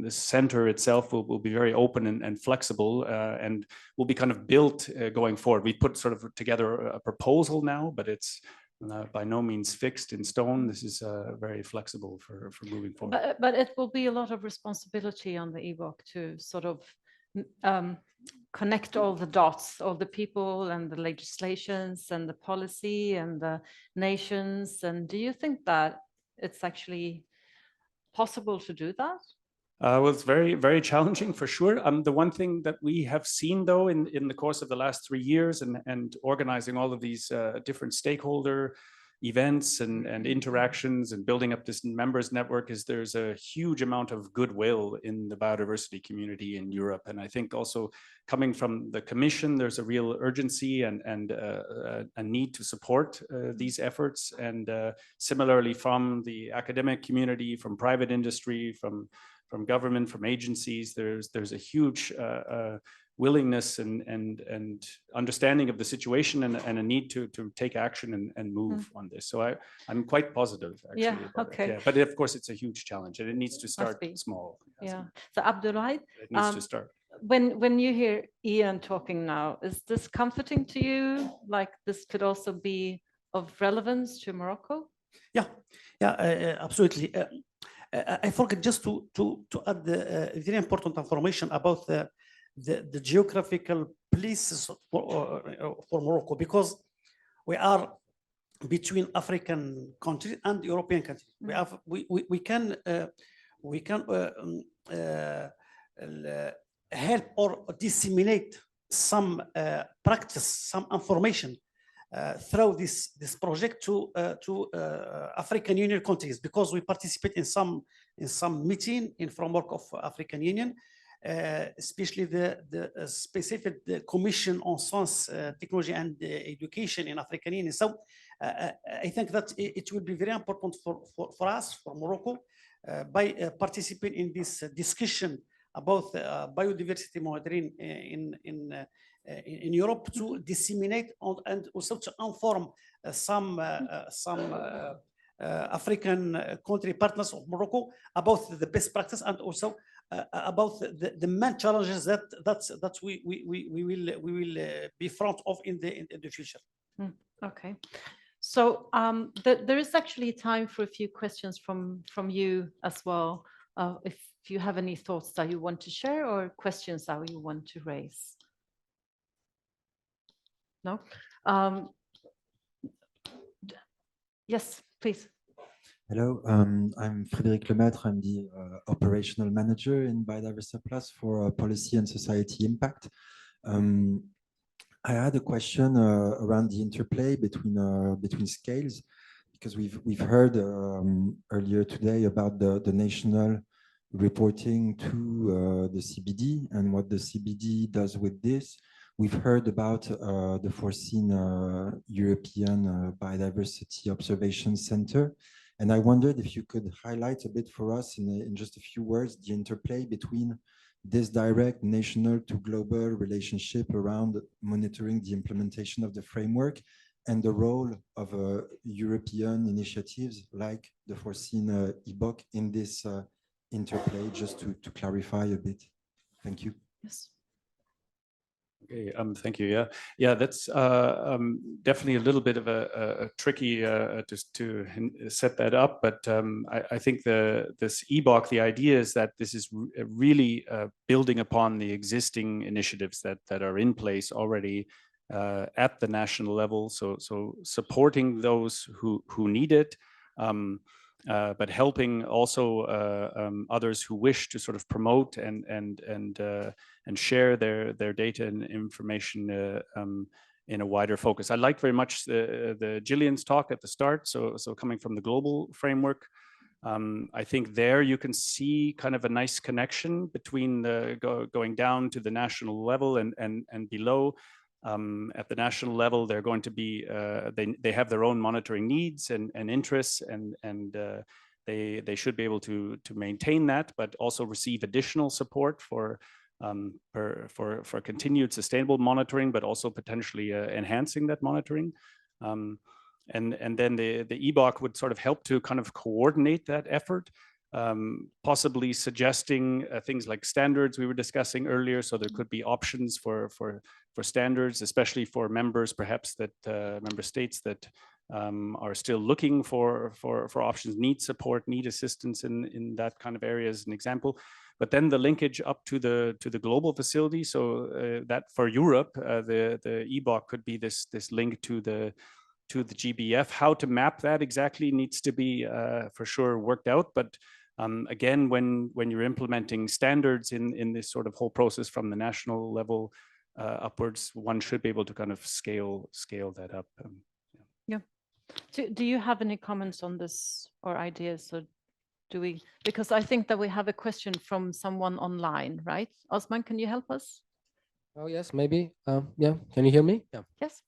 H: center itself will be very open and flexible, and will be kind of built going forward. We put sort of together a proposal now, but it's by no means fixed in stone. This is very flexible for moving forward.
A: But it will be a lot of responsibility on the EBOCC to sort of connect all the dots, all the people and the legislations and the policy and the nations. And do you think that it's actually possible to do that?
H: Well, it's very, very challenging for sure. The one thing that we have seen, though, in the course of the last 3 years and organizing all of these different stakeholder events and interactions and building up this members network, is there's a huge amount of goodwill in the biodiversity community in Europe. And I think also coming from the Commission, there's a real urgency and a need to support these efforts. And similarly from the academic community, from private industry, from government, from agencies, there's a huge willingness and understanding of the situation and a need to take action and move on this. So I'm quite positive, actually.
A: Yeah, okay.
H: Yeah, but of course, it's a huge challenge and it needs to start small.
A: Yeah. So Abdelouahid,
H: it needs to start.
A: When you hear Ian talking now, is this comforting to you? Like this could also be of relevance to Morocco?
K: Yeah, absolutely. I forgot just to add very important information about the geographical places for Morocco, because we are between African countries and European countries. We can help or disseminate some practice, some information through this project to African Union countries, because we participate in some meeting in framework of African Union, especially the specific Commission on Science, Technology and Education in African Union. So I think that it will be very important for us, for Morocco, by participating in this discussion about biodiversity monitoring in Europe, to disseminate and also to inform some African country partners of Morocco about the best practice, and also about the main challenges that we will be front of in the future.
A: Okay, so there is actually time for a few questions from you as well. If you have any thoughts that you want to share or questions that you want to raise. No? Yes, please.
B: Hello, I'm Frédéric LEMAITRE. I'm the Operational Manager in Biodiversa Plus for Policy and Society Impact. I had a question around the interplay between scales, because we've heard earlier today about the national reporting to the CBD and what the CBD does with this. We've heard about the foreseen European Biodiversity Observation Center. And I wondered if you could highlight a bit for us in just a few words, the interplay between this direct national to global relationship around monitoring the implementation of the framework and the role of European initiatives like the foreseen EBOCC in this interplay, just to clarify a bit. Thank you.
A: Yes.
H: Okay, thank you. Yeah, that's definitely a little bit of a tricky just to set that up. But I think this EBOCC, the idea is that this is really building upon the existing initiatives that are in place already at the national level. So supporting those who need it. But helping also others who wish to sort of promote and share their data and information in a wider focus. I liked very much the Jillian's talk at the start. So coming from the global framework, I think there you can see kind of a nice connection between going down to the national level and below. At the national level, they're going to be, they have their own monitoring needs and interests, and they should be able to maintain that, but also receive additional support for continued sustainable monitoring, but also potentially enhancing that monitoring. And then the EBOCC would sort of help to kind of coordinate that effort. Possibly suggesting things like standards we were discussing earlier. So there could be options for standards, especially for members, perhaps that member states that are still looking for options, need support, need assistance in that kind of area as an example. But then the linkage up to the global facility. So that for Europe, the EBOCC could be this link to the GBF. How to map that exactly needs to be for sure worked out. But again, when you're implementing standards in this sort of whole process from the national level upwards, one should be able to kind of scale that up.
A: Yeah. Do you have any comments on this or ideas? Or do we? Because I think that we have a question from someone online, right? Osman, can you help us?
C: Oh yes, maybe. Yeah. Can you hear me? Yeah.
A: Yes.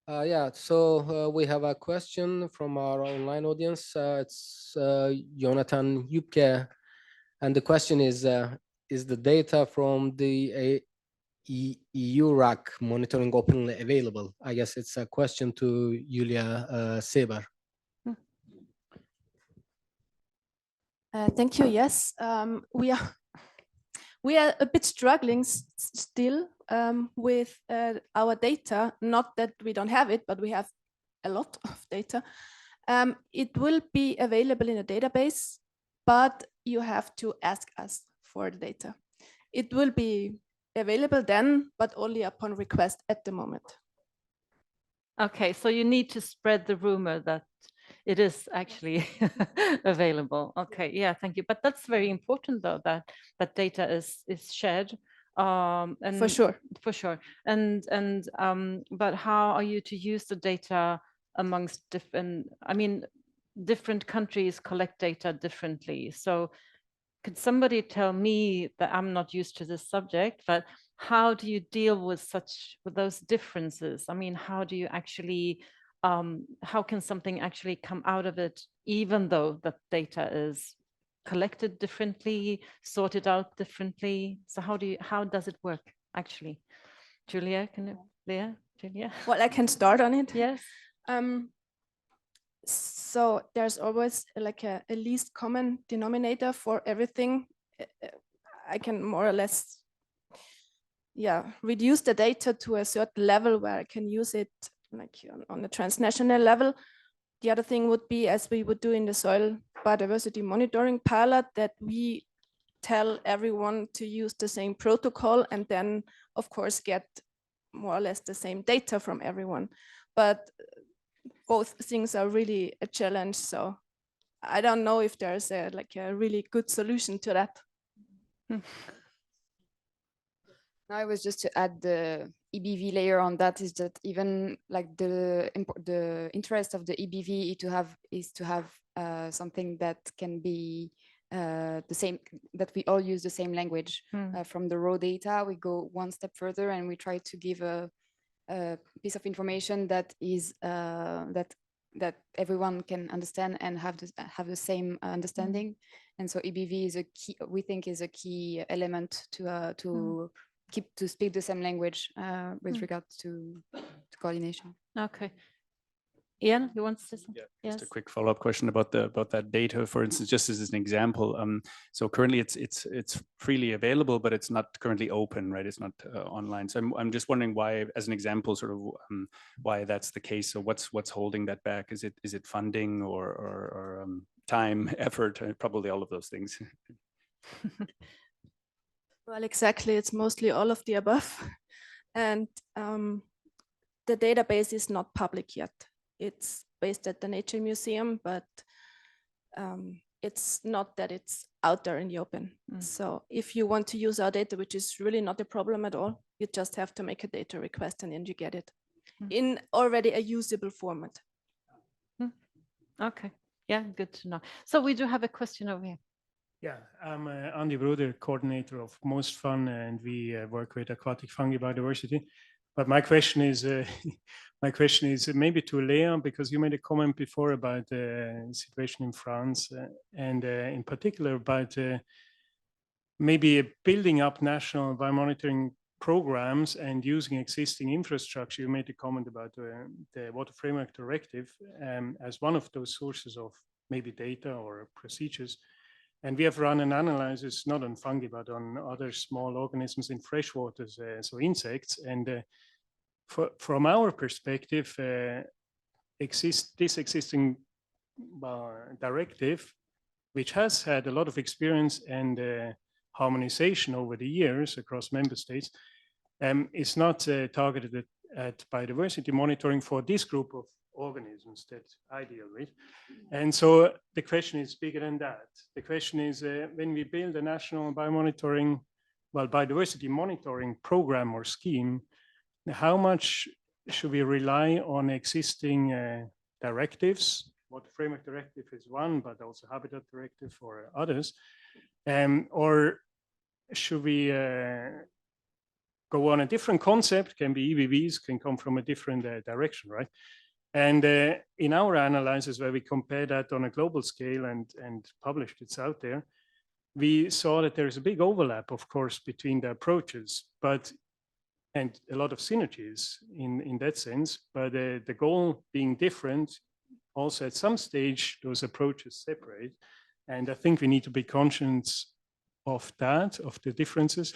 C: Yeah, so we have a question from our online audience. It's Jonathan Yupke, and the question is the data from the EURAC monitoring openly available? I guess it's a question to Julia SEEBER.
U: Thank you. Yes, we are a bit struggling still with our data. Not that we don't have it, but we have a lot of data. It will be available in a database, but you have to ask us for the data. It will be available then, but only upon request at the moment.
A: Okay, so you need to spread the rumor that it is actually available. Okay, yeah, thank you. But that's very important, though, that data is shared. And
U: for sure.
A: But how are you to use the data amongst different? I mean, different countries collect data differently. So, could somebody tell me that I'm not used to this subject, but how do you deal with those differences? I mean, how do you actually? How can something actually come out of it, even though the data is collected differently, sorted out differently? So how does it work actually? Julia, Julia?
U: Well, I can start on it.
A: Yes.
U: So there's always like a least common denominator for everything. I can more or less, reduce the data to a certain level where I can use it like on a transnational level. The other thing would be, as we would do in the soil biodiversity monitoring pilot, that we tell everyone to use the same protocol and then, of course, get more or less the same data from everyone. But both things are really a challenge. So I don't know if there's a really good solution to that.
E: I was just to add the EBV layer on that, is that even like the interest of the EBV is to have something that can be the same, that we all use the same language. From the raw data, we go one step further and we try to give a piece of information that is that everyone can understand and have the same understanding. And so EBV is a key, we think, is a key element to speak the same language with regards to coordination.
A: Okay. Ian, you want to say something?
H: Yeah, just a quick follow-up question about that data, for instance, just as an example. So currently it's freely available, but it's not currently open, right? It's not online. So I'm just wondering why, as an example, sort of why that's the case. So what's holding that back? Is it funding or time, effort, probably all of those things?
U: Well, exactly. It's mostly all of the above. And the database is not public yet. It's based at the Nature Museum, but it's not that it's out there in the open. So if you want to use our data, which is really not a problem at all, you just have to make a data request and then you get it in already a usable format.
A: Okay, yeah, good to know. So we do have a question over here.
I: Yeah, I'm Andy Bruder, coordinator of Most Fun, and we work with aquatic fungi biodiversity. But my question is maybe to Léa, because you made a comment before about the situation in France, and in particular about maybe building up national biomonitoring programs and using existing infrastructure. You made a comment about the Water Framework Directive as one of those sources of maybe data or procedures. And we have run an analysis, not on fungi, but on other small organisms in freshwater, so insects. And from our perspective, this existing directive, which has had a lot of experience and harmonization over the years across member states, is not targeted at biodiversity monitoring for this group of organisms that I deal with. And so the question is bigger than that. The question is when we build a national biodiversity monitoring program or scheme, how much should we rely on existing directives? What Framework Directive is one, but also Habitat Directive or others. Or should we go on a different concept? Can be EBVs, can come from a different direction, right? And in our analysis, where we compare that on a global scale and published, it's out there, we saw that there is a big overlap, of course, between the approaches, and a lot of synergies in that sense, but the goal being different, also at some stage, those approaches separate. And I think we need to be conscious of that, of the differences,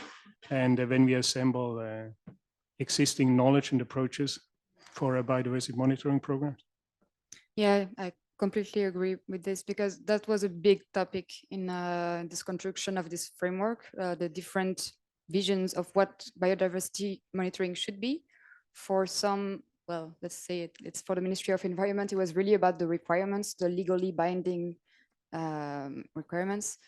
I: and when we assemble existing knowledge and approaches for a biodiversity monitoring program.
E: Yeah, I completely agree with this, because that was a big topic in this construction of this framework, the different visions of what biodiversity monitoring should be. For some, well, let's say it's for the Ministry of Environment, it was really about the requirements, the legally binding requirements.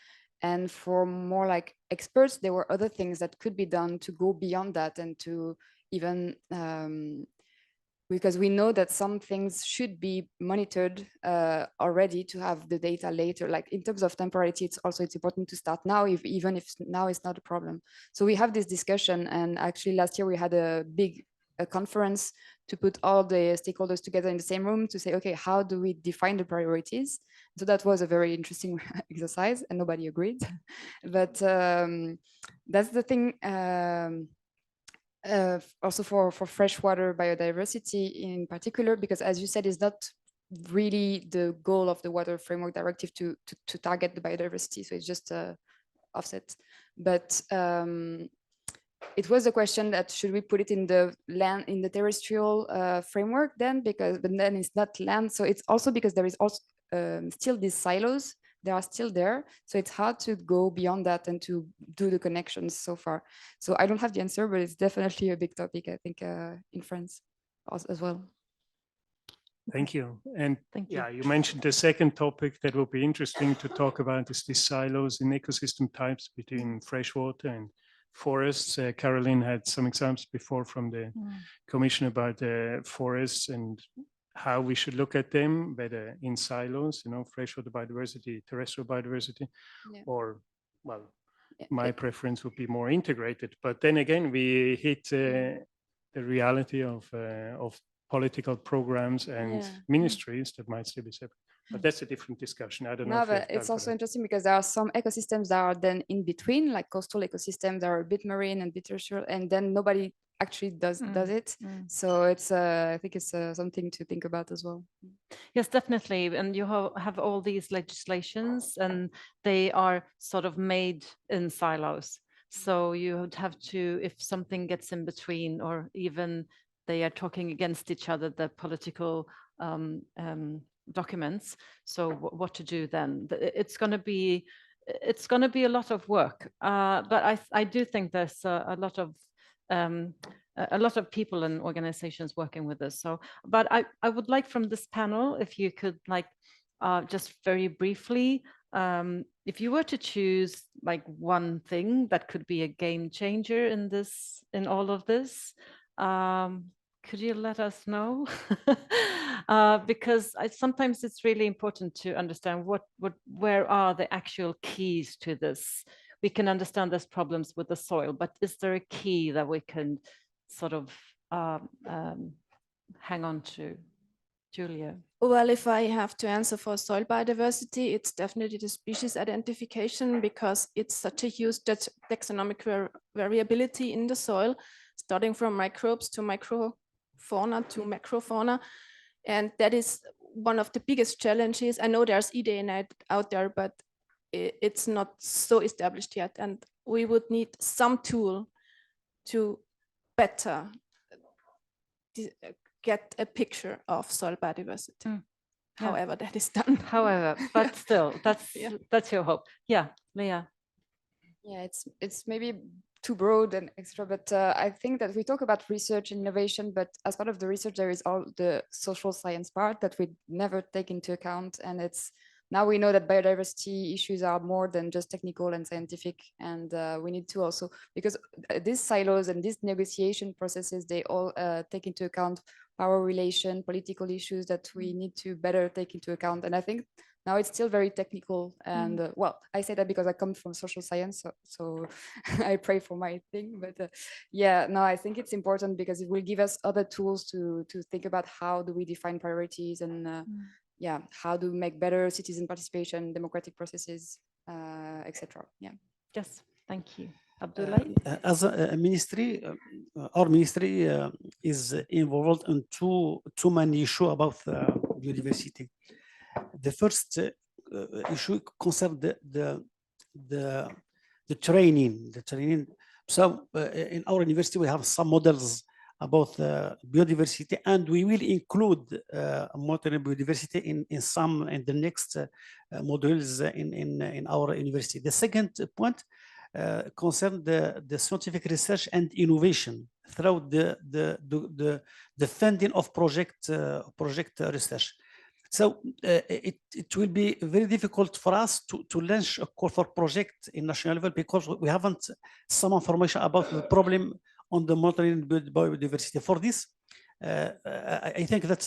E: And for more like experts, there were other things that could be done to go beyond that and to even because we know that some things should be monitored already to have the data later. Like in terms of temporality, it's important to start now, even if now is not a problem. So we have this discussion, and actually last year we had a big conference to put all the stakeholders together in the same room to say, okay, how do we define the priorities? So that was a very interesting exercise, and nobody agreed. But that's the thing. Also for freshwater biodiversity in particular, because as you said, it's not really the goal of the Water Framework Directive to target the biodiversity, so it's just offset. But it was a question that should we put it in the land, in the terrestrial framework then, but then it's not land. So it's also because there is also still these silos. They are still there. So it's hard to go beyond that and to do the connections so far. So I don't have the answer, but it's definitely a big topic, I think, in France as well.
I: Thank you. And you mentioned the second topic that will be interesting to talk about is these silos in ecosystem types between freshwater and forests. Caroline had some examples before from the Commission about forests and how we should look at them, whether in silos, freshwater biodiversity, terrestrial biodiversity, or, well, my preference would be more integrated. But then again, we hit the reality of political programs and ministries that might still be separate. But that's a different discussion. I don't know.
E: No, but it's also interesting because there are some ecosystems that are then in between, like coastal ecosystems that are a bit marine and bit terrestrial, and then nobody actually does it. So it's I think it's something to think about as well.
A: Yes, definitely. And you have all these legislations, and they are sort of made in silos. So you would have to, if something gets in between, or even they are talking against each other, the political documents. So what to do then? It's going to be a lot of work. But I do think there's a lot of people and organizations working with this. So, but I would like from this panel, if you could just very briefly, if you were to choose like one thing that could be a game changer in all of this, could you let us know? Because sometimes it's really important to understand where are the actual keys to this. We can understand there's problems with the soil, but is there a key that we can sort of hang on to? Julia?
U: Well, if I have to answer for soil biodiversity, it's definitely the species identification, because it's such a huge taxonomic variability in the soil, starting from microbes to microfauna to macrofauna. And that is one of the biggest challenges. I know there's eDNA out there, but it's not so established yet. And we would need some tool to better get a picture of soil biodiversity. However that is done.
A: However, but still, that's your hope. Yeah, Léa.
E: Yeah, it's maybe too broad and extra, but I think that we talk about research and innovation, but as part of the research, there is all the social science part that we never take into account. And now we know that biodiversity issues are more than just technical and scientific, and we need to also, because these silos and these negotiation processes, they all take into account power relation, political issues that we need to better take into account. And I think now it's still very technical. And well, I say that because I come from social science, so I pray for my thing. But yeah, no, I think it's important because it will give us other tools to think about how do we define priorities, and yeah, how do we make better citizen participation, democratic processes, etc. Yeah.
A: Yes, thank you. Abdelouahid?
K: As a ministry, our ministry is involved in two main issues about biodiversity. The first issue concerns the training. So in our university, we have some models about biodiversity, and we will include monitoring biodiversity in the next modules in our university. The second point concern the scientific research and innovation through the funding of project research. So it will be very difficult for us to launch a call for project in national level, because we haven't some information about the problem on the monitoring biodiversity. For this, I think that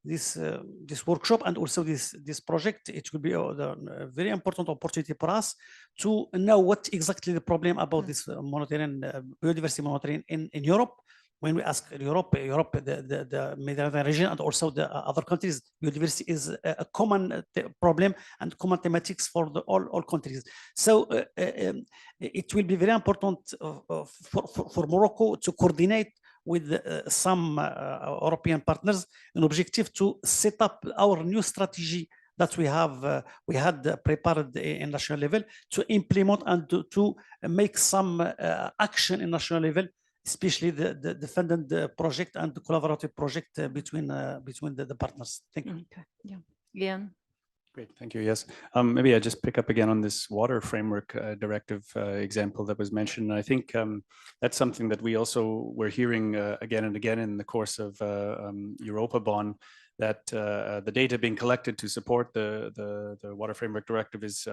K: this workshop and also this project, it will be a very important opportunity for us to know what exactly the problem about this monitoring, biodiversity monitoring in Europe. When we ask Europe, the Mediterranean region, and also the other countries, biodiversity is a common problem and common thematics for all countries. So it will be very important for Morocco to coordinate with some European partners an objective to set up our new strategy that we had prepared in national level, to implement and to make some action in national level, especially the funded project and the collaborative project between the partners. Thank you.
A: Okay. Yeah. Ian.
H: Great, thank you. Yes, maybe I just pick up again on this water framework directive example that was mentioned. I think that's something that we also were hearing again and again in the course of Europa Bonn, that the data being collected to support the water framework directive is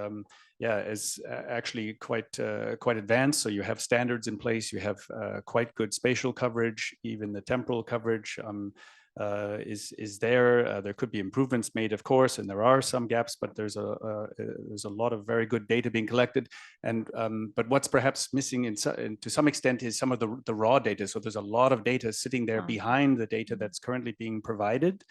H: actually quite advanced. So you have standards in place, you have quite good spatial coverage, even the temporal coverage is there. There could be improvements made, of course, and there are some gaps, but there's a lot of very good data being collected. And but what's perhaps missing to some extent is some of the raw data. So there's a lot of data sitting there behind the data that's currently being provided.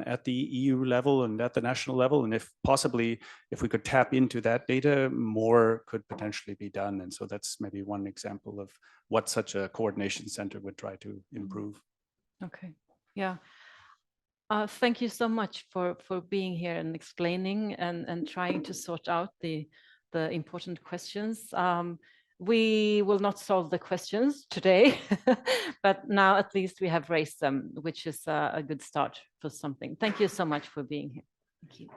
H: at the EU level and at the national level. And if possibly, if we could tap into that data, more could potentially be done. And so that's maybe one example of what such a coordination center would try to improve.
A: Okay, yeah. Thank you so much for being here and explaining and trying to sort out the important questions. We will not solve the questions today, but now at least we have raised them, which is a good start for something. Thank you so much for being here. Thank you.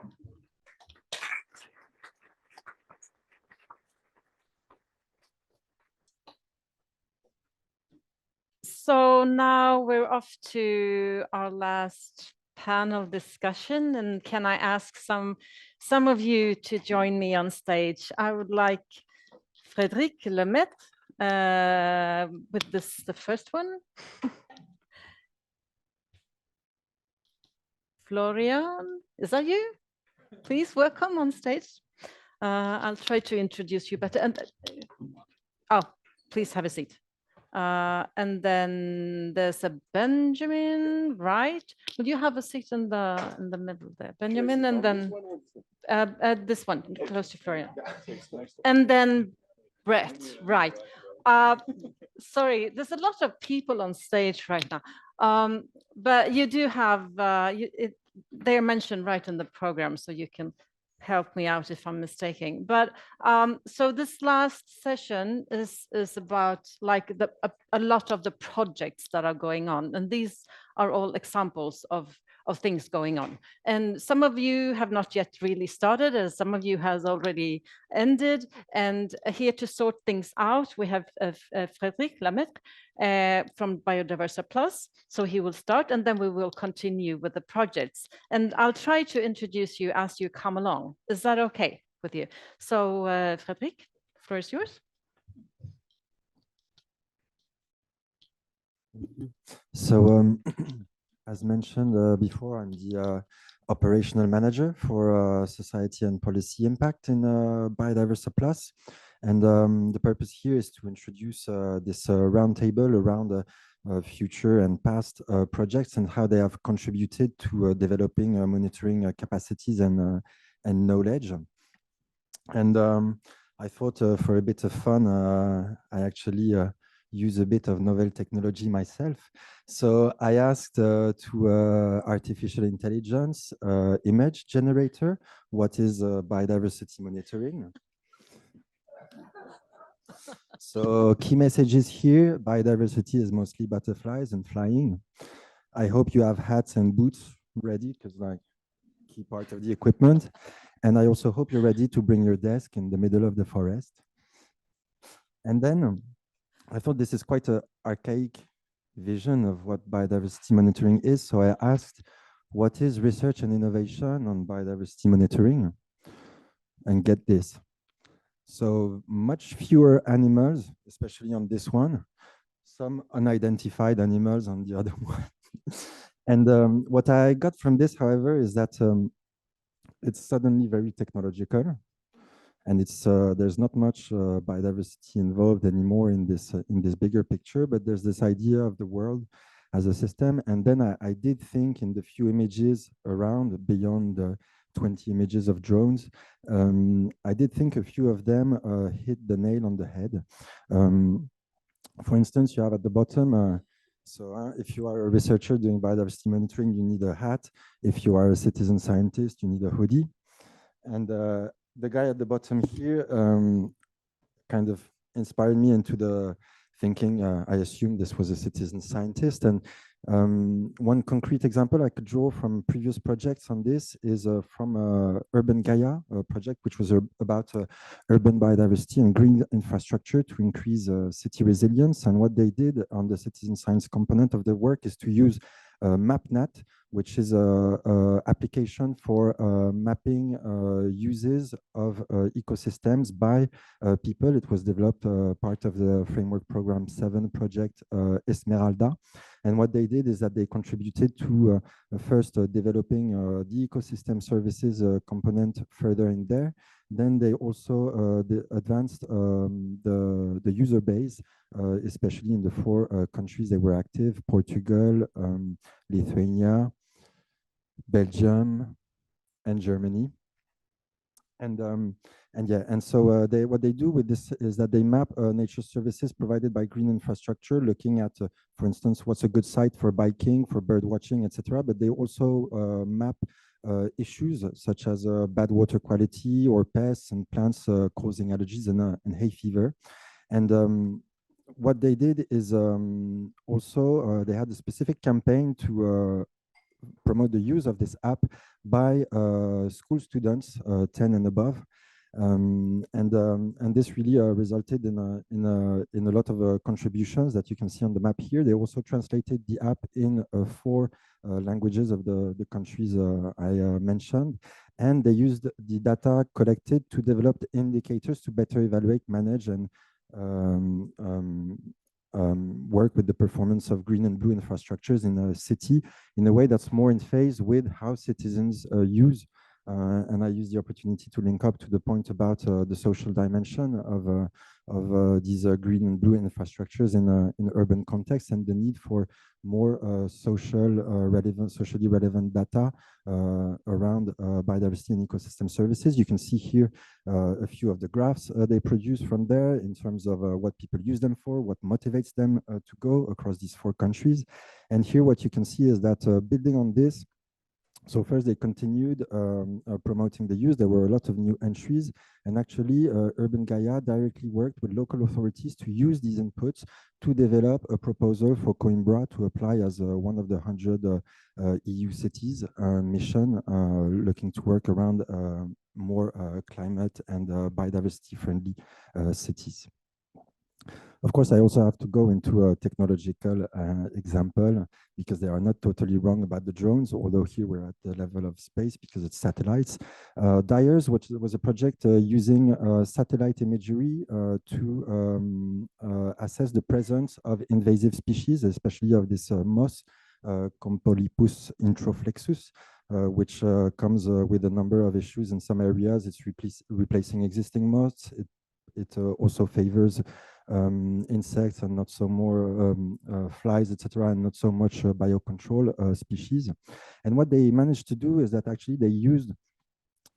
A: So now we're off to our last panel discussion, and can I ask some of you to join me on stage? I would like Frédéric LEMAITRE with the first one. Florian, is that you? Please welcome on stage. I'll try to introduce you better. And oh, please have a seat. And then there's a Benjamin, right? Will you have a seat in the middle there, Benjamin? And then this one, close to Florian. And then Brett, right? Sorry, there's a lot of people on stage right now, but you do have they're mentioned right in the program, so you can help me out if I'm mistaken. But so this last session is about like a lot of the projects that are going on, and these are all examples of things going on. And some of you have not yet really started, as some of you has already ended. And here to sort things out, we have Frédéric LEMAITRE from Biodiversa Plus. So he will start, and then we will continue with the projects. And I'll try to introduce you as you come along. Is that okay with you? So Frédéric, the floor is yours.
B: So as mentioned before, I'm the operational manager for society and policy impact in Biodiversa Plus. And the purpose here is to introduce this roundtable around future and past projects and how they have contributed to developing monitoring capacities and knowledge. And I thought for a bit of fun, I actually use a bit of novel technology myself. So I asked to artificial intelligence image generator, what is biodiversity monitoring? So key messages here, biodiversity is mostly butterflies and flying. I hope you have hats and boots ready, because like key part of the equipment. And I also hope you're ready to bring your desk in the middle of the forest. And then I thought this is quite an archaic vision of what biodiversity monitoring is. So I asked, what is research and innovation on biodiversity monitoring? And get this. So much fewer animals, especially on this one, some unidentified animals on the other one. And what I got from this, however, is that it's suddenly very technological. And it's there's not much biodiversity involved anymore in this bigger picture, but there's this idea of the world as a system. And then I did think in the few images around, beyond the 20 images of drones, I did think a few of them hit the nail on the head. For instance, you have at the bottom, if you are a researcher doing biodiversity monitoring, you need a hat. If you are a citizen scientist, you need a hoodie. And the guy at the bottom here kind of inspired me into the thinking. I assumed this was a citizen scientist. And one concrete example I could draw from previous projects on this is from Urban Gaia project, which was about urban biodiversity and green infrastructure to increase city resilience. And what they did on the citizen science component of the work is to use MapNet, which is an application for mapping uses of ecosystems by people. It was developed part of the Framework Program 7 project Esmeralda. And what they did is that they contributed to first developing the ecosystem services component further in there. Then they also advanced the user base, especially in the 4 countries they were active: Portugal, Lithuania, Belgium, and Germany. And so what they do with this is that they map nature services provided by green infrastructure, looking at, for instance, what's a good site for biking, for bird watching, etc. But they also map issues such as bad water quality or pests and plants causing allergies and hay fever. And what they did is also they had a specific campaign to promote the use of this app by school students 10 and above. And this really resulted in a lot of contributions that you can see on the map here. They also translated the app in 4 languages of the countries I mentioned, and they used the data collected to develop indicators to better evaluate, manage, and work with the performance of green and blue infrastructures in a city in a way that's more in phase with how citizens use. And I use the opportunity to link up to the point about the social dimension of these green and blue infrastructures in urban context, and the need for more socially relevant data around biodiversity and ecosystem services. You can see here a few of the graphs they produce from there in terms of what people use them for, what motivates them to go across these 4 countries. And here what you can see is that building on this, so first they continued promoting the use. There were a lot of new entries, and actually Urban Gaia directly worked with local authorities to use these inputs to develop a proposal for Coimbra to apply as one of the 100 EU cities mission looking to work around more climate and biodiversity friendly cities. Of course, I also have to go into a technological example, because they are not totally wrong about the drones, although here we're at the level of space because it's satellites. DIRES, which was a project using satellite imagery to assess the presence of invasive species, especially of this moss, Compolypus introflexus, which comes with a number of issues in some areas. It's replacing existing moss. It also favors insects and not so more flies, etc., and not so much biocontrol species. And what they managed to do is that actually they used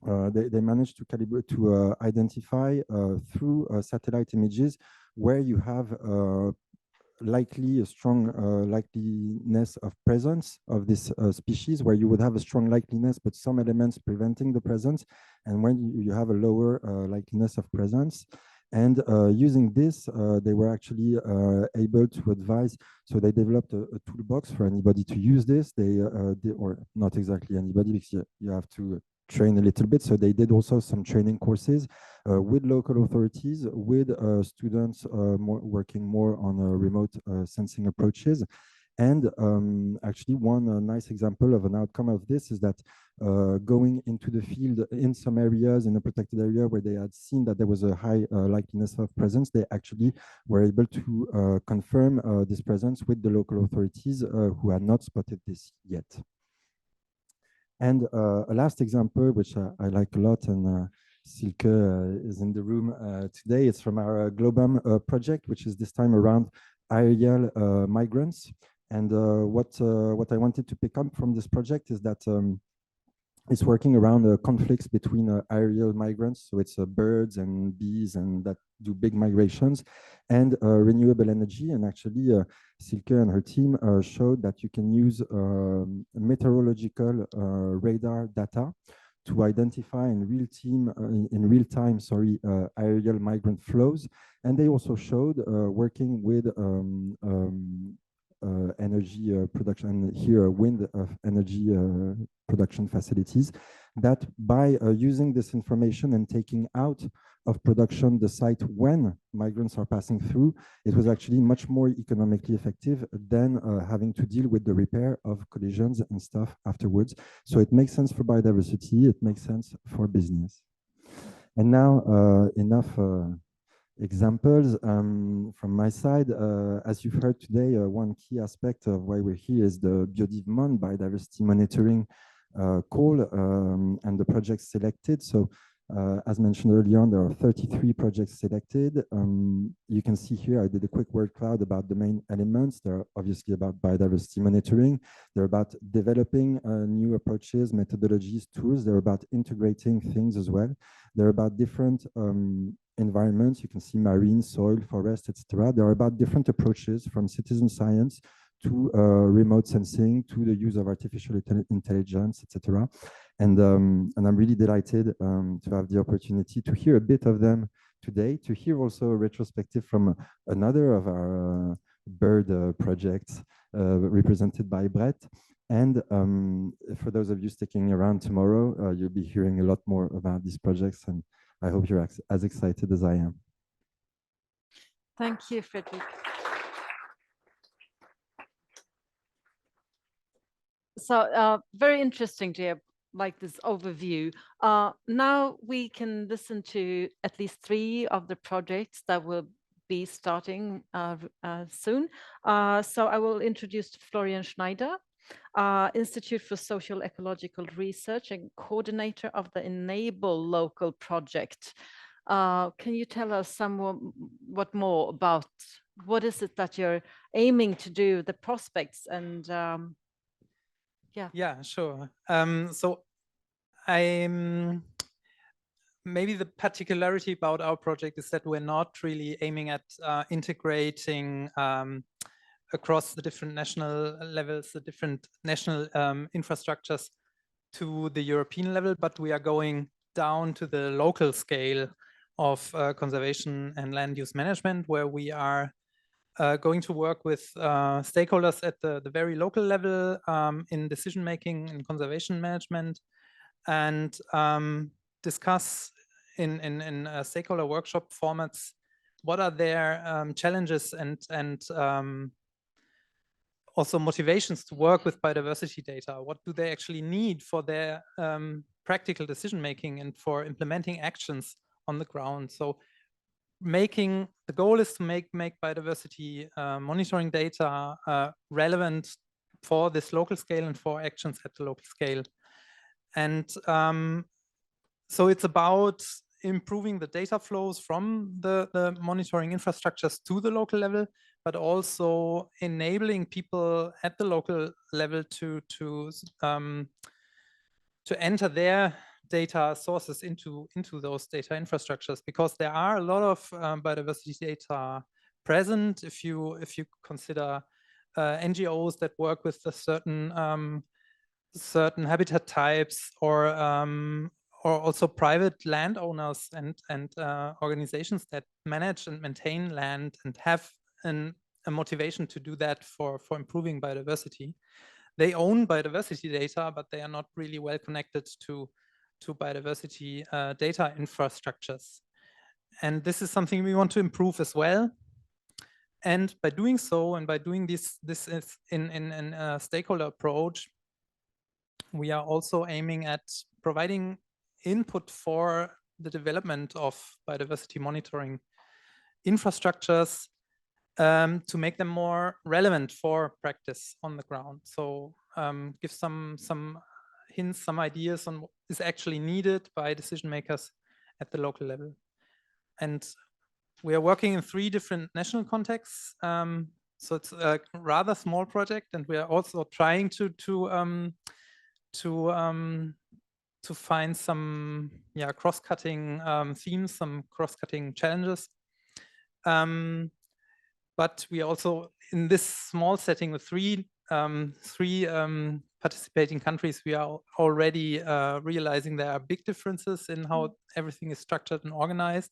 B: they managed to calibrate to identify through satellite images where you have likely a strong likeliness of presence of this species, where you would have a strong likeliness but some elements preventing the presence, and when you have a lower likeliness of presence. And using this, they were actually able to advise. So they developed a toolbox for anybody to use this. Or not exactly anybody, because you have to train a little bit. So they did also some training courses with local authorities, with students working more on remote sensing approaches. And actually, one nice example of an outcome of this is that going into the field in some areas, in a protected area where they had seen that there was a high likeliness of presence, they actually were able to confirm this presence with the local authorities who had not spotted this yet. And a last example, which I like a lot, and Silke is in the room today, it's from our Globam project, which is this time around aerial migrants. And what I wanted to pick up from this project is that it's working around conflicts between aerial migrants, so it's birds and bees and that do big migrations, and renewable energy. And actually, Silke and her team showed that you can use meteorological radar data to identify in real time, aerial migrant flows. And they also showed working with energy production, here wind energy production facilities, that by using this information and taking out of production the site when migrants are passing through, it was actually much more economically effective than having to deal with the repair of collisions and stuff afterwards. So it makes sense for biodiversity, it makes sense for business. And now enough examples from my side. As you've heard today, one key aspect of why we're here is the BiodiverMon, biodiversity monitoring call, and the projects selected. So As mentioned earlier on, there are 33 projects selected. You can see here, I did a quick word cloud about the main elements. They're obviously about biodiversity monitoring. They're about developing new approaches, methodologies, tools. They're about integrating things as well. They're about different environments. You can see marine, soil, forest, etc. They're about different approaches from citizen science to remote sensing, to the use of artificial intelligence, etc. And I'm really delighted to have the opportunity to hear a bit of them today, to hear also a retrospective from another of our bird projects represented by Brett. And for those of you sticking around tomorrow, you'll be hearing a lot more about these projects, and I hope you're as excited as I am.
A: Thank you, Frédéric. So very interesting to hear like this overview. Now we can listen to at least 3 of the projects that will be starting soon. So I will introduce Florian SCHNEIDER, Institute for Social Ecological Research and coordinator of the ENABLElocal project. Can you tell us what more about what is it that you're aiming to do, the prospects, and
D: Yeah, sure. So maybe the particularity about our project is that we're not really aiming at integrating across the different national levels, the different national infrastructures to the European level, but we are going down to the local scale of conservation and land use management, where we are going to work with stakeholders at the very local level in decision making and conservation management, and discuss in stakeholder workshop formats what are their challenges and also motivations to work with biodiversity data. What do they actually need for their practical decision making and for implementing actions on the ground? So the goal is to make biodiversity monitoring data relevant for this local scale and for actions at the local scale. And so it's about improving the data flows from the monitoring infrastructures to the local level, but also enabling people at the local level to enter their data sources into those data infrastructures, because there are a lot of biodiversity data present. If you consider NGOs that work with a certain habitat types, or also private landowners and organizations that manage and maintain land and have a motivation to do that for improving biodiversity. They own biodiversity data, but they are not really well connected to biodiversity data infrastructures. And this is something we want to improve as well. And by doing so, and by doing this is in a stakeholder approach, we are also aiming at providing input for the development of biodiversity monitoring infrastructures to make them more relevant for practice on the ground. So give some hints, some ideas on what is actually needed by decision makers at the local level. And we are working in 3 different national contexts. So it's a rather small project, and we are also trying to find some cross-cutting themes, some cross-cutting challenges. But we also, in this small setting with three participating countries, we are already realizing there are big differences in how everything is structured and organized.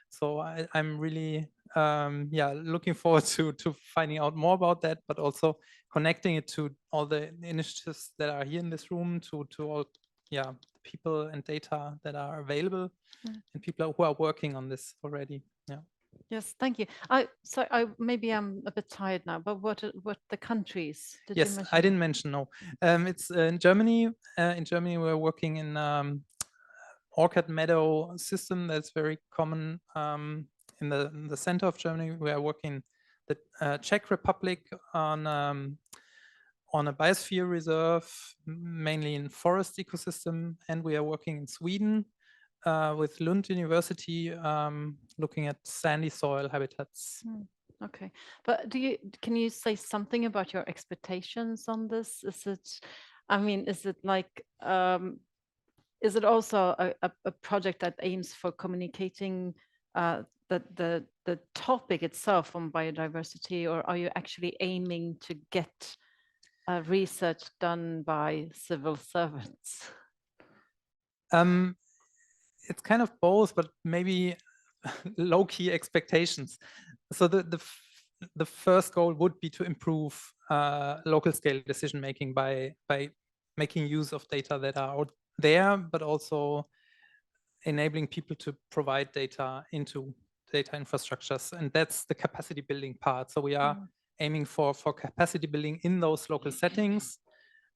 D: So I'm really looking forward to finding out more about that, but also connecting it to all the initiatives that are here in this room, to all people and data that are available, and people who are working on this already. Yeah.
A: Yes, thank you. So maybe I'm a bit tired now, but what the countries did you
D: Yes,
A: mention?
D: I didn't mention, no. It's in Germany. In Germany, we're working in orchard meadow system that's very common in the center of Germany. We are working the Czech Republic on a biosphere reserve, mainly in forest ecosystem, and we are working in Sweden with Lund University, looking at sandy soil habitats.
A: Okay, but can you say something about your expectations on this? Is it, I mean, is it like, is it also a project that aims for communicating the topic itself on biodiversity, or are you actually aiming to get research done by civil servants?
D: It's kind of both, but maybe low-key expectations. So the first goal would be to improve local scale decision making by making use of data that are out there, but also enabling people to provide data into data infrastructures, and that's the capacity building part. So we are aiming for capacity building in those local settings,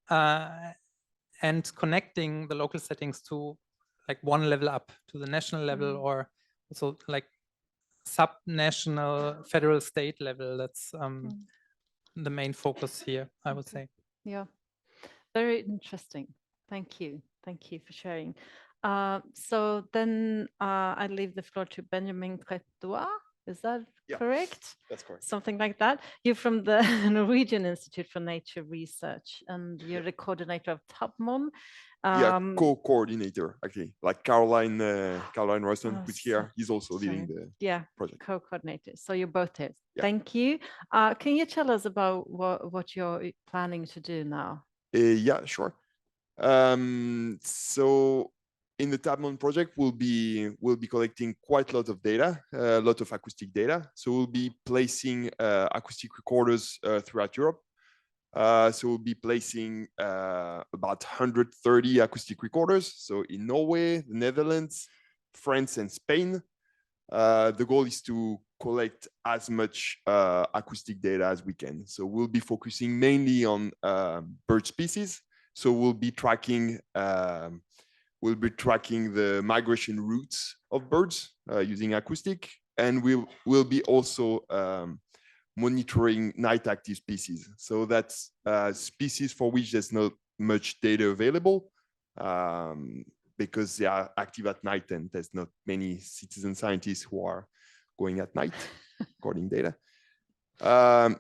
D: and connecting the local settings to like one level up to the national level, or also like sub-national federal state level. That's the main focus here, I would say.
A: Yeah, very interesting. Thank you. Thank you for sharing. So then I leave the floor to Benjamin CRETOIS. Is that correct?
G: That's correct.
A: Something like that. You're from the Norwegian Institute for Nature Research, and you're the coordinator of TABMON.
G: Co-coordinator, actually, like Caroline Royston, who's here. He's also leading the project.
A: Co-coordinator. So you're both here. Thank you. Can you tell us about what you're planning to do now?
G: Yeah, sure. So in the TABMON project, we'll be collecting quite a lot of data, a lot of acoustic data. So we'll be placing acoustic recorders throughout Europe. So we'll be placing about 130 acoustic recorders. So in Norway, the Netherlands, France, and Spain. The goal is to collect as much acoustic data as we can. So we'll be focusing mainly on bird species. So we'll be tracking the migration routes of birds using acoustic, and we'll be also monitoring night active species. So that's species for which there's not much data available because they are active at night, and there's not many citizen scientists who are going at night recording data.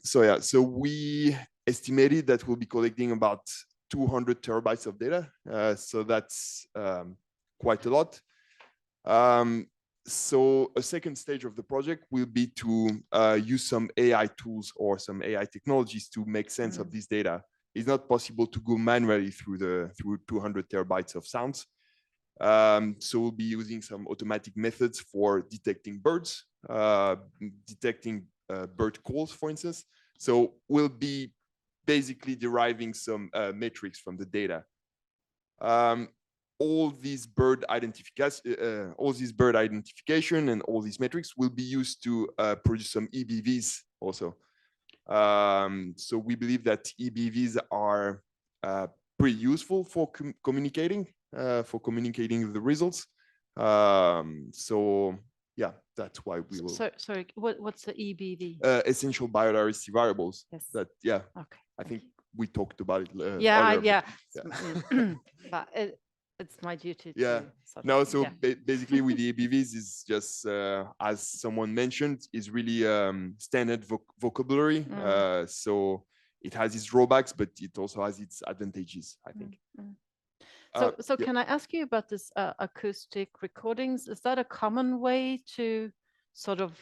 G: So we estimated that we'll be collecting about 200 terabytes of data. So that's quite a lot. So a second stage of the project will be to use some AI tools or some AI technologies to make sense of this data. It's not possible to go manually through 200 terabytes of sounds. So we'll be using some automatic methods for detecting birds, detecting bird calls, for instance. So we'll be basically deriving some metrics from the data. All these bird identification and all these metrics will be used to produce some EBVs also. So we believe that EBVs are pretty useful for communicating the results. So yeah, that's why we will.
A: Sorry, what's the EBV?
G: Essential biodiversity variables.
A: Yes.
G: That
A: Okay.
G: I think we talked about it.
A: Yeah.
G: But
A: But it's my duty.
G: So basically with the EBVs is just as someone mentioned, is really standard vocabulary. So it has its drawbacks, but it also has its advantages, I think.
A: So can I ask you about this acoustic recordings? Is that a common way to sort of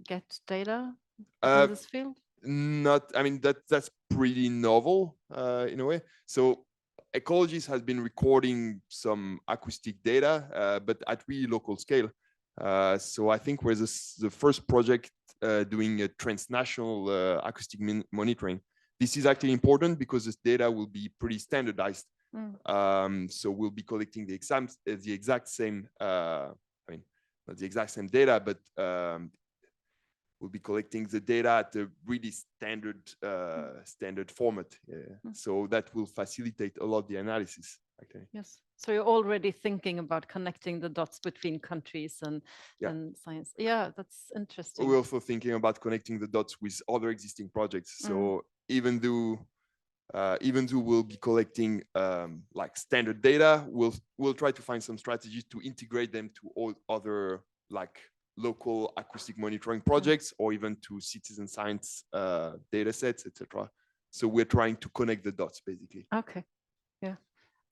A: get data in this field?
G: I mean, that's pretty novel in a way. So ecologists has been recording some acoustic data, but at really local scale. So I think we're the first project doing a transnational acoustic monitoring. This is actually important because this data will be pretty standardized. So we'll be collecting the exact same, I mean, not the exact same data, but we'll be collecting the data at a really standard format. So that will facilitate a lot the analysis, actually.
A: Yes. So you're already thinking about connecting the dots between countries and science. Yeah, that's interesting.
G: We're also thinking about connecting the dots with other existing projects. So even though even though we'll be collecting like standard data, we'll try to find some strategies to integrate them to all other like local acoustic monitoring projects or even to citizen science data sets, etc. So we're trying to connect the dots, basically.
A: Okay, yeah,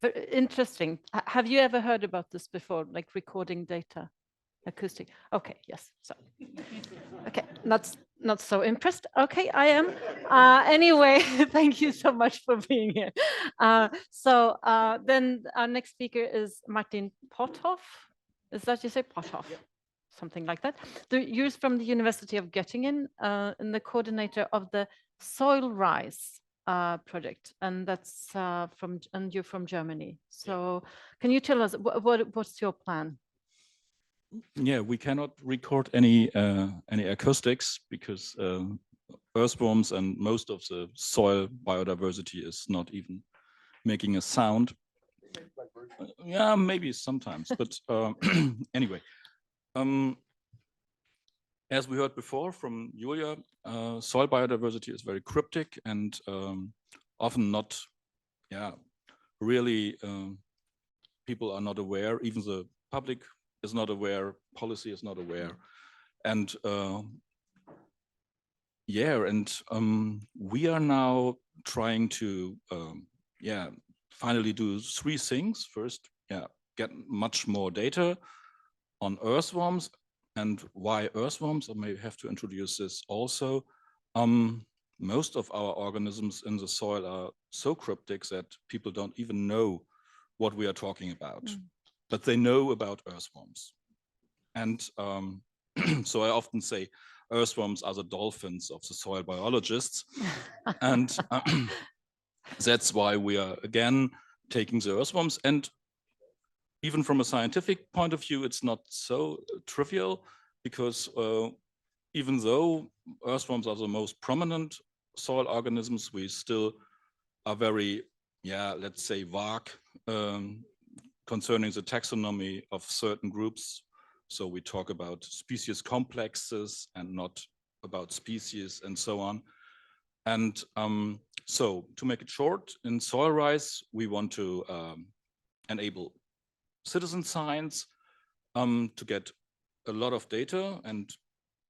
A: very interesting. Have you ever heard about this before, like recording data, acoustic? Okay, yes. So, okay, not so impressed. Okay, I am. Anyway, thank you so much for being here. Then our next speaker is Martin Potthoff. Is that you say Potthoff? Yeah. Something like that. You're from the University of Göttingen and the coordinator of the Soil Rise project, and that's and you're from Germany. So can you tell us what's your plan?
L: Yeah, we cannot record any acoustics because earthworms and most of the soil biodiversity is not even making a sound. Yeah, maybe sometimes, but anyway. As we heard before from Julia, soil biodiversity is very cryptic and often not, really people are not aware, even the public is not aware, policy is not aware. And we are now trying to, finally do three things. First, get much more data on earthworms. And why earthworms? I may have to introduce this also. Most of our organisms in the soil are so cryptic that people don't even know what we are talking about, but they know about earthworms. And so I often say earthworms are the dolphins of the soil biologists. And that's why we are again taking the earthworms. And even from a scientific point of view, it's not so trivial because even though earthworms are the most prominent soil organisms, we still are very, let's say, vague concerning the taxonomy of certain groups. So we talk about species complexes and not about species and so on. And so to make it short, in Soil Rise, we want to enable citizen science to get a lot of data, and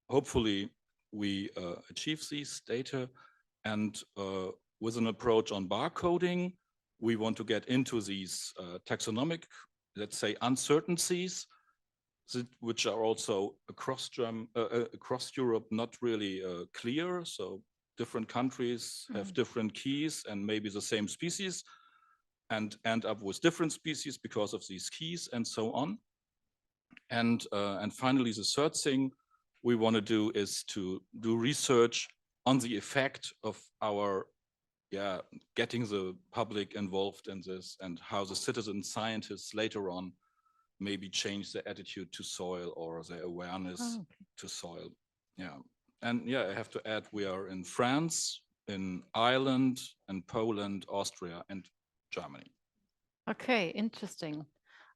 L: hopefully we achieve these data. And with an approach on barcoding, we want to get into these taxonomic, let's say, uncertainties, which are also across Europe not really clear. So different countries have different keys and maybe the same species, and end up with different species because of these keys and so on. And finally, the third thing we want to do is to do research on the effect of our, getting the public involved in this and how the citizen scientists later on maybe change their attitude to soil or their awareness to soil. And I have to add, we are in France, in Ireland, and Poland, Austria, and Germany.
A: Okay, interesting.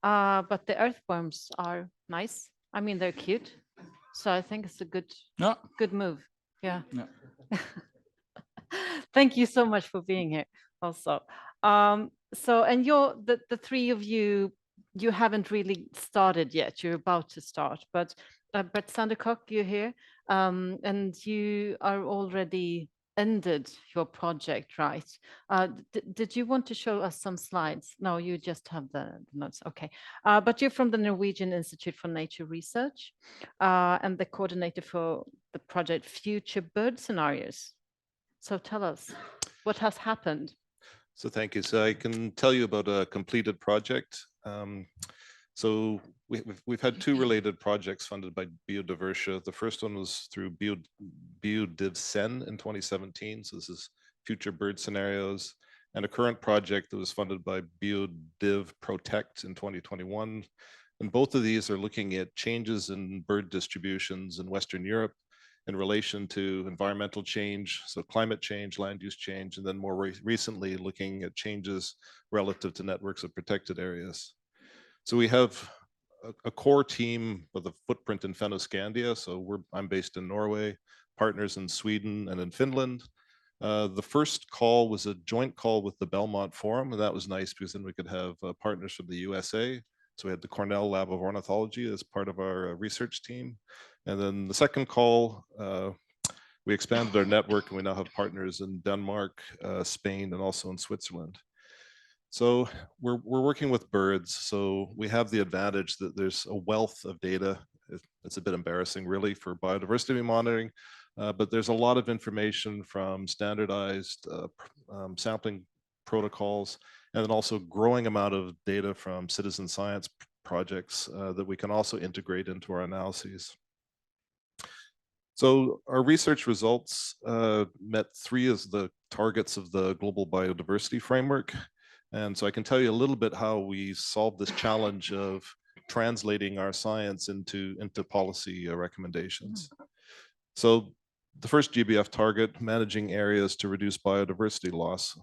A: But the earthworms are nice. I mean, they're cute. So I think it's a good move. Yeah. Thank you so much for being here also. And the three of you, you haven't really started yet. You're about to start, but Brett Sandercock, you're here, and you are already ended your project, right? Did you want to show us some slides? No, you just have the notes. Okay. But you're from the Norwegian Institute for Nature Research and the coordinator for the project Future Bird Scenarios. So tell us, what has happened?
V: So thank you. So I can tell you about a completed project. So we've had two related projects funded by Biodiversa. The first one was through BioDivSen in 2017. So this is Future Bird Scenarios, and a current project that was funded by BiodiverProtect in 2021. And both of these are looking at changes in bird distributions in Western Europe in relation to environmental change, so climate change, land use change, and then more recently looking at changes relative to networks of protected areas. So we have a core team with a footprint in Fennoscandia. So I'm based in Norway, partners in Sweden and in Finland. The first call was a joint call with the Belmont Forum, and that was nice because then we could have partners from the USA. So we had the Cornell Lab of Ornithology as part of our research team. And then the second call, we expanded our network, and we now have partners in Denmark, Spain, and also in Switzerland. So we're working with birds. So we have the advantage that there's a wealth of data. It's a bit embarrassing really for biodiversity monitoring, but there's a lot of information from standardized sampling protocols, and then also growing amount of data from citizen science projects that we can also integrate into our analyses. So our research results met 3 of the targets of the Global Biodiversity Framework. And so I can tell you a little bit how we solved this challenge of translating our science into policy recommendations. So the first GBF target, managing areas to reduce biodiversity loss.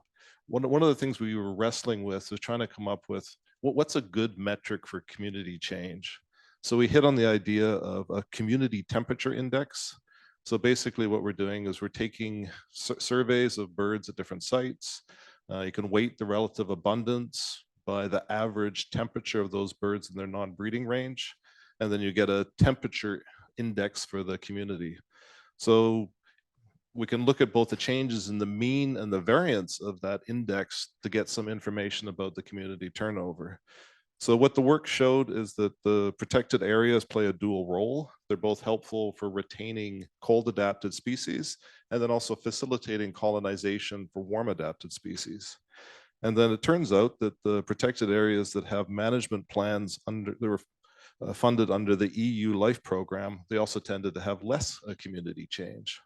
V: One of the things we were wrestling with was trying to come up with what's a good metric for community change. So we hit on the idea of a community temperature index. So basically what we're doing is we're taking surveys of birds at different sites. You can weight the relative abundance by the average temperature of those birds in their non-breeding range. And then you get a temperature index for the community. So we can look at both the changes in the mean and the variance of that index to get some information about the community turnover. So what the work showed is that the protected areas play a dual role. They're both helpful for retaining cold adapted species and then also facilitating colonization for warm adapted species. And then it turns out that the protected areas that have management plans they were funded under the EU LIFE program, they also tended to have less community change.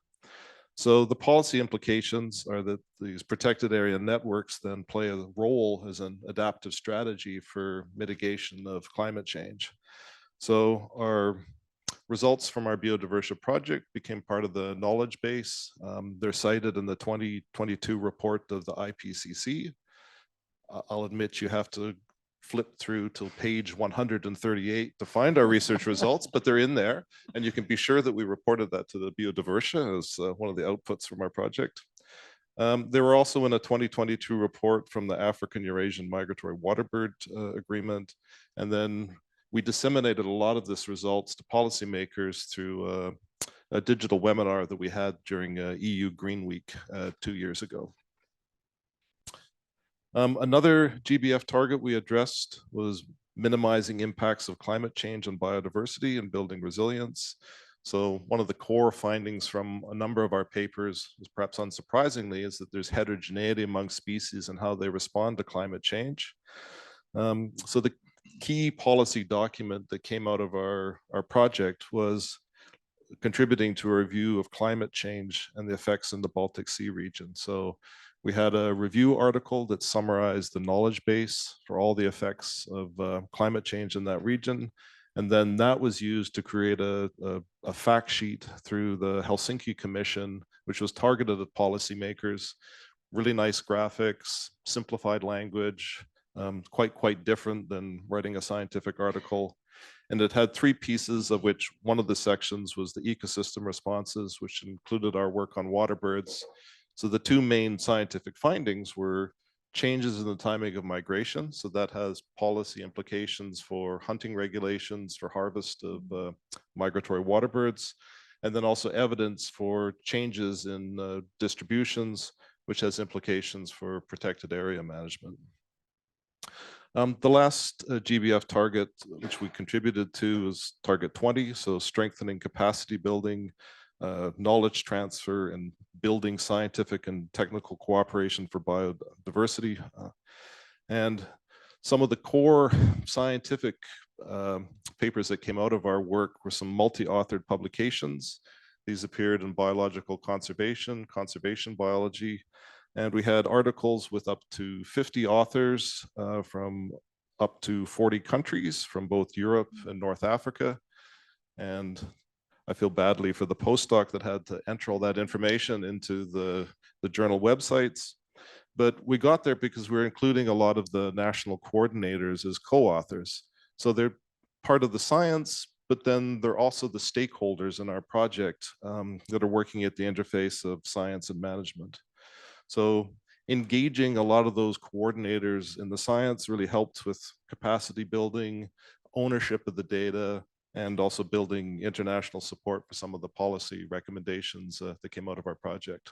V: So the policy implications are that these protected area networks then play a role as an adaptive strategy for mitigation of climate change. So our results from our Biodiversa project became part of the knowledge base. They're cited in the 2022 report of the IPCC. I'll admit you have to flip through to page 138 to find our research results, but they're in there. And you can be sure that we reported that to the Biodiversa as one of the outputs from our project. They were also in a 2022 report from the African Eurasian Migratory Waterbird Agreement. And then we disseminated a lot of this results to policymakers through a digital webinar that we had during EU Green Week 2 years ago. Another GBF target we addressed was minimizing impacts of climate change on biodiversity and building resilience. So one of the core findings from a number of our papers, perhaps unsurprisingly, is that there's heterogeneity among species and how they respond to climate change. So the key policy document that came out of our project was contributing to a review of climate change and the effects in the Baltic Sea region. So we had a review article that summarized the knowledge base for all the effects of climate change in that region. And then that was used to create a fact sheet through the Helsinki Commission, which was targeted at policymakers. Really nice graphics, simplified language, quite different than writing a scientific article. And it had 3 pieces, of which one of the sections was the ecosystem responses, which included our work on water birds. So the 2 main scientific findings were changes in the timing of migration. So that has policy implications for hunting regulations, for harvest of migratory water birds, and then also evidence for changes in distributions, which has implications for protected area management. The last GBF target, which we contributed to, is target 20. So strengthening capacity building, knowledge transfer, and building scientific and technical cooperation for biodiversity. And some of the core scientific papers that came out of our work were some multi-authored publications. These appeared in Biological Conservation, Conservation Biology, and we had articles with up to 50 authors from up to 40 countries from both Europe and North Africa. And I feel badly for the postdoc that had to enter all that information into the journal websites. But we got there because we're including a lot of the national coordinators as co-authors. So they're part of the science, but then they're also the stakeholders in our project that are working at the interface of science and management. So engaging a lot of those coordinators in the science really helped with capacity building, ownership of the data, and also building international support for some of the policy recommendations that came out of our project.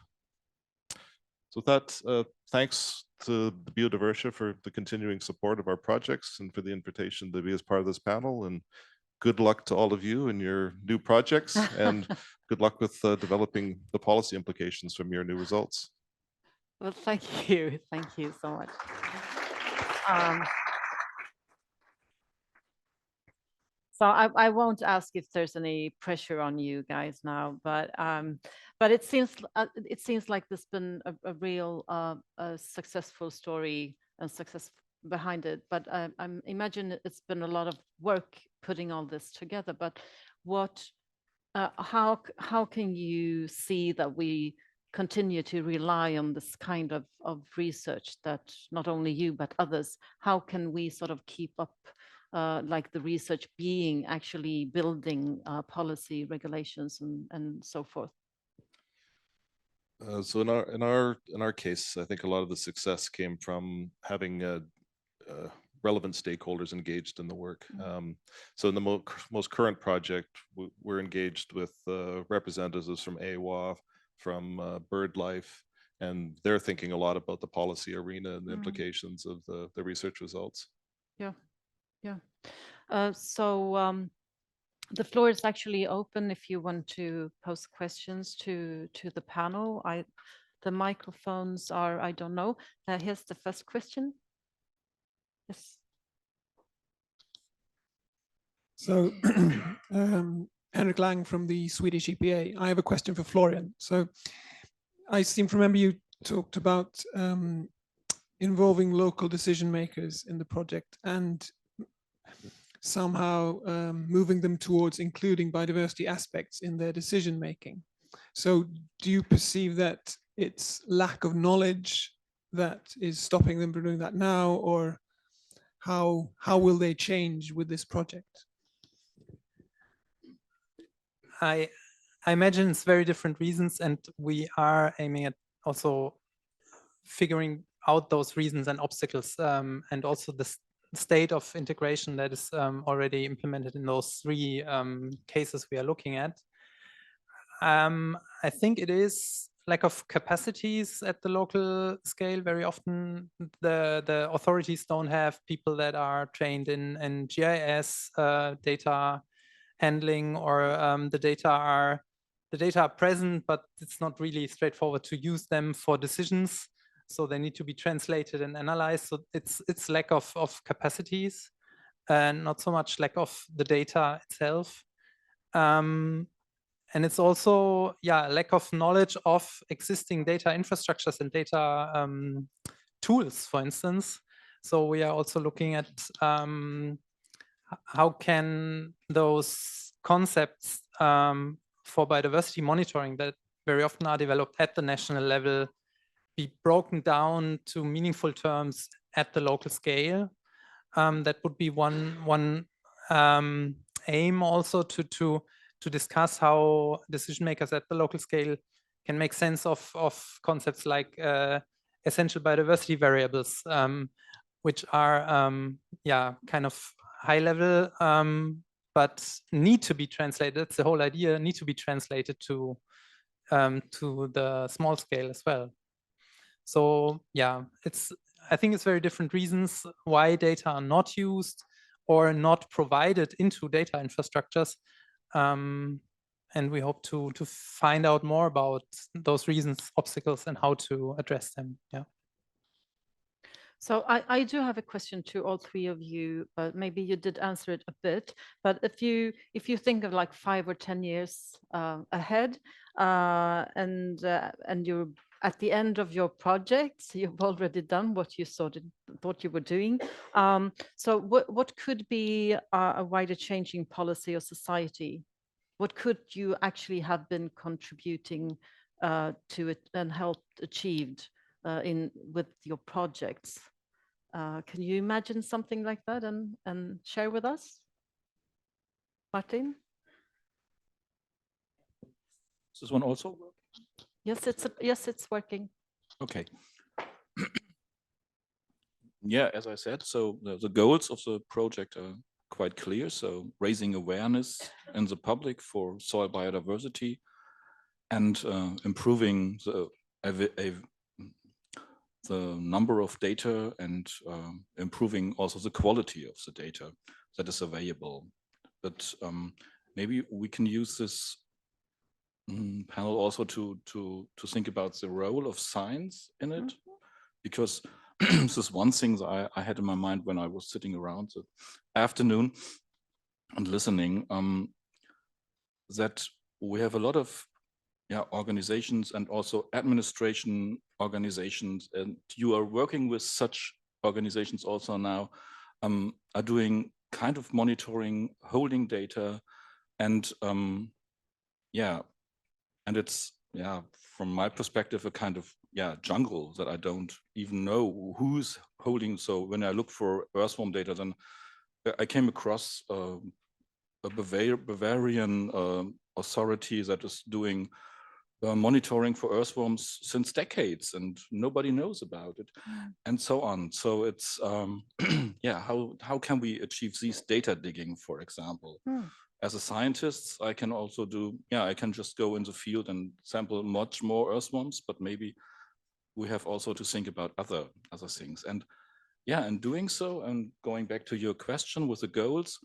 V: So with that, thanks to the Biodiversa for the continuing support of our projects and for the invitation to be as part of this panel. And good luck to all of you in your new projects, and good luck with developing the policy implications from your new results.
A: Well, thank you. Thank you so much. So I won't ask if there's any pressure on you guys now, but it seems like there's been a real successful story and success behind it. But I imagine it's been a lot of work putting all this together. But how can you see that we continue to rely on this kind of research that not only you but others? How can we sort of keep up? Like the research being actually building policy regulations and so forth.
V: So in our case, I think a lot of the success came from having relevant stakeholders engaged in the work. So in the most current project, we're engaged with representatives from AWA, from BirdLife, and they're thinking a lot about the policy arena and the implications of the research results.
A: Yeah. Yeah. So the floor is actually open if you want to pose questions to the panel. The microphones are, I don't know. Here's the first question. Yes.
R: So Henrik Lang from the Swedish EPA. I have a question for Florian. So I seem to remember you talked about involving local decision makers in the project and somehow moving them towards including biodiversity aspects in their decision making. So do you perceive that it's lack of knowledge that is stopping them from doing that now, or how will they change with this project?
D: I imagine it's very different reasons, and we are aiming at also figuring out those reasons and obstacles, and also the state of integration that is already implemented in those three cases we are looking at. I think it is lack of capacities at the local scale. Very often the authorities don't have people that are trained in GIS, data handling, or the data are present, but it's not really straightforward to use them for decisions. So they need to be translated and analyzed. So it's lack of capacities and not so much lack of the data itself. And it's also, lack of knowledge of existing data infrastructures and data tools, for instance. So we are also looking at how can those concepts for biodiversity monitoring that very often are developed at the national level be broken down to meaningful terms at the local scale. That would be one aim also to discuss how decision makers at the local scale can make sense of concepts like essential biodiversity variables, which are kind of high level, but need to be translated. That's the whole idea, need to be translated to the small scale as well. So I think it's very different reasons why data are not used or not provided into data infrastructures. And we hope to find out more about those reasons, obstacles, and how to address them. Yeah.
A: So I do have a question to all three of you, but maybe you did answer it a bit. But if you think of like 5 or 10 years ahead, and you're at the end of your project, you've already done what you thought you were doing. So what could be a wider changing policy or society? What could you actually have been contributing to it and helped achieved with your projects? Can you imagine something like that and share with us? Martin?
F: Is this one also working?
A: Yes, it's working.
L: Okay. Yeah, as I said, so the goals of the project are quite clear. So raising awareness in the public for soil biodiversity and improving the number of data and improving also the quality of the data that is available. But maybe we can use this panel also to think about the role of science in it, because this is one thing that I had in my mind when I was sitting around the afternoon and listening, that we have a lot of organizations and also administration organizations, and you are working with such organizations also now, are doing kind of monitoring, holding data, and and it's from my perspective a kind of jungle that I don't even know who's holding. So when I look for earthworm data, then I came across a Bavarian authority that is doing monitoring for earthworms since decades, and nobody knows about it, and so on. So it's how can we achieve these data digging, for example? As a scientist, I can also do, I can just go in the field and sample much more earthworms, but maybe we have also to think about other things. And in doing so, and going back to your question with the goals,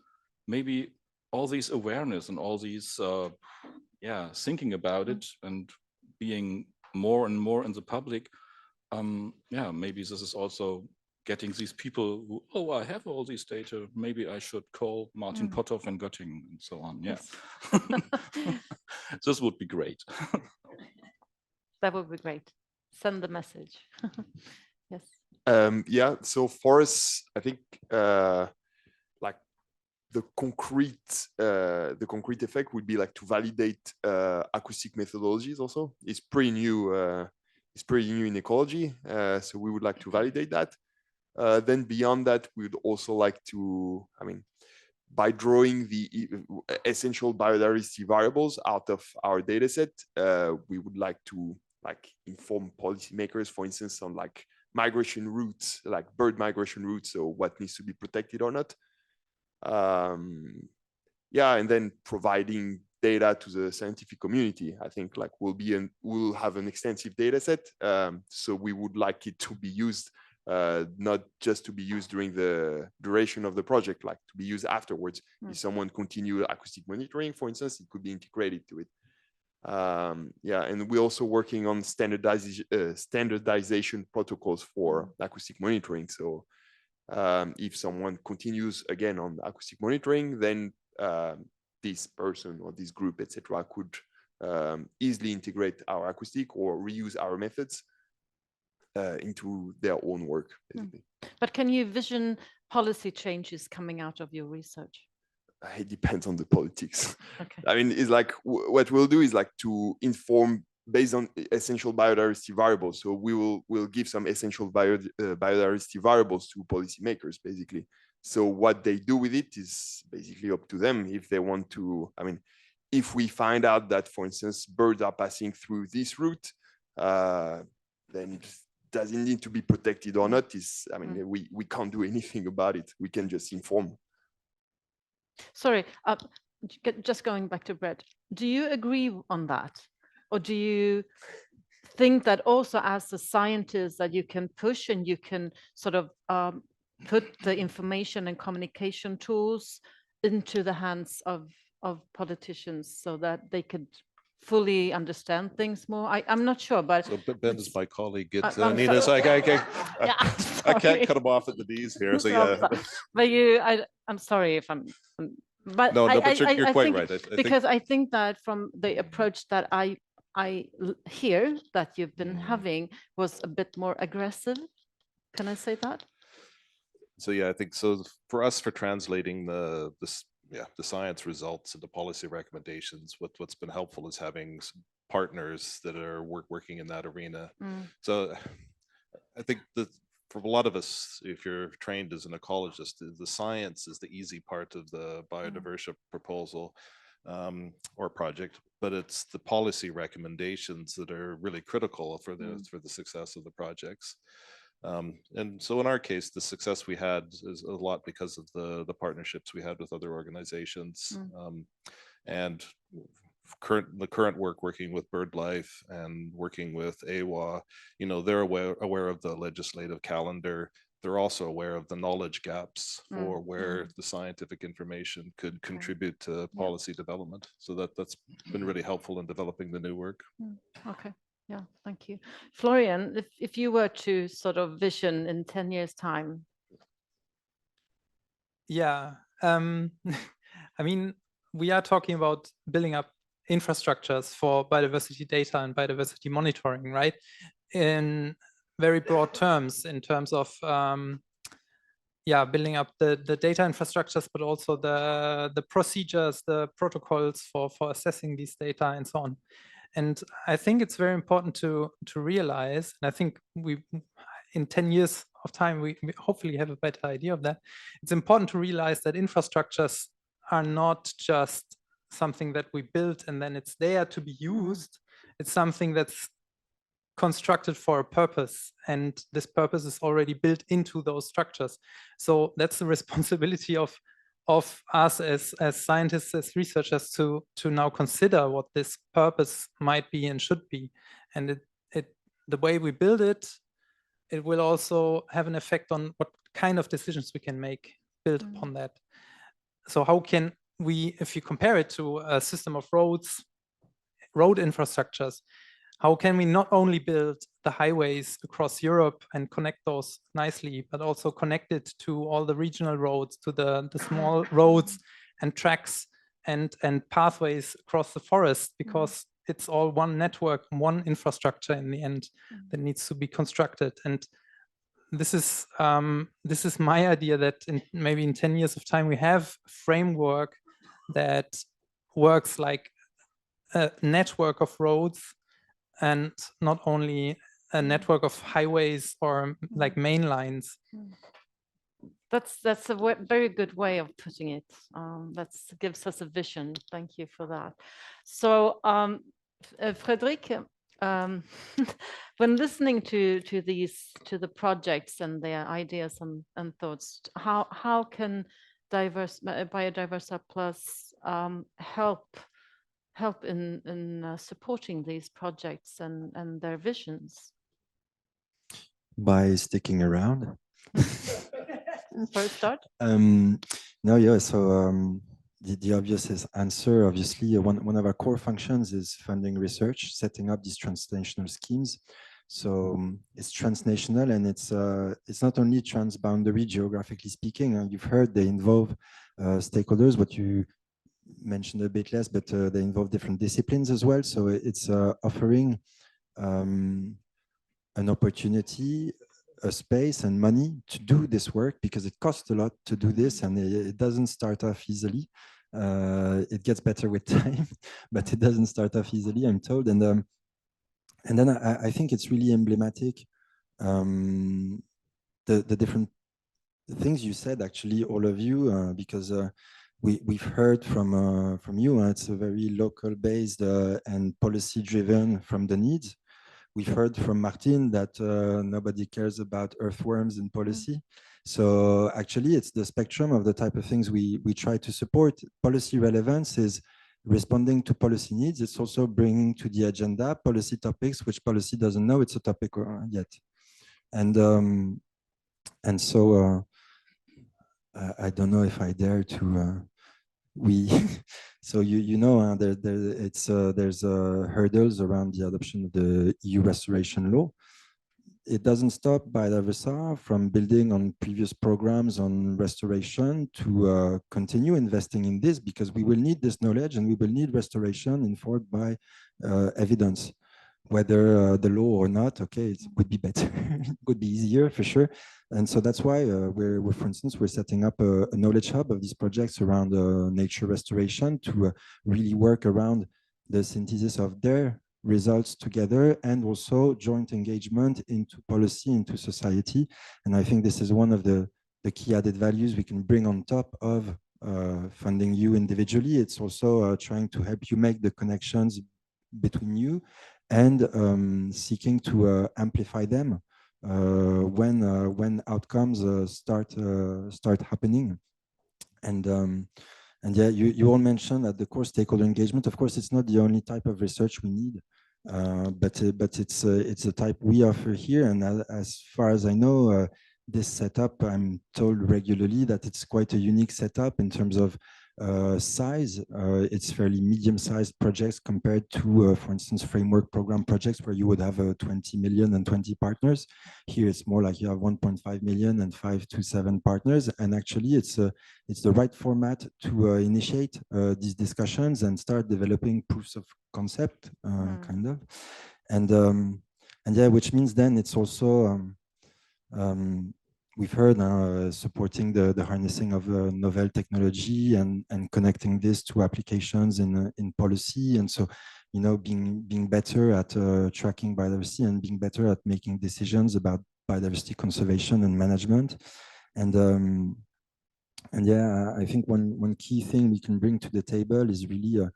L: maybe all these awareness and all these, thinking about it and being more and more in the public, maybe this is also getting these people who, I have all these data, maybe I should call Martin Potthoff and Göttingen and so on. Yes. This would be great.
A: That would be great. Send the message. Yes.
G: So for us, I think like the concrete effect would be like to validate acoustic methodologies also. It's pretty new in ecology. So we would like to validate that. Then beyond that, we would also like to, by drawing the essential biodiversity variables out of our data set, we would like to inform policymakers, for instance, on migration routes, like bird migration routes, or what needs to be protected or not. And then providing data to the scientific community. I think we'll have an extensive data set. So we would like it to be used, not just to be used during the duration of the project, like to be used afterwards. If someone continue acoustic monitoring, for instance, it could be integrated to it. And we're also working on standardization protocols for acoustic monitoring. So if someone continues again on acoustic monitoring, then this person or this group, etc., could easily integrate our acoustic or reuse our methods into their own work, basically.
A: But can you vision policy changes coming out of your research?
G: It depends on the politics.
A: Okay.
G: It's like what we'll do is to inform based on essential biodiversity variables. So we'll give some essential biodiversity variables to policymakers, basically. So what they do with it is basically up to them. If they want to, if we find out that, for instance, birds are passing through this route, then it doesn't need to be protected or not. We can't do anything about it. We can just inform.
A: Sorry, just going back to Brett, do you agree on that? Or do you think that also as a scientist that you can push and you can sort of put the information and communication tools into the hands of politicians so that they could fully understand things more? I'm not sure, but
V: so Ben is my colleague at Nina, so I can't cut him off at the knees here. So
A: but I'm sorry if I'm but
V: no, but you're quite right.
A: Because I think that from the approach that I hear that you've been having was a bit more aggressive. Can I say that?
V: So I think so. For us, for translating the science results into policy recommendations, what's been helpful is having partners that are working in that arena. So I think that for a lot of us, if you're trained as an ecologist, the science is the easy part of the biodiversity proposal. or project, but it's the policy recommendations that are really critical for the success of the projects. And so in our case, the success we had is a lot because of the partnerships we had with other organizations. And the current work working with BirdLife and working with AWA, you know, they're aware of the legislative calendar. They're also aware of the knowledge gaps for where the scientific information could contribute to policy development. So that's been really helpful in developing the new work.
A: Okay. Yeah, thank you. Florian, if you were to sort of vision in 10 years' time.
D: Yeah, I mean, we are talking about building up infrastructures for biodiversity data and biodiversity monitoring, right? In very broad terms, in terms of building up the data infrastructures, but also the procedures, the protocols for assessing these data and so on. And I think it's very important to realize, and I think in 10 years of time, we hopefully have a better idea of that. It's important to realize that infrastructures are not just something that we build and then it's there to be used. It's something that's constructed for a purpose, and this purpose is already built into those structures. So that's the responsibility of us as scientists, as researchers, to now consider what this purpose might be and should be. And the way we build it, it will also have an effect on what kind of decisions we can make built upon that. So how can we, if you compare it to a system of road infrastructures, how can we not only build the highways across Europe and connect those nicely, but also connect it to all the regional roads, to the small roads and tracks and pathways across the forest, because it's all one network, one infrastructure in the end that needs to be constructed. And this is my idea, that maybe in 10 years of time, we have a framework that works like a network of roads and not only a network of highways or like main lines.
A: That's a very good way of putting it. That gives us a vision. Thank you for that. So, Frédéric, when listening to the projects and their ideas and thoughts, how can Biodiversa Plus help in supporting these projects and their visions?
B: By sticking around.
A: For a start?
B: No, yeah, so the obvious answer, obviously, one of our core functions is funding research, setting up these transnational schemes. So it's transnational, and it's not only transboundary, geographically speaking. You've heard they involve stakeholders, what you mentioned a bit less, but they involve different disciplines as well. So it's offering an opportunity, a space and money to do this work, because it costs a lot to do this, and it doesn't start off easily. It gets better with time, but it doesn't start off easily, I'm told. And then I think it's really emblematic, the different things you said, actually, all of you, because we've heard from you, it's a very local based and policy driven from the needs. We've heard from Martin that nobody cares about earthworms in policy. So actually, it's the spectrum of the type of things we try to support. Policy relevance is responding to policy needs. It's also bringing to the agenda policy topics which policy doesn't know it's a topic yet. And so I don't know if I dare to so you know there's hurdles around the adoption of the EU restoration law. It doesn't stop Biodiversa from building on previous programs on restoration to continue investing in this, because we will need this knowledge and we will need restoration informed by evidence. Whether the law or not, okay, it would be better, it would be easier for sure. And so that's why we're for instance, we're setting up a knowledge hub of these projects around nature restoration to really work around the synthesis of their results together, and also joint engagement into policy, into society. And I think this is one of the key added values we can bring on top of funding you individually. It's also trying to help you make the connections between you and seeking to amplify them when outcomes start happening. And yeah, you all mentioned at the core stakeholder engagement. Of course, it's not the only type of research we need, but it's a type we offer here. And as far as I know, this setup, I'm told regularly that it's quite a unique setup in terms of size. It's fairly medium-sized projects compared to, for instance, framework program projects where you would have 20 million and 20 partners. Here, it's more like you have 1.5 million and 5 to 7 partners. And actually, it's the right format to initiate these discussions and start developing proofs of concept, kind of. And yeah, which means then it's also we've heard supporting the harnessing of novel technology and connecting this to applications in policy. And so, you know, being better at tracking biodiversity and being better at making decisions about biodiversity conservation and management. And yeah, I think one key thing we can bring to the table is really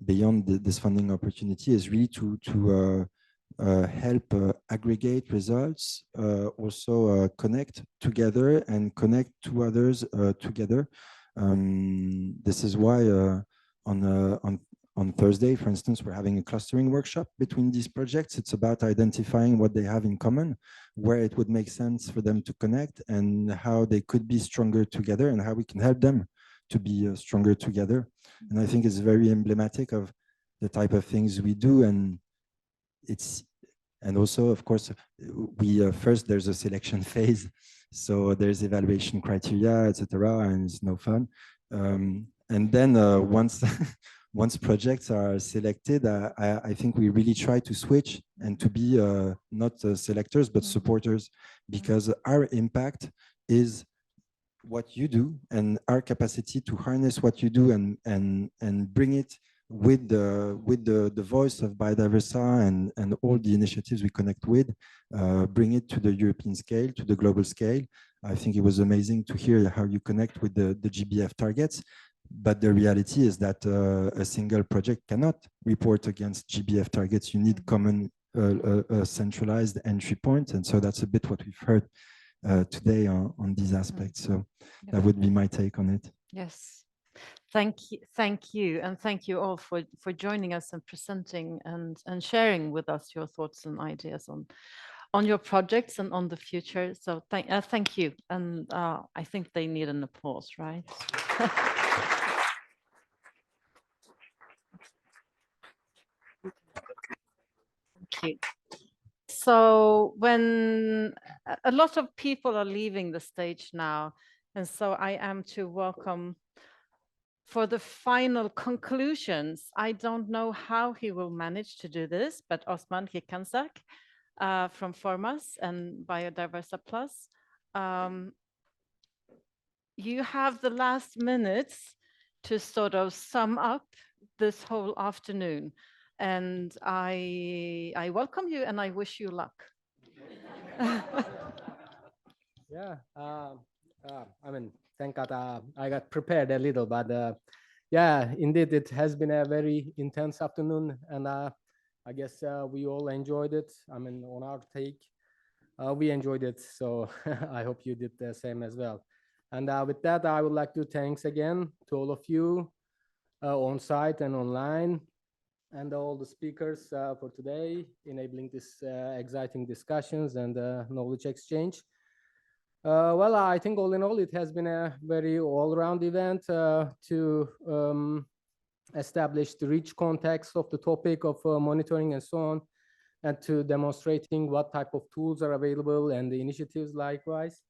B: beyond this funding opportunity is really to help aggregate results, also connect together and connect to others together. This is why on Thursday, for instance, we're having a clustering workshop between these projects. It's about identifying what they have in common, where it would make sense for them to connect, and how they could be stronger together, and how we can help them to be stronger together. And I think it's very emblematic of the type of things we do. And also, of course, we first there's a selection phase, so there's evaluation criteria, etc., and it's no fun. And then once projects are selected, I think we really try to switch and to be not selectors but supporters, because our impact is what you do, and our capacity to harness what you do and bring it with the voice of Biodiversa and all the initiatives we connect with, bring it to the European scale, to the global scale. I think it was amazing to hear how you connect with the GBF targets, but the reality is that a single project cannot report against GBF targets. You need common centralized entry point, and so that's a bit what we've heard today on these aspects. So that would be my take on it.
A: Yes. Thank you, and thank you all for joining us and presenting and sharing with us your thoughts and ideas on your projects and on the future. So thank you, and I think they need an applause, right? Thank you. So when a lot of people are leaving the stage now, and so I am to welcome for the final conclusions. I don't know how he will manage to do this, but Osman Hikansak from Formas and Biodiversa Plus, you have the last minutes to sort of sum up this whole afternoon. And I welcome you and I wish you luck.
C: Yeah, I mean, thank God I got prepared a little, but yeah, indeed, it has been a very intense afternoon, and I guess we all enjoyed it. I mean, on our take, we enjoyed it, so I hope you did the same as well. And with that, I would like to thanks again to all of you on site and online, and all the speakers for today, enabling this exciting discussions and knowledge exchange. Well, I think all in all, it has been a very all-round event to establish the rich context of the topic of monitoring and so on, and to demonstrating what type of tools are available and the initiatives likewise.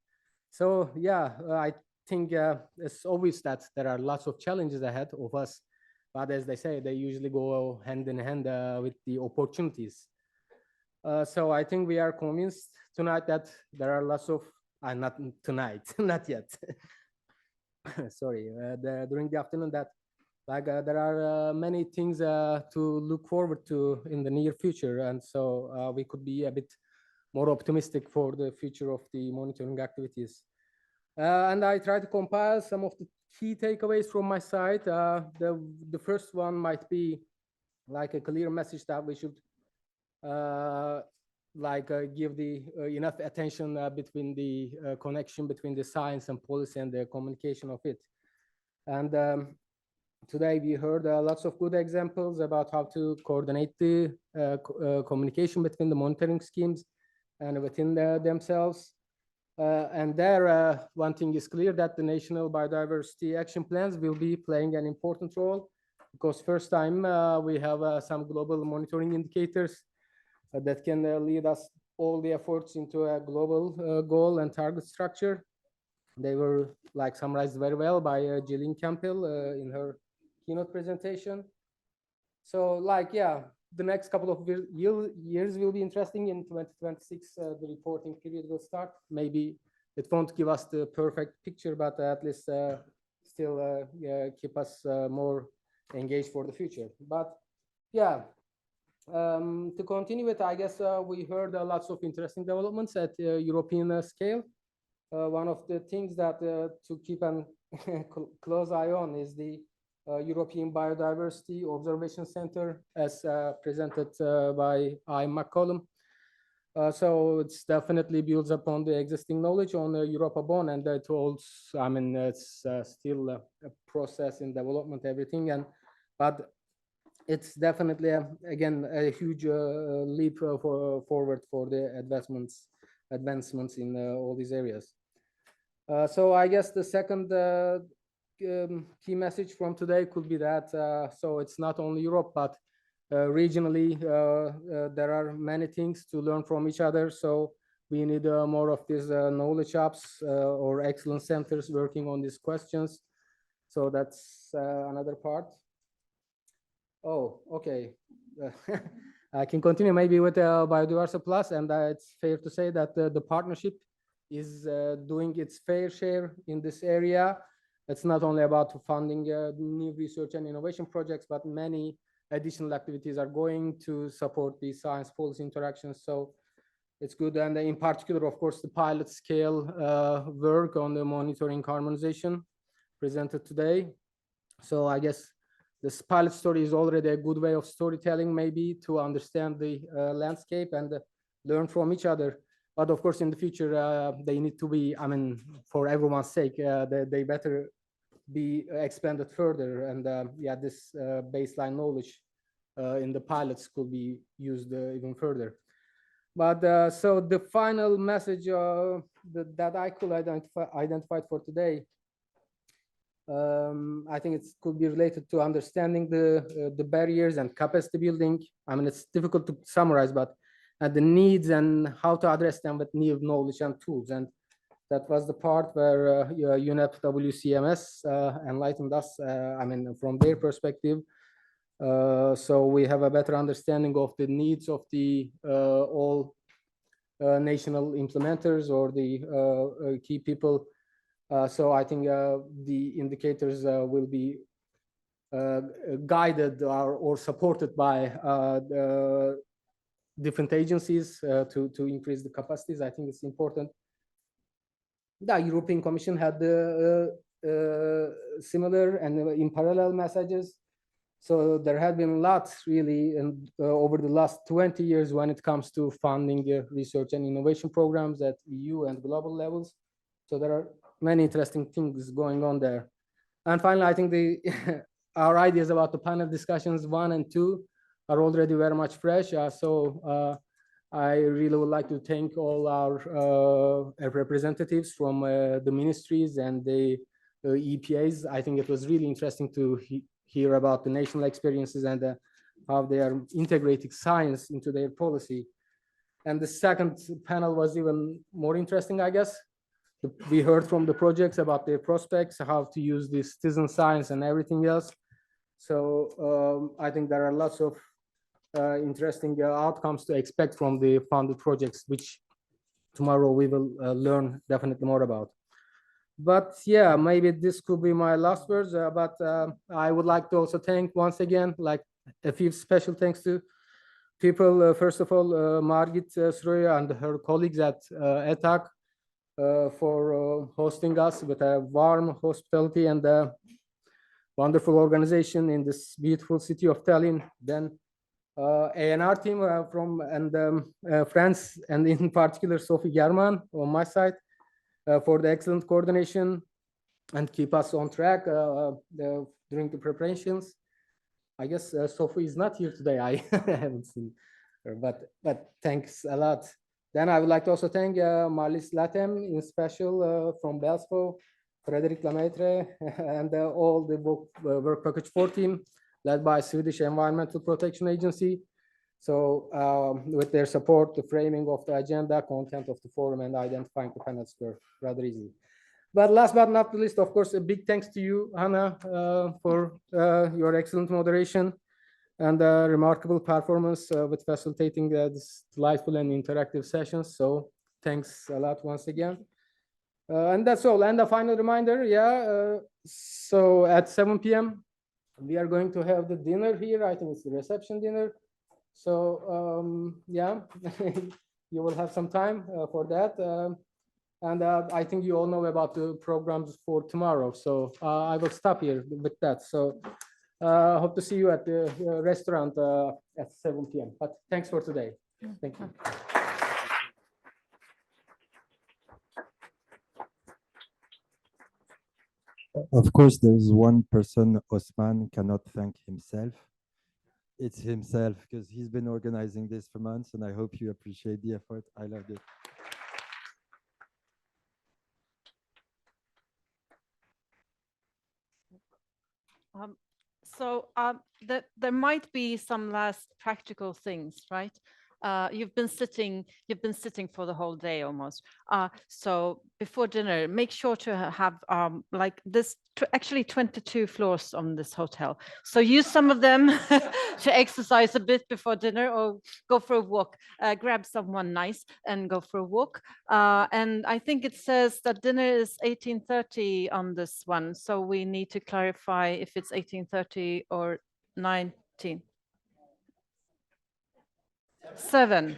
C: So yeah, I think it's obvious that there are lots of challenges ahead of us, but as they say, they usually go hand in hand with the opportunities. So I think we are convinced tonight that there are lots of not tonight, not yet. Sorry, during the afternoon that there are many things to look forward to in the near future, and so we could be a bit more optimistic for the future of the monitoring activities. And I try to compile some of the key takeaways from my side. The first one might be like a clear message that we should give the enough attention between the connection between the science and policy and the communication of it. And today we heard lots of good examples about how to coordinate the communication between the monitoring schemes and within themselves. And there, one thing is clear, that the national biodiversity action plans will be playing an important role, because first time we have some global monitoring indicators that can lead us all the efforts into a global goal and target structure. They were summarized very well by Jillian CAMPBELL in her keynote presentation. So the next couple of years will be interesting. In 2026, the reporting period will start. Maybe it won't give us the perfect picture, but at least still keep us more engaged for the future. But yeah, to continue it, I guess we heard lots of interesting developments at European scale. One of the things that to keep a close eye on is the European Biodiversity Observation Center, as presented by Ian MCCALLUM. So it's definitely builds upon the existing knowledge on Europabon, and it holds, I mean, it's still a process in development, everything, but it's definitely again a huge leap forward for the advancements in all these areas. So I guess the second key message from today could be that so it's not only Europe, but regionally there are many things to learn from each other. So we need more of these knowledge hubs or excellence centers working on these questions. So that's another part. Oh, okay. I can continue maybe with Biodiversa Plus, and it's fair to say that the partnership is doing its fair share in this area. It's not only about funding new research and innovation projects, but many additional activities are going to support the science policy interactions. So it's good. And in particular, of course, the pilot scale work on the monitoring harmonization presented today. So I guess this pilot story is already a good way of storytelling, maybe to understand the landscape and learn from each other. But of course, in the future, they need to be, I mean, for everyone's sake, they better be expanded further. And yeah, this baseline knowledge in the pilots could be used even further. But so the final message that I could identify for today, I think it could be related to understanding the barriers and capacity building. I mean, it's difficult to summarize, but the needs and how to address them with new knowledge and tools. And that was the part where UNEP WCMS enlightened us, I mean, from their perspective. So we have a better understanding of the needs of the all national implementers or the key people. So I think the indicators will be guided or supported by the different agencies to increase the capacities. I think it's important. The European Commission had similar and in parallel messages. So there have been lots really over the last 20 years when it comes to funding research and innovation programs at EU and global levels. So there are many interesting things going on there. And finally, I think our ideas about the panel discussions 1 and 2 are already very much fresh. So I really would like to thank all our representatives from the ministries and the EPAs. I think it was really interesting to hear about the national experiences and how they are integrating science into their policy. And the second panel was even more interesting, I guess. We heard from the projects about their prospects, how to use this citizen science and everything else. So I think there are lots of interesting outcomes to expect from the funded projects, which tomorrow we will learn definitely more about. But yeah, maybe this could be my last words, but I would like to also thank once again, like a few special thanks to people. First of all, Margit Sroya and her colleagues at ETAC for hosting us with a warm hospitality and a wonderful organization in this beautiful city of Tallinn. Then A&R team from France, and in particular Sophie German on my side for the excellent coordination and keep us on track during the preparations. I guess Sophie is not here today. I haven't seen her, but thanks a lot. Then I would like to also thank Marlies Latem in special from Belspo, Frédéric LEMAITRE, and all the Work Package 4 team, led by Swedish Environmental Protection Agency. So with their support, the framing of the agenda, content of the forum, and identifying the panels were rather easy. But last but not least, of course, a big thanks to you, Hanna, for your excellent moderation and remarkable performance with facilitating this delightful and interactive sessions. So thanks a lot once again. And that's all. And a final reminder, so at 7 p.m., we are going to have the dinner here. I think it's the reception dinner. So you will have some time for that. And I think you all know about the programs for tomorrow. So I will stop here with that. So hope to see you at the restaurant at 7 p.m. But thanks for today. Thank you.
B: Of course, there's one person Osman cannot thank himself. It's himself, because he's been organizing this for months, and I hope you appreciate the effort. I loved it.
A: There might be some last practical things, right? You've been sitting for the whole day almost. So before dinner, make sure to have like this, actually 22 floors on this hotel. So use some of them to exercise a bit before dinner, or go for a walk. Grab someone nice and go for a walk. And I think it says that dinner is 18:30 on this one. So we need to clarify if it's 18:30 or 19. 7.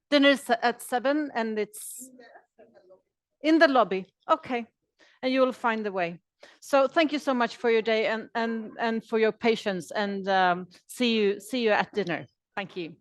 A: Dinner is at 7, and it's in the lobby. Okay, and you will find the way. So thank you so much for your day and for your patience, and see you at dinner. Thank you.